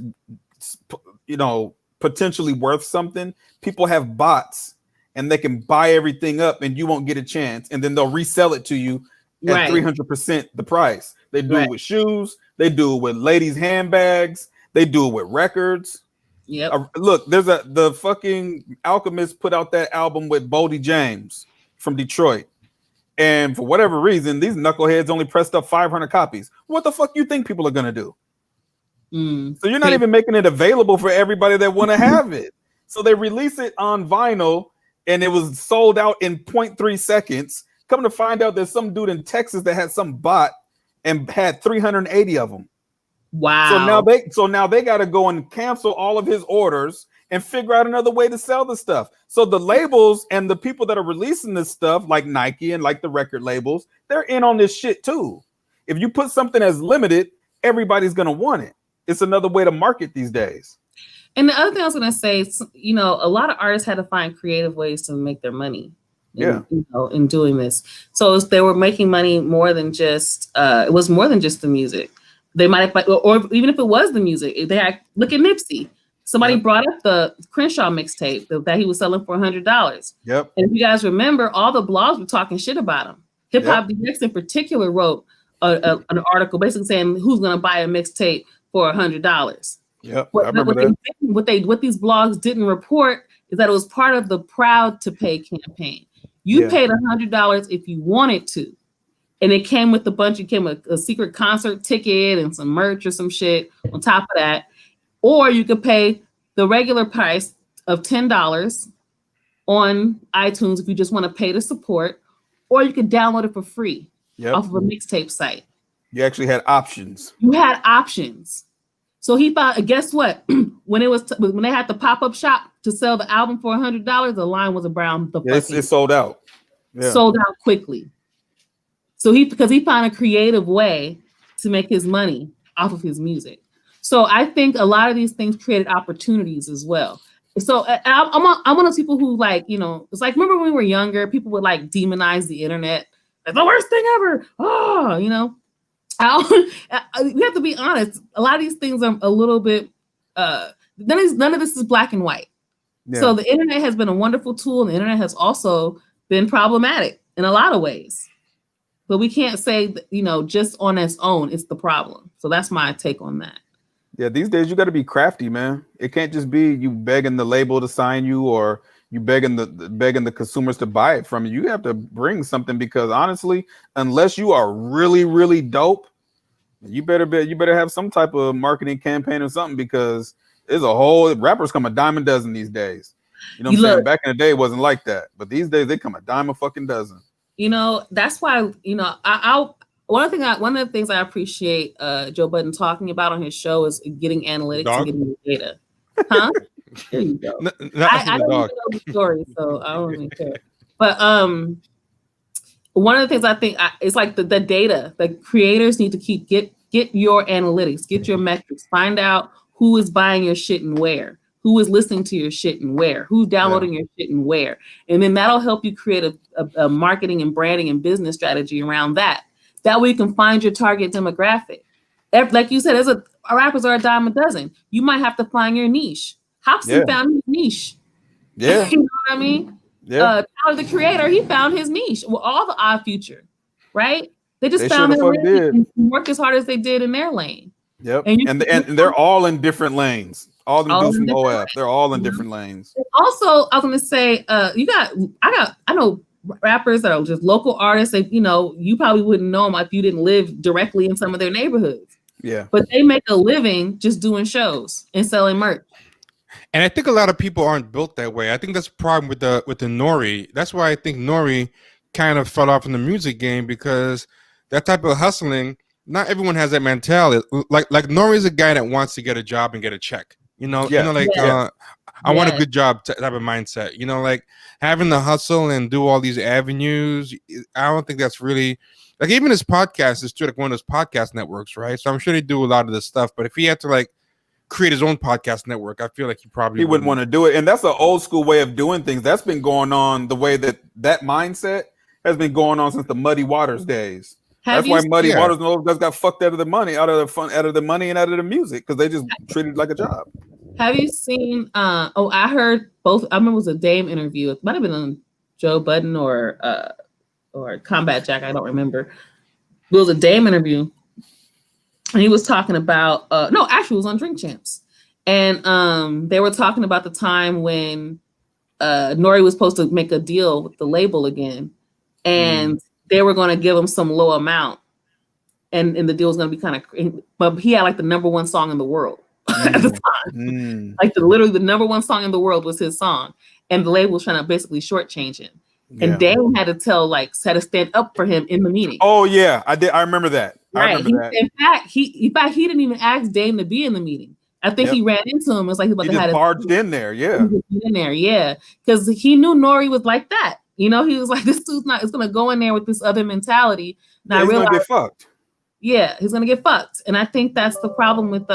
potentially worth something, people have bots and they can buy everything up and you won't get a chance. And then they'll resell it to you at 300% the price. They do it with shoes. They do it with ladies' handbags. They do it with records. Yep. Look, the fucking Alchemist put out that album with Boldy James from Detroit. And for whatever reason, these knuckleheads only pressed up 500 copies. What the fuck you think people are going to do? So you're not even making it available for everybody that want to have it. So they release it on vinyl and it was sold out in 0.3 seconds. Come to find out there's some dude in Texas that had some bot and had 380 of them. Wow. So now they got to go and cancel all of his orders and figure out another way to sell the stuff. So the labels and the people that are releasing this stuff, like Nike and like the record labels, they're in on this shit too. If you put something as limited, everybody's going to want it. It's another way to market these days. And the other thing I was going to say, a lot of artists had to find creative ways to make their money. In doing this. So they were making money more than just, it was more than just the music. They might have, or even if it was the music, look at Nipsey. Somebody brought up the Crenshaw mixtape that he was selling for $100. Yep. And if you guys remember, all the blogs were talking shit about him. Hip Hop DX in particular wrote an article basically saying who's going to buy a mixtape for $100. Yep. What these blogs didn't report is that it was part of the Proud to Pay campaign. You paid $100 if you wanted to. And it came with a secret concert ticket and some merch or some shit on top of that. Or you could pay the regular price of $10 on iTunes if you just want to pay to support, or you could download it for free off of a mixtape site. You actually had options. You had options. So he thought, guess what? when they had the pop-up shop to sell the album for $100, the line was around the it sold out. Yeah. Sold out quickly. So because he found a creative way to make his money off of his music. So I think a lot of these things created opportunities as well. So I'm one of those people who it's like, remember when we were younger, people would like demonize the internet. It's the worst thing ever. Oh, you know, we have to be honest. A lot of these things are a little bit. None of this is black and white. Yeah. So the internet has been a wonderful tool, and the internet has also been problematic in a lot of ways. But we can't say that, you know, just on its own, it's the problem. So that's my take on that. Yeah, these days you got to be crafty, man. It can't just be you begging the label to sign you or you begging the consumers to buy it from you. You have to bring something because honestly, unless you are really, really dope, you better have some type of marketing campaign or something because there's a whole rappers come a dime a dozen these days. You know what I'm saying? Back in the day, it wasn't like that, but these days they come a dime a fucking dozen. You know, that's why, you know, one of the things I appreciate Joe Budden talking about on his show is getting analytics and getting the data. Huh? There you go. I don't even know the story, so I don't even care. But one of the things I think it's like the data. The creators need to get your analytics, get your metrics, find out who is buying your shit and where. Who is listening to your shit and where? Who's downloading your shit and where? And then that'll help you create a marketing and branding and business strategy around that. That way you can find your target demographic. Like you said, rappers are a dime a dozen. You might have to find your niche. Hobson found his niche. Yeah. You know what I mean? Yeah. Tyler, the creator, he found his niche. Well, all the Odd Future, right? They just found their lane and worked as hard as they did in their lane. Yep. And they're all in different lanes. All them dudes from OF, they're all in different lanes. Also, I was gonna say, I know rappers that are just local artists that, you know, you probably wouldn't know them if you didn't live directly in some of their neighborhoods. Yeah. But they make a living just doing shows and selling merch. And I think a lot of people aren't built that way. I think that's a problem with the Nori. That's why I think Nori kind of fell off in the music game because that type of hustling, not everyone has that mentality. Like Nori is a guy that wants to get a job and get a check. I want a good job type of mindset. You know, like having the hustle and do all these avenues. I don't think that's really like even his podcast is through like one of those podcast networks, right? So I'm sure they do a lot of this stuff. But if he had to like create his own podcast network, I feel like he wouldn't want to do it. And that's an old school way of doing things. That's been going on the way that mindset has been going on since the Muddy Waters days. That's why Muddy Waters and those guys got fucked out of the money, out of the money and out of the music because they just treated it like a job. Have you seen? I heard both. I remember it was a Dame interview. It might have been on Joe Budden or Combat Jack. I don't remember. It was a Dame interview, and he was talking about. No, actually, it was on Drink Champs, and they were talking about the time when Nori was supposed to make a deal with the label again, and they were going to give him some low amount, and the deal was going to be kind of. But he had like the #1 song in the world. At the time, like literally the #1 song in the world was his song, and the label was trying to basically shortchange him. And Dame had to had to stand up for him in the meeting. Oh yeah, I did. I remember that. Right. In fact, he didn't even ask Dame to be in the meeting. I think he ran into him. It was like he just barged in there. Yeah, because he knew Nori was like that. You know, he was like, this dude's it's gonna go in there with this other mentality. And he's gonna get fucked. Yeah, he's gonna get fucked. And I think that's the problem with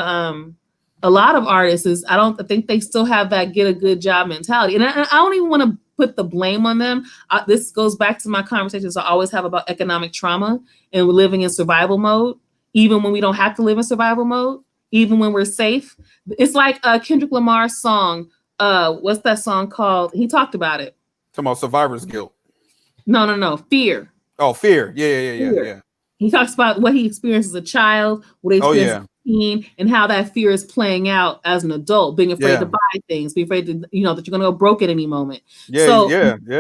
a lot of artists is I think they still have that get a good job mentality. And I don't even want to put the blame on them. This goes back to my conversations I always have about economic trauma and we're living in survival mode, even when we don't have to live in survival mode, even when we're safe. It's like Kendrick Lamar's song. What's that song called? He talked about it. Talking about survivor's guilt. No. Fear. Oh, fear. Yeah. He talks about what he experienced as a child, what he experienced as a teen, and how that fear is playing out as an adult, being afraid to buy things, be afraid to, that you're going to go broke at any moment. So this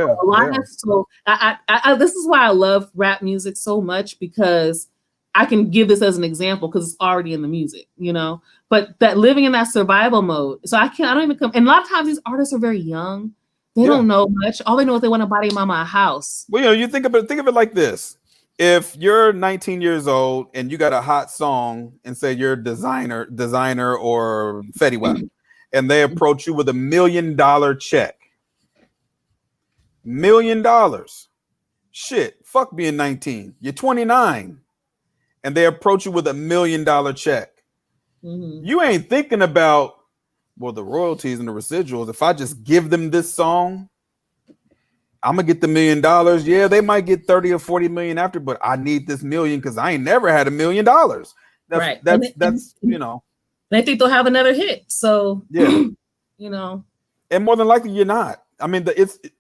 is why I love rap music so much, because I can give this as an example because it's already in the music, you know, but that living in that survival mode. So I don't even come. And a lot of times these artists are very young. They don't know much. All they know is they want to buy their mama a house. Well, you know, you think of it like this. If you're 19 years old and you got a hot song and say you're designer or Fetty Wap, and they approach you with $1 million check, $1 million, shit, fuck being 19. You're 29, and they approach you with $1 million check. You ain't thinking about, well, the royalties and the residuals. If I just give them this song, I'm gonna get the $1 million. Yeah, they might get 30 or 40 million after, but I need this million because I ain't never had $1 million. That's Right. That's you know. They think they'll have another hit. So Yeah. you know. And more than likely you're not. I mean,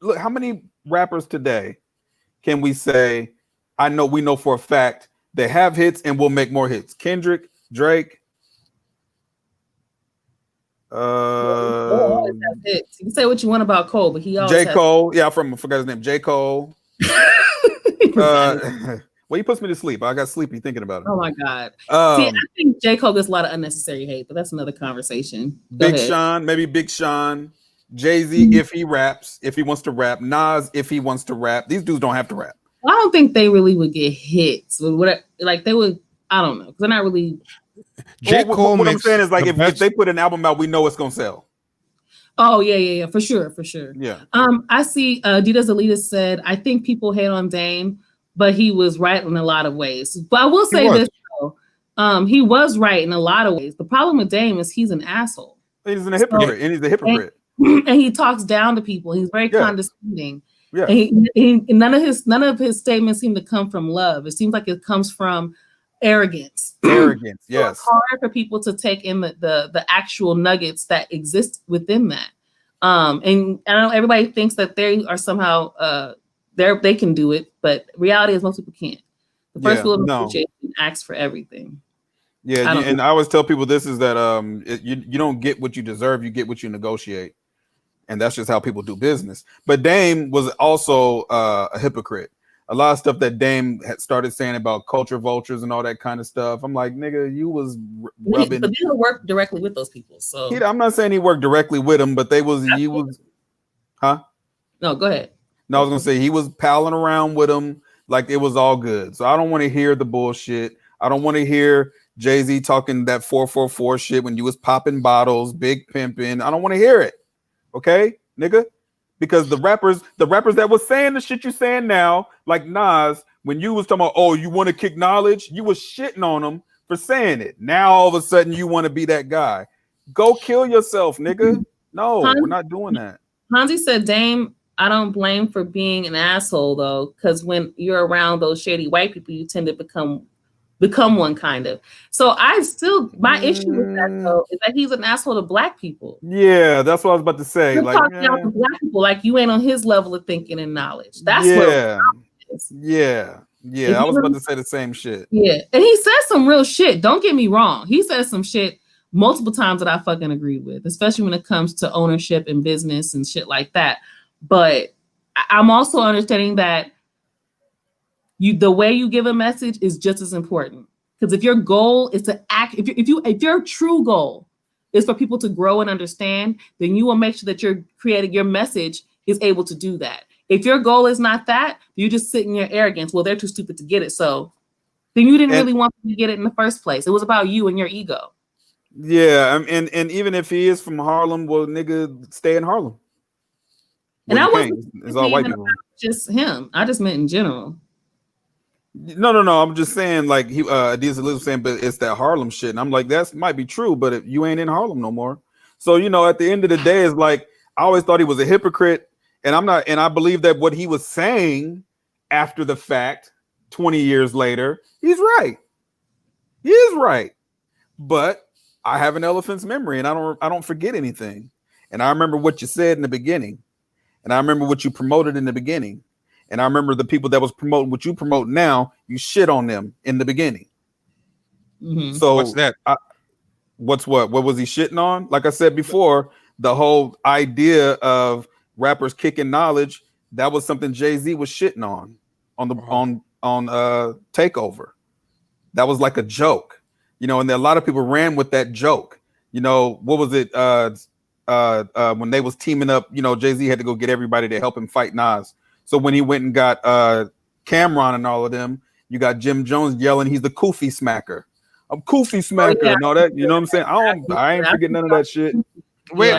look, how many rappers today can we say we know for a fact they have hits and will make more hits? Kendrick, Drake, Always have hits. You can say what you want about Cole, but he always J. Cole. Yeah, I forgot his name. J. Cole. Well, he puts me to sleep. I got sleepy thinking about it. Oh my God. See, I think J. Cole gets a lot of unnecessary hate, but that's another conversation. Big Sean, maybe Big Sean. Jay-Z, if he raps, if he wants to rap. Nas, if he wants to rap. These dudes don't have to rap. I don't think they really would get hits. Like they would, I don't know, because they're not really. J. Cole. What I'm saying is, like, if they put an album out, we know it's gonna sell. Oh yeah, for sure. Yeah. I see. Adidas Elitist said, I think people hate on Dame, but he was right in a lot of ways. But I will say this though, he was right in a lot of ways. The problem with Dame is he's an asshole. He's a hypocrite, and he's a hypocrite. And he talks down to people. He's very condescending. Yeah. And none of his statements seem to come from love. It seems like it comes from arrogance. Arrogance, So yes. it's hard for people to take in the actual nuggets that exist within that. And I know everybody thinks that they are somehow they can do it, but reality is most people can't. The first rule of negotiation asks for everything. Yeah, and I always tell people this is that you don't get what you deserve, you get what you negotiate. And that's just how people do business. But Dame was also a hypocrite. A lot of stuff that Dame had started saying about culture vultures and all that kind of stuff. I'm like, nigga, you was rubbing. But he didn't work directly with those people. So I'm not saying he worked directly with them, but he was, huh? No, go ahead. No, I was gonna say he was palling around with them like it was all good. So I don't want to hear the bullshit. I don't want to hear Jay-Z talking that 444 shit when you was popping bottles, big pimping. I don't want to hear it. Okay, nigga, because the rappers that was saying the shit you saying now, like Nas, when you was talking about, oh, you want to kick knowledge, you was shitting on them for saying it. Now all of a sudden you want to be that guy. Go kill yourself, nigga. No, we're not doing that. Hansi said, Dame, I don't blame for being an asshole though, because when you're around those shady white people, you tend to become one kind of. So my issue with that though is that he's an asshole to black people. Yeah, that's what I was about to say. He's talking out to black people like you ain't on his level of thinking and knowledge. That's what I was about to say the same shit. Yeah, and he said some real shit. Don't get me wrong. He said some shit multiple times that I fucking agree with, especially when it comes to ownership and business and shit like that. But I'm also understanding that the way you give a message is just as important. Because if your goal is to act, if your true goal is for people to grow and understand, then you will make sure that your message is able to do that. If your goal is not that, you just sit in your arrogance. Well, they're too stupid to get it. So then you didn't really want them to get it in the first place. It was about you and your ego. Yeah, and even if he is from Harlem, well, nigga, stay in Harlem. And I wasn't it's all white people. Just him. I just meant in general. No. I'm just saying, like Adidas Elizabeth saying, but it's that Harlem shit, and I'm like, that might be true, but if you ain't in Harlem no more. So at the end of the day, it's like I always thought he was a hypocrite, and I'm not, and I believe that what he was saying after the fact, 20 years later, he's right. He is right, but I have an elephant's memory, and I don't forget anything, and I remember what you said in the beginning, and I remember what you promoted in the beginning. And I remember the people that was promoting what you promote now, you shit on them in the beginning. Mm-hmm. So what's that? What was he shitting on? Like I said before, the whole idea of rappers kicking knowledge, that was something Jay-Z was shitting on Takeover. That was like a joke, and a lot of people ran with that joke. What was it? When they was teaming up, Jay-Z had to go get everybody to help him fight Nas. So when he went and got Cameron and all of them, you got Jim Jones yelling, he's the Koofy smacker. I'm Koofy smacker and all that. You know what I'm saying? I ain't forgetting none of that shit. Wait.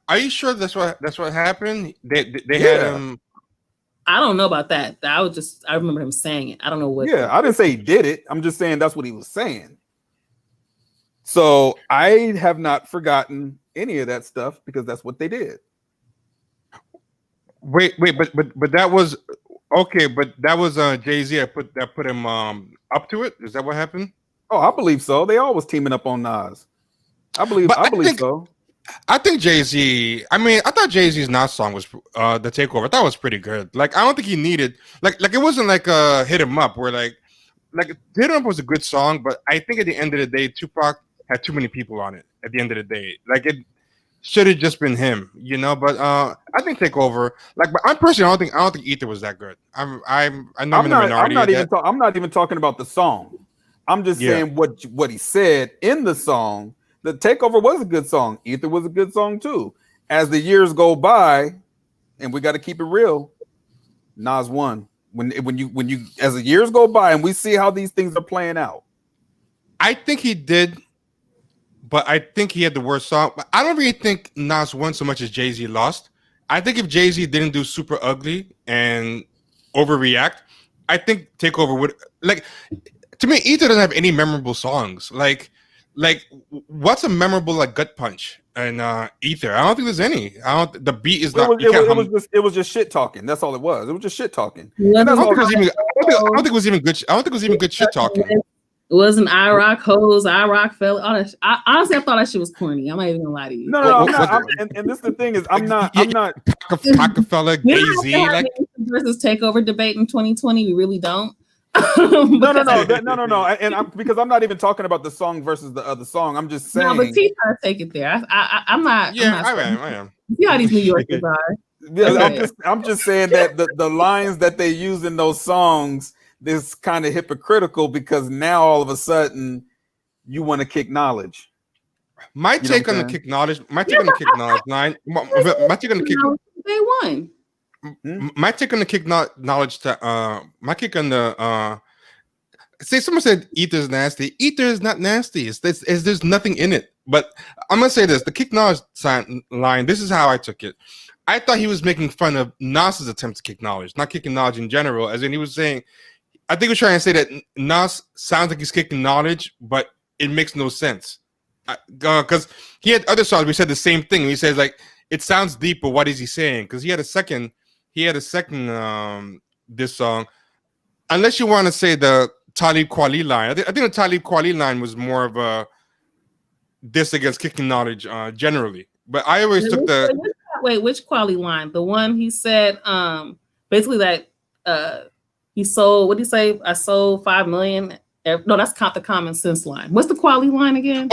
Are you sure that's what happened? They had him. I don't know about that. I remember him saying it. I don't know what. Yeah, I didn't say he did it. I'm just saying that's what he was saying. So I have not forgotten any of that stuff because that's what they did. Wait, but that was okay. But that was Jay-Z. That put him up to it. Is that what happened? Oh, I believe so. They always teaming up on Nas. I believe But so. I think Jay-Z. I mean, I thought Jay-Z's Nas song was the takeover. I thought it was pretty good. Like, I don't think he needed like it wasn't like Hit 'Em Up where like Hit 'Em Up was a good song, but I think at the end of the day, Tupac had too many people on it. At the end of the day, like it should have just been him, you know. But I think Takeover. Like, but I'm personally, I don't think Ether was that good. I know I'm in the minority. I'm not even talking about the song. I'm just saying what he said in the song. The Takeover was a good song. Ether was a good song too. As the years go by, and we got to keep it real, Nas won. When you as the years go by and we see how these things are playing out. I think he did, but I think he had the worst song. But I don't really think Nas won so much as Jay-Z lost. I think if Jay-Z didn't do Super Ugly and overreact, I think Takeover would like. To me, Ether doesn't have any memorable songs. Like what's a memorable like gut punch and Ether? I don't think there's any. I don't. The beat is not. It was just shit talking. That's all it was. It was just shit talking. I don't think it was even good. I don't think it was even good shit talking. It wasn't I Rock Hoes, I Rock Fella. Honestly, I thought that shit was corny. I'm not even gonna lie to you. No, and this is the thing is I'm not. Rockefeller, Jay-Z, like versus Takeover debate in 2020. We really don't. No. And because I'm not even talking about the song versus the other song. I'm just saying. No, but T trying to take it there. I'm not. Yeah, I am. See how these New Yorkers are. Yeah, I'm just saying that the lines that they use in those songs is kind of hypocritical because now all of a sudden you want to kick knowledge. My take on the kick knowledge line. My take on the kick. They won. My take on the kick knowledge. My kick on the. Say someone said Ether's nasty. Ether is not nasty. There's nothing in it. But I'm gonna say this: the kick knowledge line. This is how I took it. I thought he was making fun of Nas's attempt to kick knowledge, not kicking knowledge in general. As in, he was saying, I think he was trying to say that Nas sounds like he's kicking knowledge, but it makes no sense. Because he had other songs. We said the same thing. He says like it sounds deep, but what is he saying? Because he had a second. This song, unless you want to say the Talib Kweli line. I think the Talib Kweli line was more of a diss against kicking knowledge generally. But I always took the which Kweli line? The one he said basically that he sold. What did he say? I sold 5 million. No, that's not the Common Sense line. What's the Kweli line again?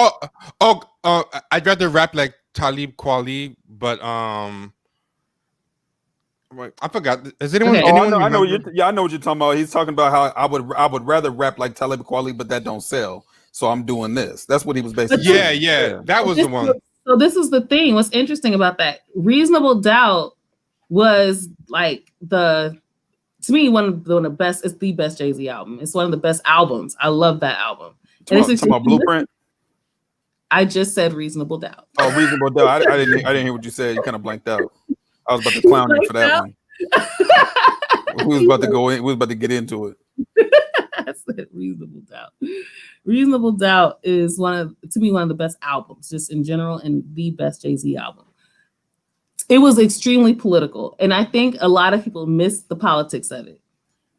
I'd rather rap like Talib Kweli, but I forgot. Is anyone? Okay. I know what you're talking about. He's talking about how I would rather rap like Talib Kweli, but that don't sell. So I'm doing this. That's what he was basically saying. Yeah. That was the one. So this is the thing. What's interesting about that? Reasonable Doubt was like to me one of the best. It's the best Jay-Z album. It's one of the best albums. I love that album. Talking about Blueprint. I just said Reasonable Doubt. Oh, Reasonable Doubt. I didn't hear what you said. You kind of blanked out. I was about to clown you for that one. We was about to go in. We was about to get into it. I said Reasonable Doubt. Reasonable Doubt is one of the best albums, just in general, and the best Jay-Z album. It was extremely political, and I think a lot of people missed the politics of it.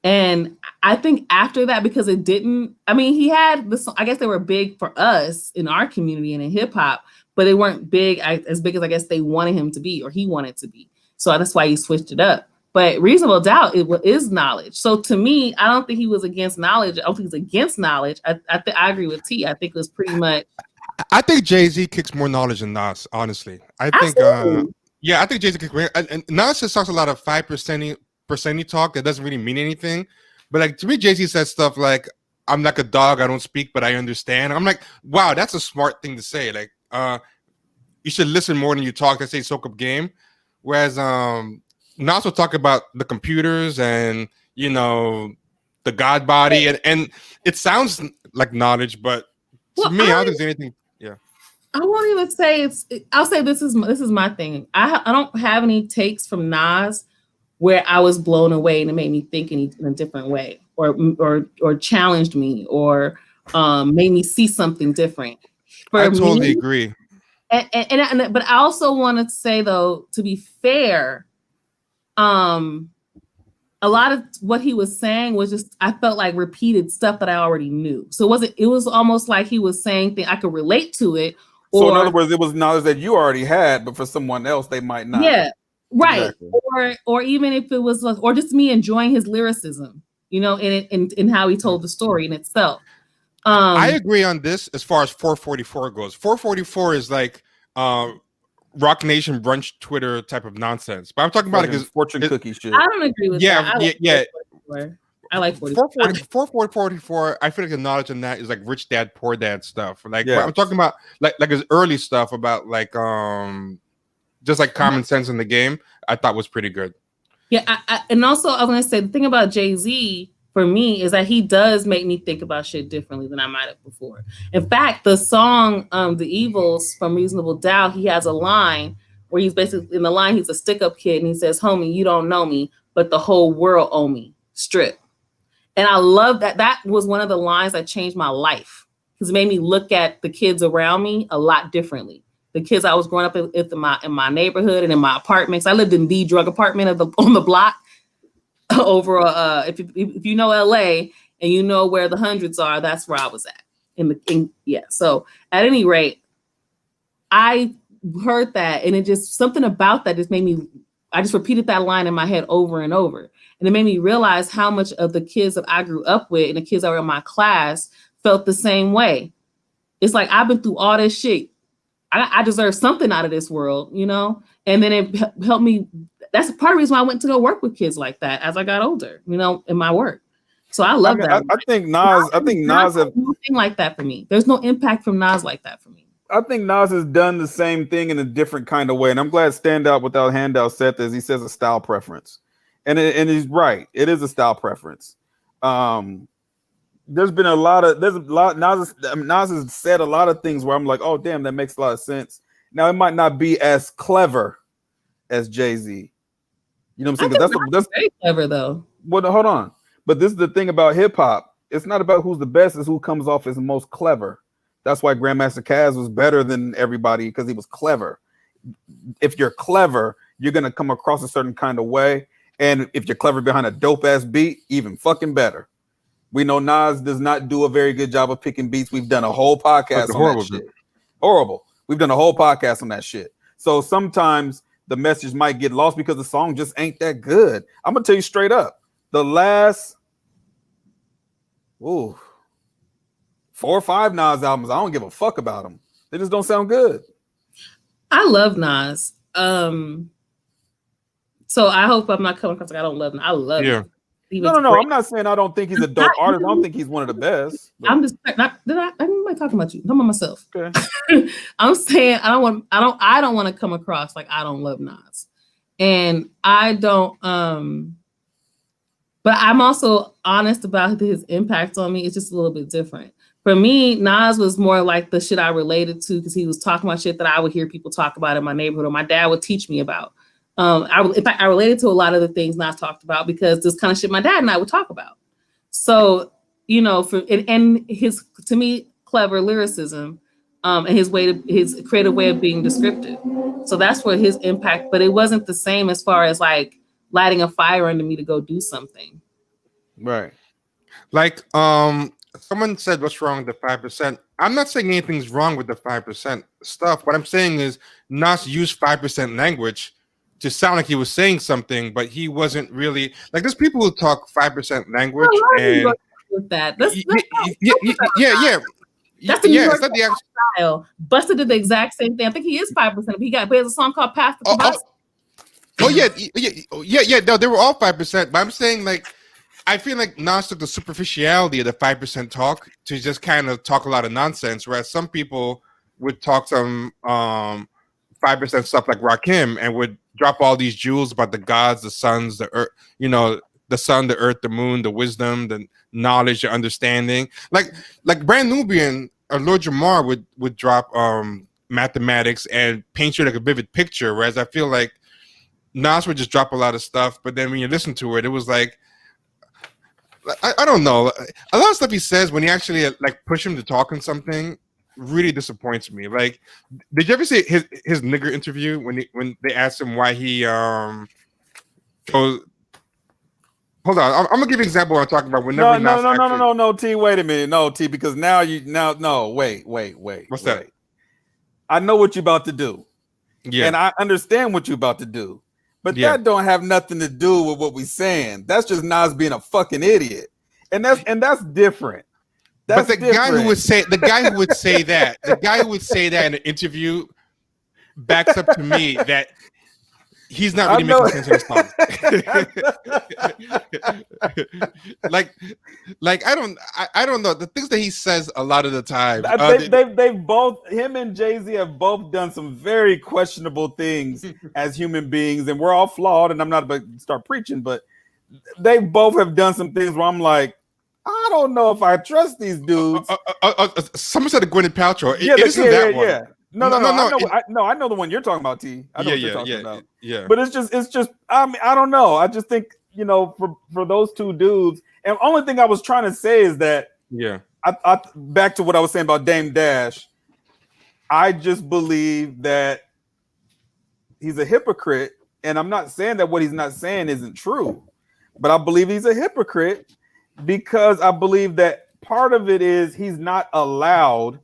And I think after that, because it didn't, I mean, he had this. I guess they were big for us in our community and in hip hop, but they weren't as big as I guess they wanted him to be or he wanted to be. So that's why he switched it up. But Reasonable Doubt is knowledge. So to me, I don't think he was against knowledge. I don't think he's against knowledge. I agree with T. I think it was pretty much. I think Jay-Z kicks more knowledge than Nas. Honestly, I think. I think Jay-Z kicks more. And Nas just talks a lot of 5% talk that doesn't really mean anything. But like to me, Jay-Z says stuff like, "I'm like a dog. I don't speak, but I understand." I'm like, wow, that's a smart thing to say. Like, you should listen more than you talk. That's a soak up game. Whereas Nas will talk about the computers and the God body, and it sounds like knowledge, but to me, I don't think there's anything. Yeah, I won't even say I'll say this is my thing. I don't have any takes from Nas where I was blown away and it made me think in a different way, or challenged me, or made me see something different. I totally agree. But I also want to say, though, to be fair, a lot of what he was saying was just, I felt like repeated stuff that I already knew. So it was almost like he was saying things I could relate to it. So in other words, it was knowledge that you already had, but for someone else, they might not. Yeah, right. Exactly. Or even if it was, or just me enjoying his lyricism, you know, in how he told the story in itself. I agree on this as far as 444 goes. 444 is like Rock Nation brunch Twitter type of nonsense. But I'm talking about it because fortune cookie shit. I don't agree with that. I like 444. I feel like the knowledge in that is like rich dad, poor dad stuff. Like I'm talking about like his early stuff about like just like common sense in the game. I thought was pretty good. Yeah, and also I want to say the thing about Jay-Z for me is that he does make me think about shit differently than I might have before. In fact, the song The Evils from Reasonable Doubt, he has a line where he's basically, in the line, he's a stick-up kid and he says, homie, you don't know me, but the whole world owe me. Strip. And I love that. That was one of the lines that changed my life because it made me look at the kids around me a lot differently. The kids I was growing up in my neighborhood and in my apartments. I lived in the drug apartment on the block over if you know LA and you know where the hundreds are, that's where I was at. So at any rate, I heard that and it just something about that just made me, I just repeated that line in my head over and over. And it made me realize how much of the kids that I grew up with and the kids that were in my class felt the same way. It's like, I've been through all this shit. I deserve something out of this world, you know? And then it helped me. That's part of the reason why I went to go work with kids like that as I got older, you know, in my work. So I love that. I think Nas has nothing like that for me. There's no impact from Nas like that for me. I think Nas has done the same thing in a different kind of way. And I'm glad Standout Without Handout said this. He says a style preference. And he's right. It is a style preference. Nas has said a lot of things where I'm like, oh damn, that makes a lot of sense. Now it might not be as clever as Jay-Z. You know what I'm saying? That's very clever though. Well, hold on. But this is the thing about hip hop. It's not about who's the best, it's who comes off as the most clever. That's why Grandmaster Caz was better than everybody because he was clever. If you're clever, you're gonna come across a certain kind of way. And if you're clever behind a dope ass beat, even fucking better. We know Nas does not do a very good job of picking beats. We've done a whole podcast on that shit. Horrible. We've done a whole podcast on that shit. So sometimes the message might get lost because the song just ain't that good. I'm gonna tell you straight up. The last 4 or 5 Nas albums, I don't give a fuck about them. They just don't sound good. I love Nas. So I hope I'm not coming across like I don't love him. I love him. No. I'm not saying I don't think he's a dope artist. I don't think he's one of the best. But. I'm just not. I'm not talking about you. I'm about myself. Okay. I'm saying I don't want to come across like I don't love Nas, and I don't. But I'm also honest about his impact on me. It's just a little bit different. For me, Nas was more like the shit I related to because he was talking about shit that I would hear people talk about in my neighborhood or my dad would teach me about. In fact, I related to a lot of the things Nas talked about because this kind of shit my dad and I would talk about. So, you know, and his, to me, clever lyricism and his creative way of being descriptive. So that's where his impact, but it wasn't the same as far as like lighting a fire under me to go do something. Right. Like, someone said, what's wrong with the 5%? I'm not saying anything's wrong with the 5% stuff. What I'm saying is Nas used 5% language to sound like he was saying something, but he wasn't really like. There's people who talk 5% language, and with that. That's the New York style. Busta did the exact same thing. I think he is 5%. He has a song called "Pass the Bus." Yeah. No, they were all 5%. But I'm saying, like, I feel like Nas took the superficiality of the 5% talk to just kind of talk a lot of nonsense, whereas some people would talk some 5% stuff like Rakim and would drop all these jewels about the gods, the suns, the earth, you know, the sun, the earth, the moon, the wisdom, the knowledge, the understanding. Like Brand Nubian or Lord Jamar would drop mathematics and paint you like a vivid picture, whereas I feel like Nas would just drop a lot of stuff, but then when you listen to it, it was like, I don't know. A lot of stuff he says when you actually like push him to talk on something really disappoints me. Like, did you ever see his nigger interview when they asked him why he So hold on, I'm gonna give you an example. What I'm talking about. Whenever No, T. Wait a minute, no, T. Because wait. What's that? I know what you're about to do, Yeah, and I understand what you're about to do, but yeah. that don't have nothing to do with what we're saying. That's just Nas being a fucking idiot, and that's different. But the guy who would say that, the guy who would say that in an interview, backs up to me that he's not really making sense in his songs. like I don't know the things that he says a lot of the time. They've both, him and Jay-Z have both done some very questionable things as human beings, and we're all flawed. And I'm not about to start preaching, but they both have done some things where I'm like, I don't know if I trust these dudes. Someone said a Gwyneth Paltrow. It isn't that one. Yeah. No. I know the one you're talking about, T. I know what you're talking about. Yeah. But it's just. I mean, I don't know. I just think, for those two dudes, and the only thing I was trying to say is that, I back to what I was saying about Dame Dash. I just believe that he's a hypocrite, and I'm not saying that what he's not saying isn't true, but I believe he's a hypocrite because I believe that part of it is he's not allowed.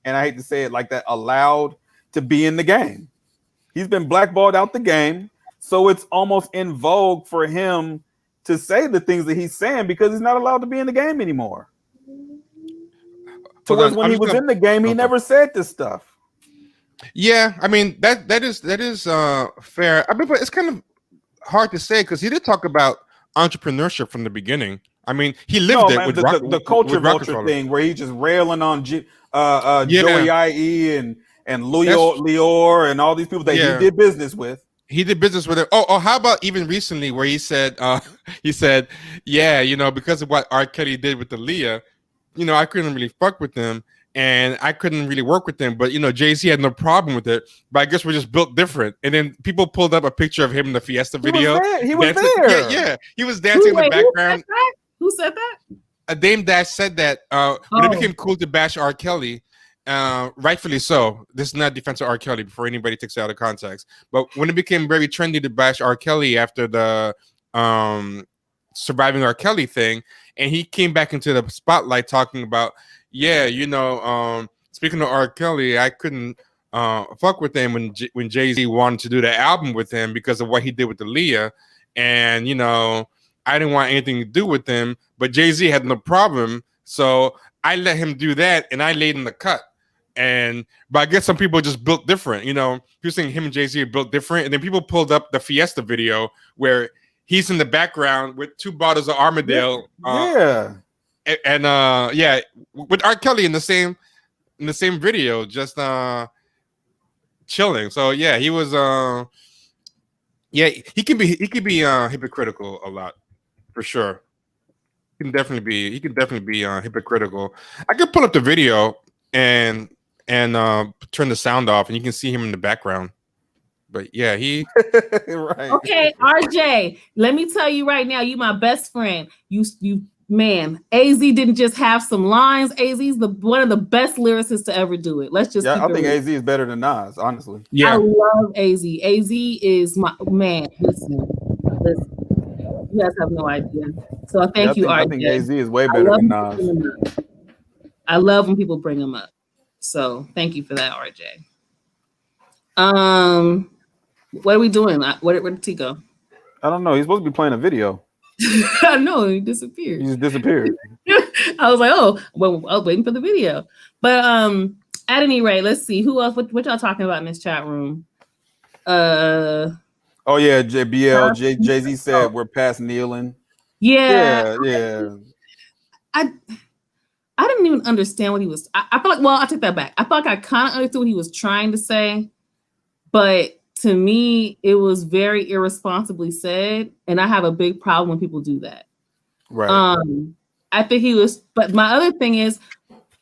And I hate to say it like that, allowed to be in the game. He's been blackballed out the game. So it's almost in vogue for him to say the things that he's saying because he's not allowed to be in the game anymore. Because when he was in the game, he never said this stuff. Yeah, I mean, that is fair. I mean, but it's kind of hard to say because he did talk about entrepreneurship from the beginning. I mean, he lived with the culture vulture thing where he's just railing on Joey IE and Lior and all these people that he did business with. He did business with it. Oh, how about even recently where he said, because of what R. Kelly did with the Leah, I couldn't really fuck with them and I couldn't really work with them. But, Jay-Z had no problem with it. But I guess we're just built different. And then people pulled up a picture of him in the Fiesta video. He was there. Yeah. He was dancing in the background. Who said that? Dame Dash said that when it became cool to bash R. Kelly, rightfully so. This is not defense of R. Kelly before anybody takes it out of context. But when it became very trendy to bash R. Kelly after the surviving R. Kelly thing, and he came back into the spotlight talking about, speaking of R. Kelly, I couldn't fuck with him when Jay-Z wanted to do the album with him because of what he did with the Leah, and I didn't want anything to do with him, but Jay-Z had no problem, so I let him do that, and I laid in the cut. But I guess some people just built different. You're saying him and Jay-Z are built different, and then people pulled up the Fiesta video where he's in the background with 2 bottles of Armadale. With R. Kelly in the same video, just chilling. So yeah, he was. He can be hypocritical a lot. For sure. He can definitely be hypocritical. I could pull up the video and turn the sound off and you can see him in the background. But yeah, he right. Okay, RJ, let me tell you right now, you my best friend. You man, AZ didn't just have some lines. AZ's one of the best lyricists to ever do it. Let's just I think AZ is better than Nas, honestly. Yeah. I love AZ. AZ is my man. Listen. You guys have no idea. So thank you, RJ. I think AZ is way better than Nas. I love when people bring him up. So thank you for that, RJ. What are we doing? Where did T go? I don't know. He's supposed to be playing a video. I know, he disappeared. He just disappeared. I was like, I was waiting for the video. But at any rate, let's see. Who else? What y'all talking about in this chat room? Oh yeah, Jay-Z said we're past kneeling. Yeah. I didn't even understand what he was. I feel like, I take that back. I feel like I kind of understood what he was trying to say, but to me, it was very irresponsibly said, and I have a big problem when people do that. Right. I think he was, but my other thing is,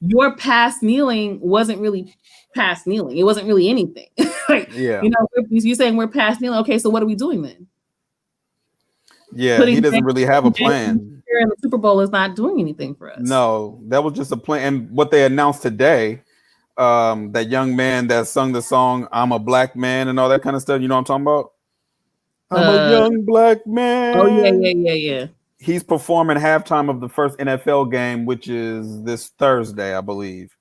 your past kneeling wasn't really past kneeling. It wasn't really anything. You're saying we're past kneeling. Okay, so what are we doing then? Yeah, he doesn't really have a plan. And the Super Bowl is not doing anything for us. No, that was just a plan. And what they announced today, that young man that sung the song "I'm a Black Man" and all that kind of stuff. You know what I'm talking about? I'm a young black man. Oh yeah. He's performing halftime of the first NFL game, which is this Thursday, I believe.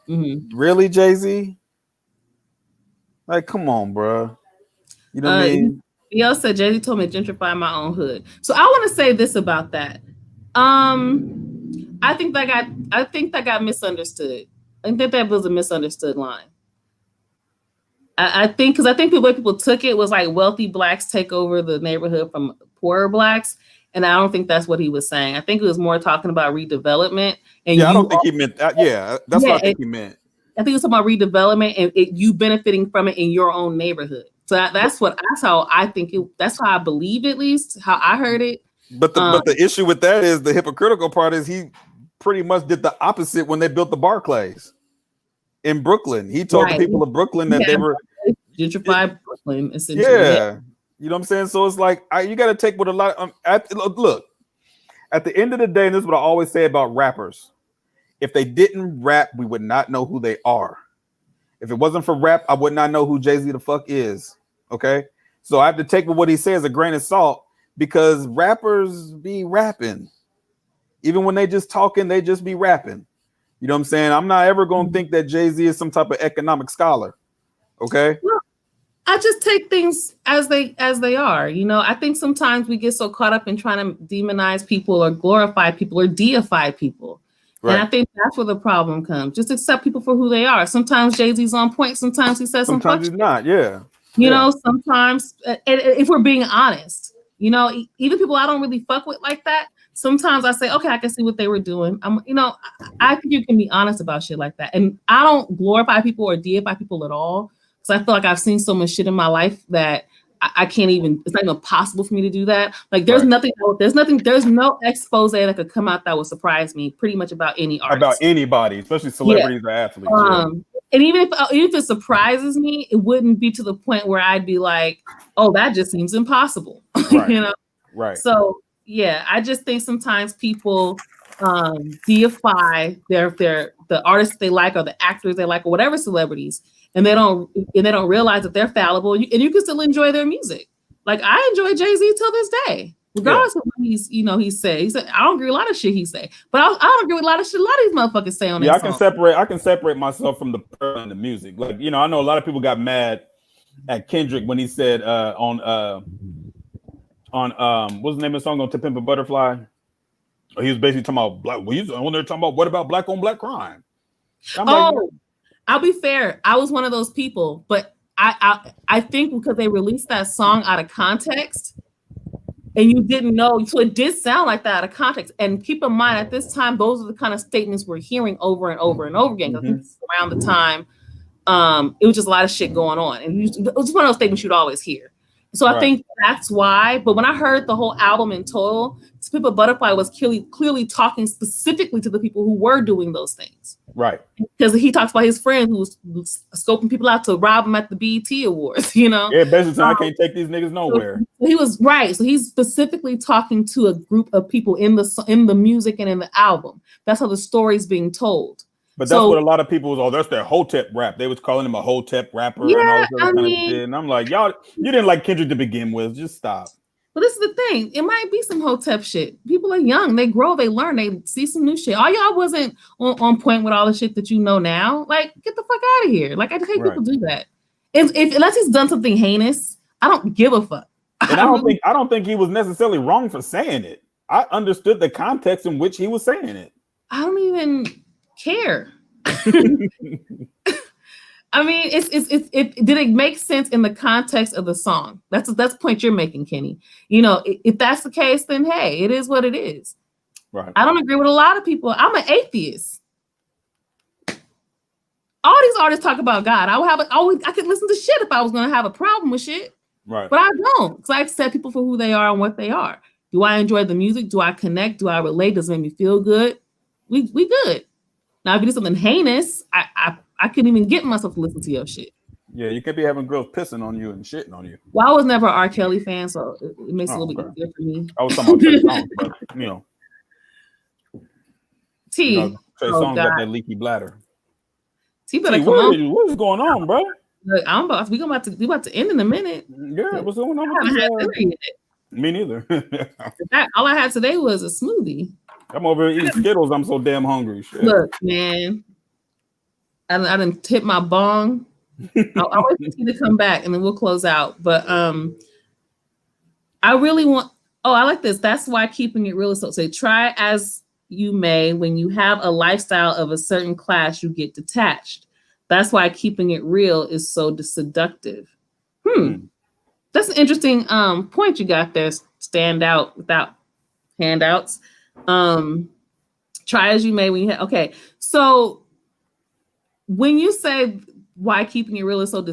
Mm-hmm. Really, Jay-Z? Like, come on, bro. You know what I mean? He also said Jay-Z told me to gentrify my own hood. So I want to say this about that. I think that got misunderstood. I think that was a misunderstood line. I think the way people took it was like wealthy blacks take over the neighborhood from poorer blacks. And I don't think that's what he was saying. I think he was more talking about redevelopment. And I don't think he meant that. Yeah, that's what I think he meant. I think it was talking about redevelopment and you benefiting from it in your own neighborhood. So that's how I think it. That's how I believe, at least how I heard it. But the issue with that is the hypocritical part is he pretty much did the opposite when they built the Barclays in Brooklyn. He told the people of Brooklyn that they were gentrified Brooklyn, essentially. Yeah. You know what I'm saying? So it's like you got to take what a lot. Look, at the end of the day, and this is what I always say about rappers: if they didn't rap, we would not know who they are. If it wasn't for rap, I would not know who Jay-Z the fuck is. Okay, so I have to take what he says a grain of salt because rappers be rapping, even when they just talking, they just be rapping. You know what I'm saying? I'm not ever going to think that Jay-Z is some type of economic scholar. Okay. Well, I just take things as they are. You know, I think sometimes we get so caught up in trying to demonize people or glorify people or deify people. Right. And I think that's where the problem comes. Just accept people for who they are. Sometimes Jay-Z's on point. Sometimes he says sometimes he's not. Yeah. You know, sometimes if we're being honest, you know, even people I don't really fuck with like that. Sometimes I say, okay, I can see what they were doing. I think you can be honest about shit like that. And I don't glorify people or deify people at all. Because I feel like I've seen so much shit in my life that I can't even, it's not even possible for me to do that. Like there's no expose that could come out that would surprise me pretty much about any artist. About anybody, especially celebrities or athletes. And even if it surprises me, it wouldn't be to the point where I'd be like, oh, that just seems impossible. Right. You know? Right. So yeah, I just think sometimes people deify the artists they like or the actors they like or whatever celebrities. And they don't realize that they're fallible, and you can still enjoy their music. Like I enjoy Jay-Z till this day, regardless of what he said. I don't agree with a lot of shit he say, but I don't agree with a lot of shit a lot of these motherfuckers say on. Yeah, I can separate myself from the person and the music. Like I know a lot of people got mad at Kendrick when he said on what's the name of the song on To Pimp a Butterfly? He was basically talking about black. Well, he's on there talking about what about black on black crime? I'll be fair. I was one of those people, but I think because they released that song out of context and you didn't know, so it did sound like that out of context. And keep in mind, at this time, those are the kind of statements we're hearing over and over and over again. I think it's around the time it was just a lot of shit going on. And it was one of those statements you'd always hear. So I think that's why. But when I heard the whole album in total, To Pimp a Butterfly was clearly talking specifically to the people who were doing those things. Right. Because he talks about his friend who was scoping people out to rob him at the BET Awards, you know? Yeah, basically, I can't take these niggas nowhere. So he was right. So he's specifically talking to a group of people in the music and in the album. That's how the story's being told. But that's what a lot of people was, that's their Hotep rap. They was calling him a Hotep rapper and all this other kind of shit. And I'm like, y'all, you didn't like Kendrick to begin with. Just stop. But this is the thing. It might be some Hotep shit. People are young. They grow. They learn. They see some new shit. All y'all wasn't on point with all the shit that you know now. Like, get the fuck out of here. Like, I hate people do that. Unless he's done something heinous, I don't give a fuck. And I don't think he was necessarily wrong for saying it. I understood the context in which he was saying it. I don't even care. I mean, did it make sense in the context of the song? That's the point you're making, Kenny. You know, if that's the case, then hey, it is what it is. Right. I don't agree with a lot of people. I'm an atheist. All these artists talk about God. I could listen to shit if I was going to have a problem with shit. Right. But I don't, because I accept people for who they are and what they are. Do I enjoy the music? Do I connect? Do I relate? Does it make me feel good? We good. Now, if you do something heinous, I couldn't even get myself to listen to your shit. Yeah, you could be having girls pissing on you and shitting on you. Well, I was never an R. Kelly fan, so it makes it a little bit easier for me. I was talking about Trey Songz, but you know. Trey Songz got that leaky bladder. T better come on. What is going on, bro? Look, we about to end in a minute. Yeah, what's going on I with haven't had this? dinner yet. Me neither. All I had today was a smoothie. I'm over here eating Skittles. I'm so damn hungry. Shit. Look, man, I didn't tip my bong. I'll wait for you to come back and then we'll close out. But I really want. Oh, I like this. That's why keeping it real is so. Say, try as you may, when you have a lifestyle of a certain class, you get detached. That's why keeping it real is so seductive. That's an interesting point you got there. Stand out without handouts. Try as you may when you have. Okay, so when you say why keeping it real is so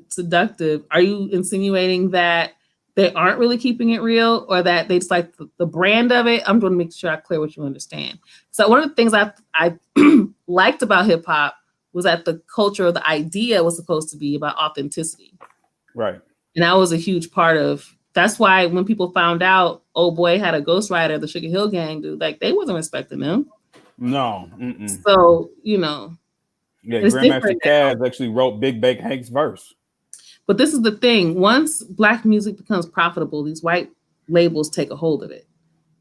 seductive, are you insinuating that they aren't really keeping it real, or that they just like the brand of it? I'm going to make sure I clear what you understand. So one of the things I liked about hip hop was that the culture, the idea was supposed to be about authenticity. Right. And that was a huge part of, that's why when people found out, oh boy had a ghostwriter, the Sugar Hill Gang dude, like they wasn't respecting him. No. So, you know. Yeah, Grandmaster Caz actually wrote Big Bake Hank's verse. But this is the thing. Once Black music becomes profitable, these white labels take a hold of it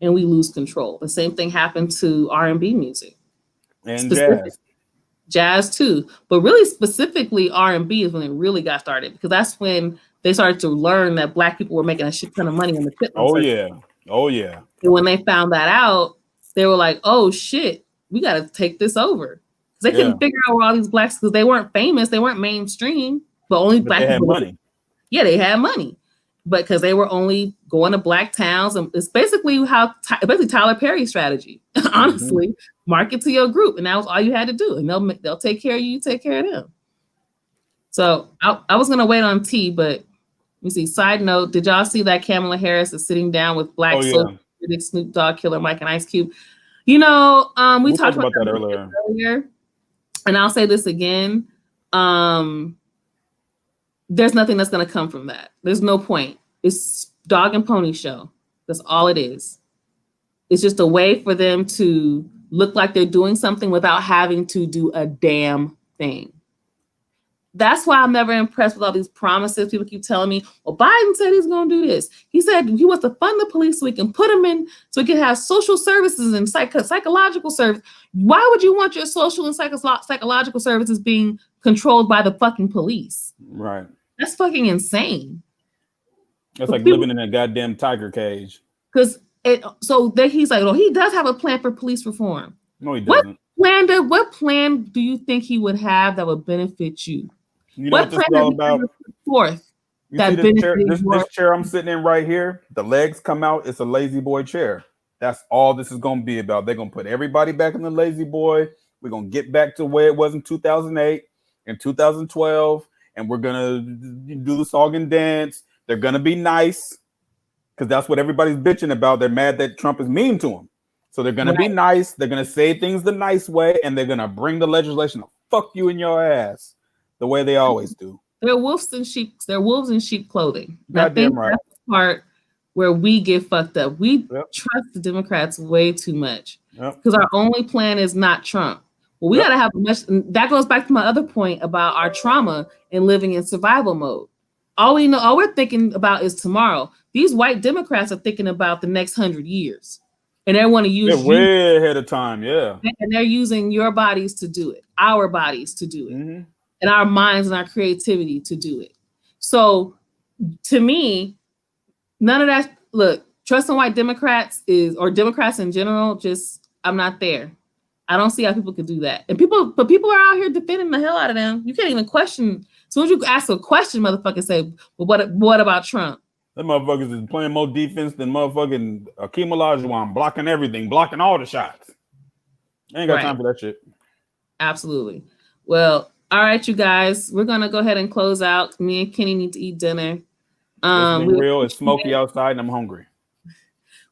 and we lose control. The same thing happened to R&B music. And jazz. Jazz too. But really specifically R&B is when it really got started, because that's when they started to learn that Black people were making a shit ton of money on the tip. Oh, yeah. Oh, yeah. And when they found that out, they were like, oh, shit, we got to take this over. They couldn't figure out where all these Blacks, because they weren't famous, they weren't mainstream, but only Black people had money. Yeah, they had money, but because they were only going to Black towns, and it's basically basically Tyler Perry's strategy. Honestly, market to your group, and that was all you had to do, and they'll take care of you, take care of them. So I was gonna wait on T, but let me see. Side note: did y'all see that Kamala Harris is sitting down with Black social critic Snoop Dogg, Killer Mike, and Ice Cube? You know, we talked about that earlier. And I'll say this again. There's nothing that's going to come from that. There's no point. It's dog and pony show. That's all it is. It's just a way for them to look like they're doing something without having to do a damn thing. That's why I'm never impressed with all these promises. People keep telling me, well, Biden said he's going to do this. He said he wants to fund the police so we can put them in, so we can have social services and psychological service. Why would you want your social and psychological services being controlled by the fucking police? Right. That's fucking insane. That's like living in a goddamn tiger cage. Because he's like, oh, he does have a plan for police reform. No, he doesn't. What plan do you think he would have that would benefit you? You know what this is all about? You see this chair I'm sitting in right here? The legs come out. It's a lazy boy chair. That's all this is going to be about. They're going to put everybody back in the lazy boy. We're going to get back to where it was in 2008 and 2012. And we're going to do the song and dance. They're going to be nice because that's what everybody's bitching about. They're mad that Trump is mean to them. So they're going to be nice. They're going to say things the nice way. And they're going to bring the legislation to fuck you in your ass the way they always do. They're wolves in sheep clothing. Goddamn right. That's the part where we get fucked up. We trust the Democrats way too much because our only plan is not Trump. Well, we got to have that goes back to my other point about our trauma and living in survival mode. All we're thinking about is tomorrow. These white Democrats are thinking about the next 100 years. And they want to use way ahead of time, yeah. And they're using your bodies to do it, our bodies to do it, and our minds and our creativity to do it. So to me, none of that, look, trusting white Democrats or Democrats in general, I'm not there. I don't see how people could do that. And people are out here defending the hell out of them. You can't even question. As soon as you ask a question, motherfuckers say, well, what about Trump? Them motherfuckers is playing more defense than motherfucking Akeem Olajuwon, blocking everything, blocking all the shots. I ain't got time for that shit. Absolutely. Well, all right, you guys, we're gonna go ahead and close out. Me and Kenny need to eat dinner. It's real. It's smoky outside, and I'm hungry.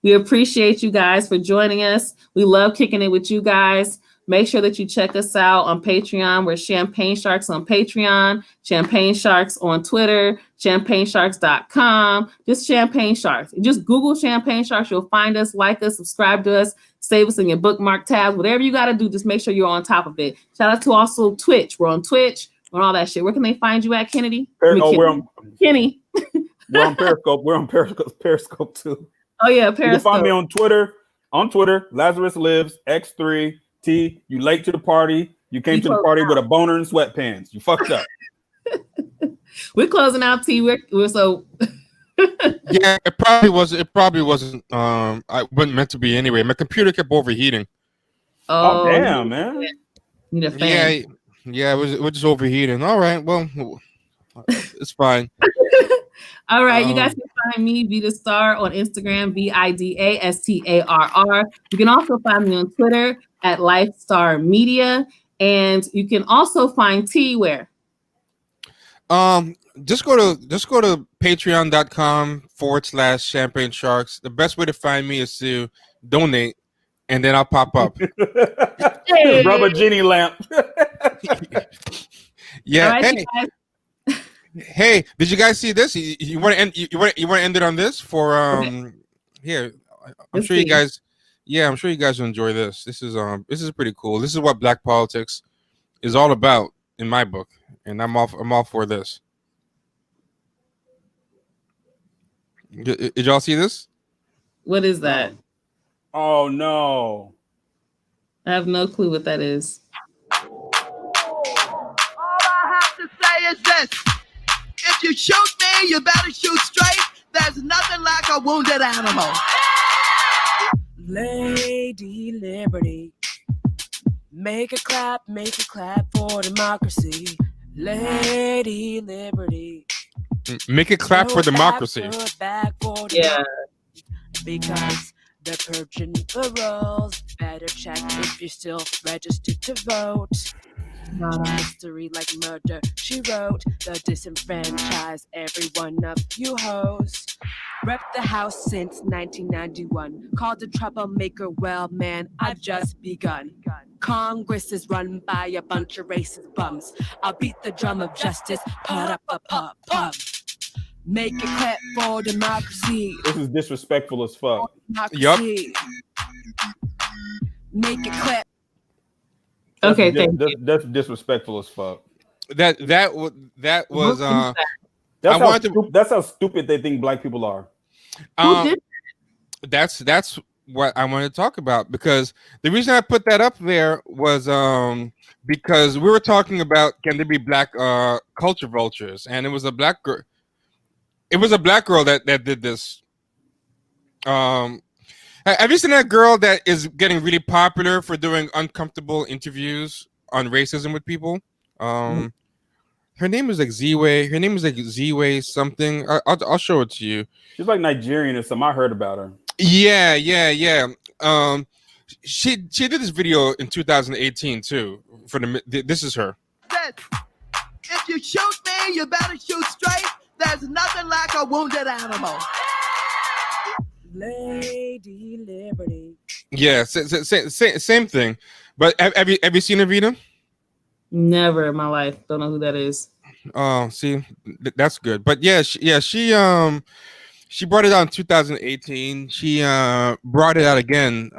We appreciate you guys for joining us. We love kicking it with you guys. Make sure that you check us out on Patreon. We're Champagne Sharks on Patreon, Champagne Sharks on Twitter, ChampagneSharks.com, just Champagne Sharks. Just Google Champagne Sharks. You'll find us, like us, subscribe to us, save us in your bookmark tabs, whatever you got to do, just make sure you're on top of it. Shout out to also Twitch. We're on Twitch. on all that shit. Where can they find you at, Kennedy? I mean, We're on Kenny. we're on Periscope. We're on Periscope too. Oh yeah, You can Periscope. find me on Twitter. On Twitter, Lazarus Lives X3T. You late to the party. You came to the party with a boner and sweatpants. You fucked up. We're closing out, T. We're so. Yeah, it probably was. It probably wasn't. I wasn't meant to be anyway. My computer kept overheating. Oh damn, man. Need a fan. Yeah. It was just overheating. All right. Well, it's fine. All right, you guys can find me, Vida Star, on Instagram, VIDASTARR. You can also find me on Twitter at Lifestar Media, and you can also find T where. Just go to patreon.com/champagne sharks. The best way to find me is to donate, and then I'll pop up. Hey. Rubber genie lamp. Yeah. Right, Hey, did you guys see this? You want to end? You want to end it on this for here? I'm sure you guys. Yeah, I'm sure you guys will enjoy this. This is pretty cool. This is what black politics is all about in my book, and I'm all for this. Did y'all see this? What is that? Oh no. I have no clue what that is. All I have to say is this. If you shoot me, you better shoot straight. There's nothing like a wounded animal. Lady Liberty, make a clap for democracy. Lady Liberty, make it clap for democracy. Yeah. Because they're purging the rolls. Better check if you're still registered to vote. History like murder, she wrote. The disenfranchised every one of you hoes. Rep the house since 1991. Called a troublemaker, well man, I've just begun. Congress is run by a bunch of racist bums. I'll beat the drum of justice, put up a pop. Make it clap for democracy. This is disrespectful as fuck. Democracy. Make it clap. Okay, thank you. That's disrespectful as fuck. That was That's how stupid they think black people are. That's what I wanted to talk about, because the reason I put that up there was because we were talking about, can there be black culture vultures, and it was a black girl. It was a black girl that did this. Have you seen that girl that is getting really popular for doing uncomfortable interviews on racism with people? Her name is like Z-Way. Her name is like Z-Way something. I'll show it to you. She's like Nigerian or something. I heard about her. Yeah. She did this video in 2018 too. This is her. If you shoot me, you better shoot straight. There's nothing like a wounded animal. Lady Liberty. Yeah, same thing. But have you seen her, Vita? Never in my life. Don't know who that is. Oh, see, that's good. But she brought it out in 2018. She brought it out again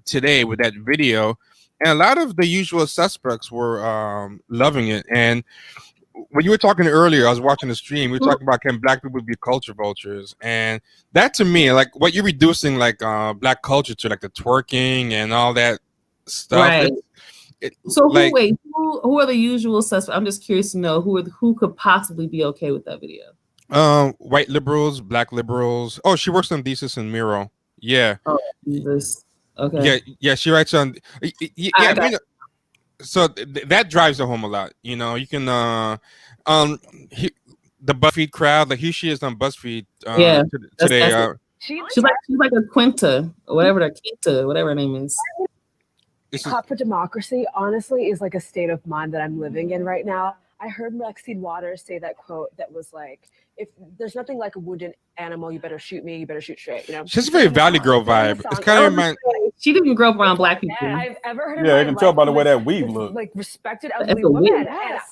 today with that video, and a lot of the usual suspects were loving it. And when you were talking earlier, I was watching the stream. We were talking about, can black people be culture vultures? And that, to me, like what you're reducing like black culture to, like the twerking and all that stuff. Right. So like, who are the usual suspects? I'm just curious to know who could possibly be okay with that video. White liberals, black liberals. Oh, she works on Thesis and Miro. Yeah. Oh, Jesus. Okay. Yeah. She writes on. Yeah. So that drives it home a lot. You know, you can the BuzzFeed crowd, like here she is on BuzzFeed today. She's like a Quinta or whatever her name is. Clap for democracy, honestly, is like a state of mind that I'm living in right now. I heard Maxine Waters say that quote that was like, if there's nothing like a wounded animal, you better shoot me, you better shoot straight, you know? She's a very Valley Girl vibe. It's kind of my... She didn't grow up around black people. I've ever heard of I can tell by the way that weave looks. Like respected elderly woman.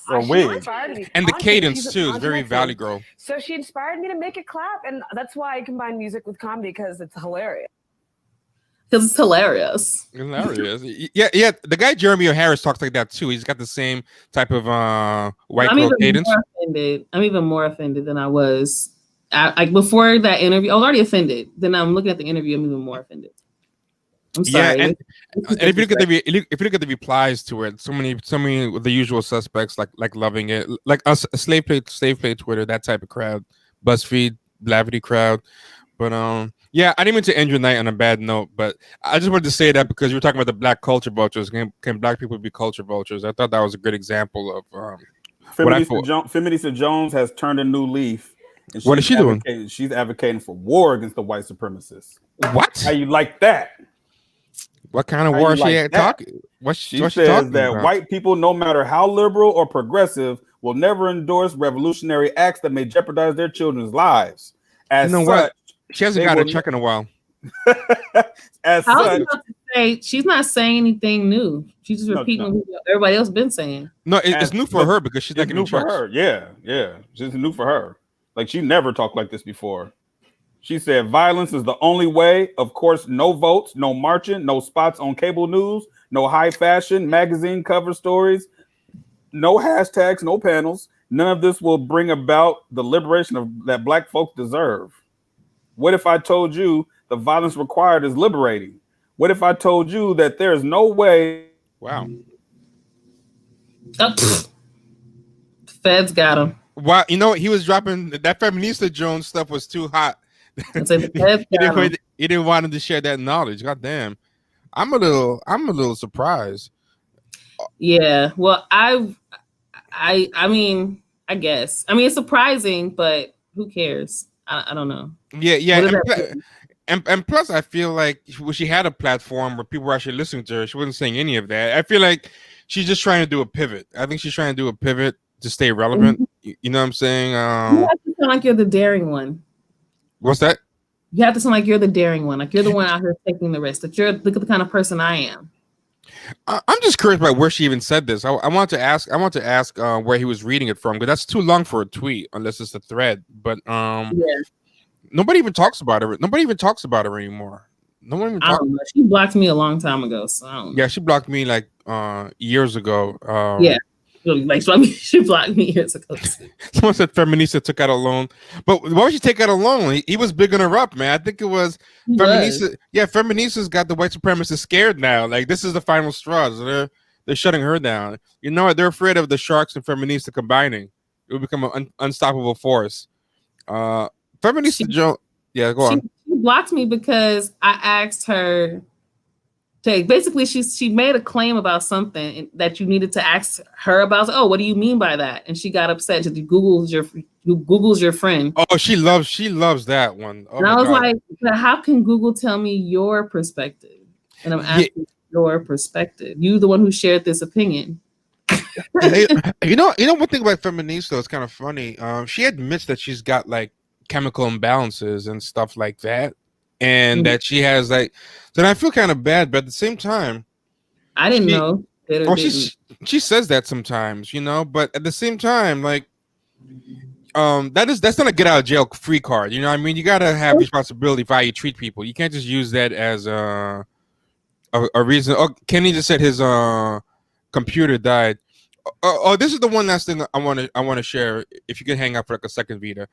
Or wig. And the cadence too is very Valley Girl. So she inspired me to make it clap, and that's why I combine music with comedy, because it's hilarious. Because it's hilarious. Hilarious. Yeah. The guy Jeremy O'Harris talks like that too. He's got the same type of white girl cadence. I'm even more offended than I was. Like before that interview, I was already offended. Then I'm looking at the interview, I'm even more offended. I'm sorry. Yeah, and if you look at the replies to it, so many of the usual suspects like loving it, like us, slave play Twitter, that type of crowd, BuzzFeed, Blavity crowd. But yeah, I didn't mean to end your night on a bad note, but I just wanted to say that because you were talking about the black culture vultures. Can black people be culture vultures? I thought that was a good example of Feminista Jones has turned a new leaf. And what is she doing? She's advocating for war against the white supremacists. What? How you like that? What kind of war is she talking? She says that white people, no matter how liberal or progressive, will never endorse revolutionary acts that may jeopardize their children's lives. As such, what? She hasn't got a check in a while. As I was such, about to say, she's not saying anything new. She's just repeating what everybody else been saying. No, it's new for her because she's not getting checks. For her. Yeah. It's new for her. Like she never talked like this before. She said violence is the only way. Of course, no votes, no marching, no spots on cable news, no high fashion magazine cover stories, no hashtags, no panels. None of this will bring about the liberation that black folks deserve. What if I told you the violence required is liberating? What if I told you that there's no way? Wow. Feds got him. Wow, you know what? He was dropping that Feminista Jones stuff was too hot. He didn't want him to share that knowledge. God damn. I'm a little surprised. Yeah. Well, I mean, I guess. I mean, it's surprising, but who cares? I don't know. Yeah. And plus, I feel like she had a platform where people were actually listening to her. She wasn't saying any of that. I feel like she's just trying to do a pivot. I think she's trying to do a pivot to stay relevant. Mm-hmm. You know what I'm saying? You have to sound like you're the daring one. What's that? You have to sound like you're the daring one. Like you're the one out here taking the risk. That you're the kind of person I am. I'm just curious about where she even said this. I want to ask where he was reading it from, because that's too long for a tweet unless it's a thread. But nobody even talks about her. Nobody even talks about her anymore. No one even talks. She blocked me a long time ago. So I don't know. Yeah, she blocked me like years ago. Yeah. Like she blocked me years ago. Someone said Feminista took out a loan, but why would she take out a loan? He was bigging her up, man. I think it was Feminista. Yeah, Feminista's got the white supremacists scared now. Like this is the final straw. So they're shutting her down. You know what? They're afraid of the Sharks and Feminista combining. It will become an unstoppable force. Feminista Joe. Yeah, go on. She blocked me because I asked her. Basically, she made a claim about something that you needed to ask her about. Oh, what do you mean by that? And she got upset. She Google's your friend. Oh, she loves that one. Oh, and I was like, how can Google tell me your perspective? And I'm asking your perspective. You the one who shared this opinion. You know one thing about Feminista is kind of funny. She admits that she's got like chemical imbalances and stuff like that. And that she has like, then I feel kind of bad, but at the same time, I didn't know. She says that sometimes, you know, but at the same time, like, that's not a get out of jail free card. You know what I mean? You gotta have responsibility for how you treat people. You can't just use that as a reason. Oh, Kenny just said his computer died. Oh, this is the one last thing I want to share. If you can hang out for like a second, Vita.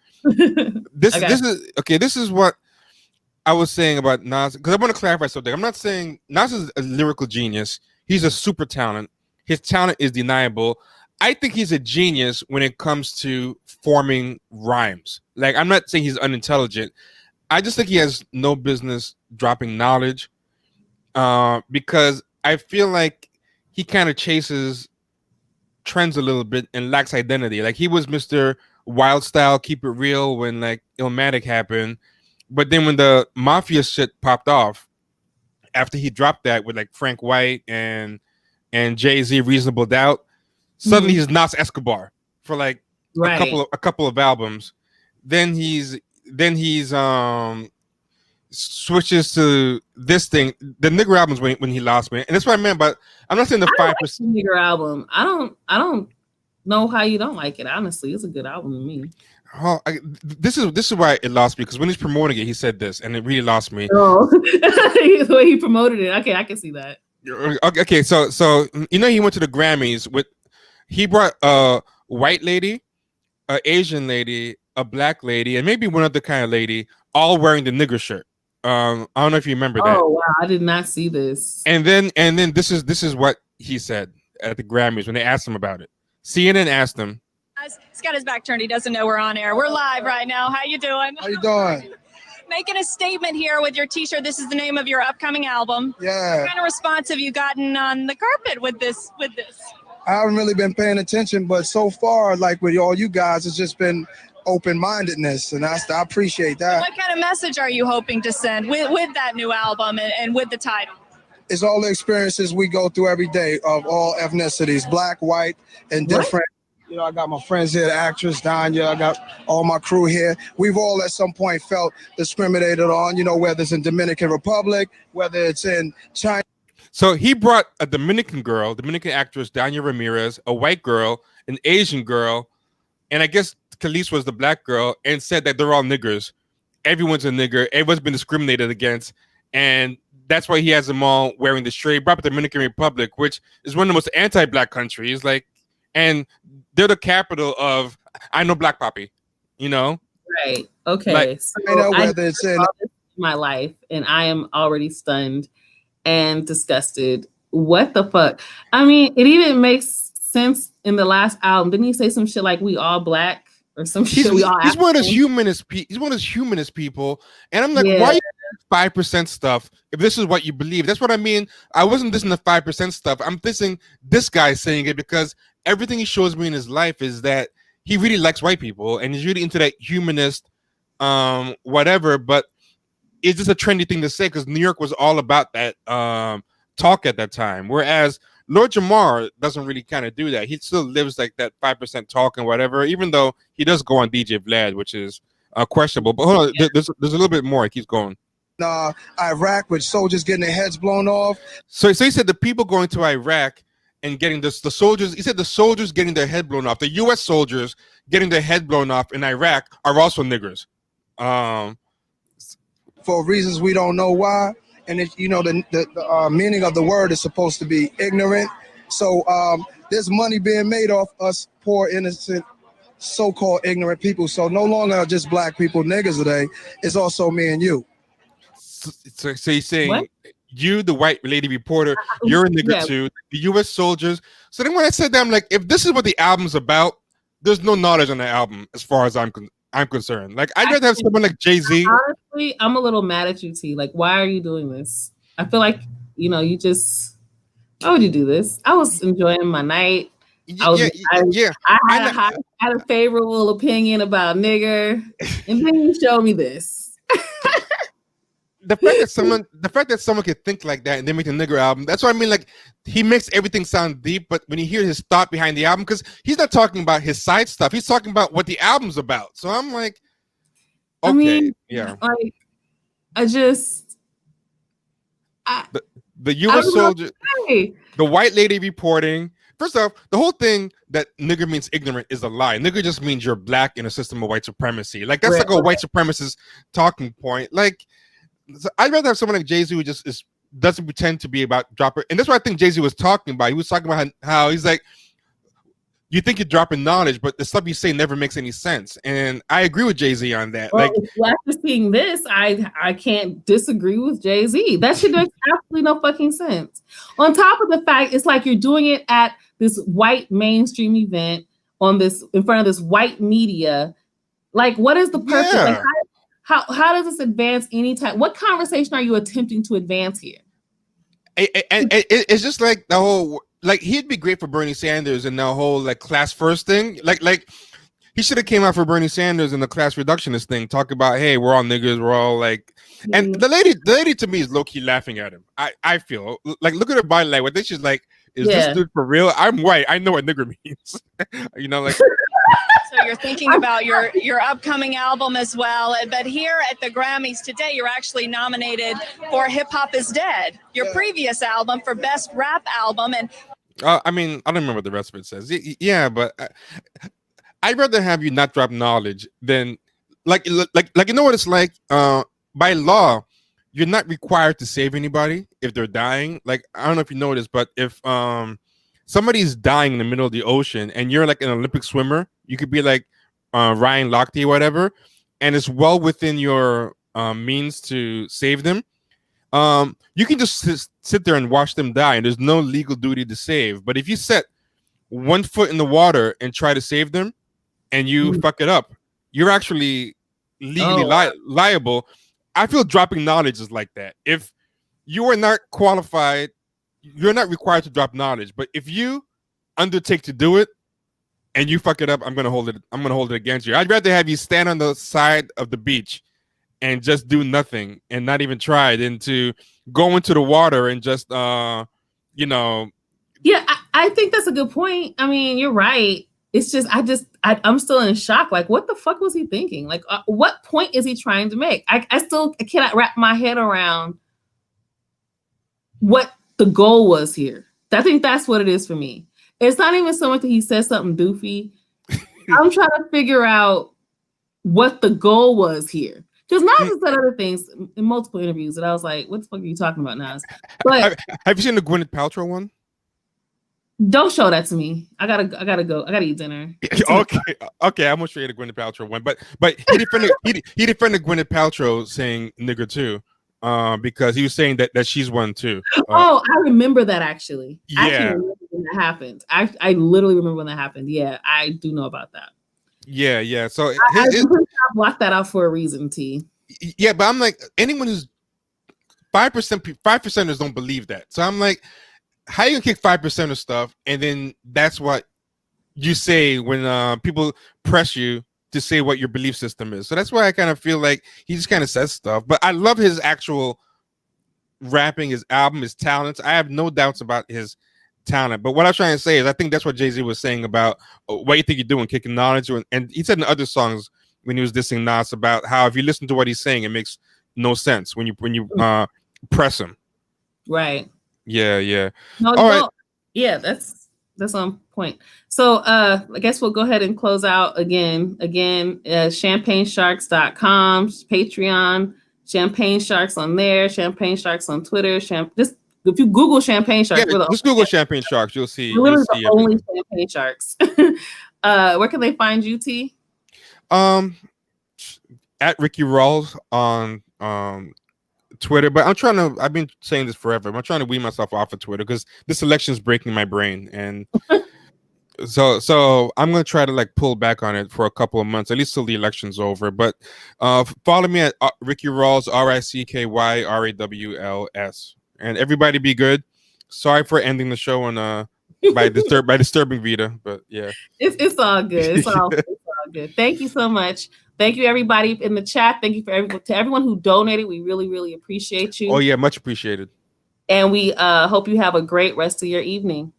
This is what I was saying about Nas, because I want to clarify something. I'm not saying Nas is a lyrical genius. He's a super talent. His talent is deniable. I think he's a genius when it comes to forming rhymes. Like, I'm not saying he's unintelligent. I just think he has no business dropping knowledge, because I feel like he kind of chases trends a little bit and lacks identity. Like, he was Mr. Wild Style, Keep It Real when like Illmatic happened. But then when the Mafia shit popped off, after he dropped that with like Frank White and Jay-Z, Reasonable Doubt, suddenly he's Nas Escobar for like a couple of albums. Then he's switches to this thing, the nigger albums when he lost me, and that's what I meant. But I'm not saying the 5%. Nigger album. I don't know how you don't like it. Honestly, it's a good album to me. Oh, this is why it lost me, because when he's promoting it, he said this, and it really lost me. Oh, the way he promoted it. Okay, I can see that. Okay, so you know, he went to the Grammys he brought a white lady, a Asian lady, a black lady, and maybe one other kind of lady, all wearing the nigger shirt. I don't know if you remember that. Oh wow, I did not see this. And then this is what he said at the Grammys when they asked him about it. CNN asked him. He's got his back turned. He doesn't know we're on air. We're live right now. How you doing? How you doing? Making a statement here with your T-shirt. This is the name of your upcoming album. Yeah. What kind of response have you gotten on the carpet with this? I haven't really been paying attention, but so far, like with all you guys, it's just been open-mindedness, and I appreciate that. What kind of message are you hoping to send with that new album and with the title? It's all the experiences we go through every day of all ethnicities, black, white, and different. You know, I got my friends here, the actress, Danya, I got all my crew here. We've all at some point felt discriminated on, you know, whether it's in Dominican Republic, whether it's in China. So he brought a Dominican girl, Dominican actress, Danya Ramirez, a white girl, an Asian girl, and I guess Khalees was the black girl, and said that they're all niggers. Everyone's a nigger. Everyone's been discriminated against. And that's why he has them all wearing the shirt. He brought the Dominican Republic, which is one of the most anti-black countries. Like, and they're the capital of, I know Black Poppy, you know? Right. Okay. Like, so I know whether it's in my life, and I am already stunned and disgusted. What the fuck? I mean, it even makes sense in the last album. Didn't he say some shit like "we all black" or some shit? He's one of those humanist. He's one of those humanist people, and I'm like, why are you 5% stuff? If this is what you believe, that's what I mean. I wasn't listening to 5% stuff. I'm listening this guy saying it because everything he shows me in his life is that he really likes white people and he's really into that humanist, whatever. But it's just a trendy thing to say because New York was all about that talk at that time. Whereas Lord Jamar doesn't really kind of do that. He still lives like that 5% talk and whatever, even though he does go on DJ Vlad, which is questionable. But hold on, there's a little bit more. It keeps going. Iraq with soldiers getting their heads blown off. So he said the people going to Iraq and getting the soldiers, he said the soldiers getting their head blown off, the U.S. soldiers getting their head blown off in Iraq are also niggers. For reasons we don't know why. And if you know the meaning of the word is supposed to be ignorant. So there's money being made off us poor, innocent, so-called ignorant people. So no longer just black people niggers today. It's also me and you. So he's saying what? You, the white lady reporter, you're a nigger too. The U.S. soldiers. So then when I said that, I'm like, if this is what the album's about, there's no knowledge on the album as far as I'm concerned. Like, I'd rather have someone like Jay-Z. Honestly, I'm a little mad at you, T. Like, why are you doing this? I feel like, you know, you just, why would you do this? I was enjoying my night. I had a favorable opinion about nigger, and then you show me this. The fact that someone could think like that and then make a nigger album, that's what I mean. Like, he makes everything sound deep, but when you hear his thought behind the album, because he's not talking about his side stuff, he's talking about what the album's about. So I'm like, okay, I mean, yeah. Like, the U.S. soldier, the white lady reporting. First off, the whole thing that nigger means ignorant is a lie. Nigger just means you're black in a system of white supremacy. Like, that's like a white supremacist talking point. Like, so I'd rather have someone like Jay-Z who just doesn't pretend to be about dropper. And that's what I think Jay-Z was talking about. He was talking about how he's like, you think you're dropping knowledge, but the stuff you say never makes any sense. And I agree with Jay-Z on that. Well, like, after seeing this, I can't disagree with Jay-Z. That shit makes absolutely no fucking sense. On top of the fact, it's like you're doing it at this white mainstream event in front of this white media. Like, what is the purpose? Yeah. Like, how does this advance any time? What conversation are you attempting to advance here? And it's just like the whole, like, he'd be great for Bernie Sanders and the whole like class first thing. Like he should have came out for Bernie Sanders and the class reductionist thing, talk about, hey, we're all niggers, we're all like, and the lady to me is low key laughing at him. I feel like, look at her body language. I think she's like, is this dude for real? I'm white. I know what nigger means. You know, like. So you're thinking about your upcoming album as well. But here at the Grammys today, you're actually nominated for Hip Hop Is Dead, your previous album, for Best Rap Album. And I mean, I don't remember what the rest of it says. Yeah, but I'd rather have you not drop knowledge than like you know what it's like. By law, you're not required to save anybody if they're dying. Like I don't know if you know this, but if somebody's dying in the middle of the ocean and you're like an Olympic swimmer, you could be like Ryan Lochte or whatever, and it's well within your means to save them. You can just sit there and watch them die, and there's no legal duty to save. But if you set one foot in the water and try to save them, and you fuck it up, you're actually legally liable. I feel dropping knowledge is like that. If you are not qualified, you're not required to drop knowledge. But if you undertake to do it and you fuck it up, I'm gonna hold it against you. I'd rather have you stand on the side of the beach and just do nothing and not even try than to go into the water and just you know. Yeah, I think that's a good point. I mean, you're right. It's just I'm still in shock. Like, what the fuck was he thinking? Like, what point is he trying to make? I cannot wrap my head around what the goal was here. I think that's what it is for me. It's not even so much that he says something doofy. I'm trying to figure out what the goal was here. Because Nas has said other things in multiple interviews that I was like, what the fuck are you talking about, Nas? But have you seen the Gwyneth Paltrow one? Don't show that to me. I gotta go. I gotta eat dinner. Okay. I'm gonna show you the Gwyneth Paltrow one. But he defended Gwyneth Paltrow saying nigger too, because he was saying that she's one too. I remember that actually. Yeah. I actually remember when that happened. I literally remember when that happened. Yeah, I do know about that. Yeah. So I blocked that out for a reason, T. Yeah, but I'm like, anyone who's 5%ers don't believe that. So I'm like, how you gonna kick 5% of stuff, and then that's what you say when people press you to say what your belief system is. So that's why I kind of feel like he just kind of says stuff. But I love his actual rapping, his album, his talents. I have no doubts about his talent. But what I'm trying to say is, I think that's what Jay-Z was saying about what you think you're doing, kicking knowledge. And he said in other songs when he was dissing Nas about how if you listen to what he's saying, it makes no sense when you press him. Right. Yeah. No, right. Yeah, that's on point. So I guess we'll go ahead and close out again, champagnesharks.com, Patreon, Champagne Sharks on there, Champagne Sharks on Twitter, just if you Google Champagne Sharks, just Google Champagne Sharks, you'll see. We're the only Champagne Sharks. Where can they find you, T? At Ricky Rawls on Twitter, but I've been saying this forever. I'm trying to wean myself off of Twitter because this election is breaking my brain, and so I'm gonna try to like pull back on it for a couple of months, at least till the election's over. But follow me at Ricky Rawls, RICKYRAWLS, and everybody be good. Sorry for ending the show on by disturbing Vita, but yeah, it's all good. It's all good. Thank you so much. Thank you, everybody in the chat. Thank you to everyone who donated. We really, really appreciate you. Oh, yeah, much appreciated. And we hope you have a great rest of your evening.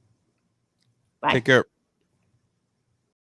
Bye. Take care.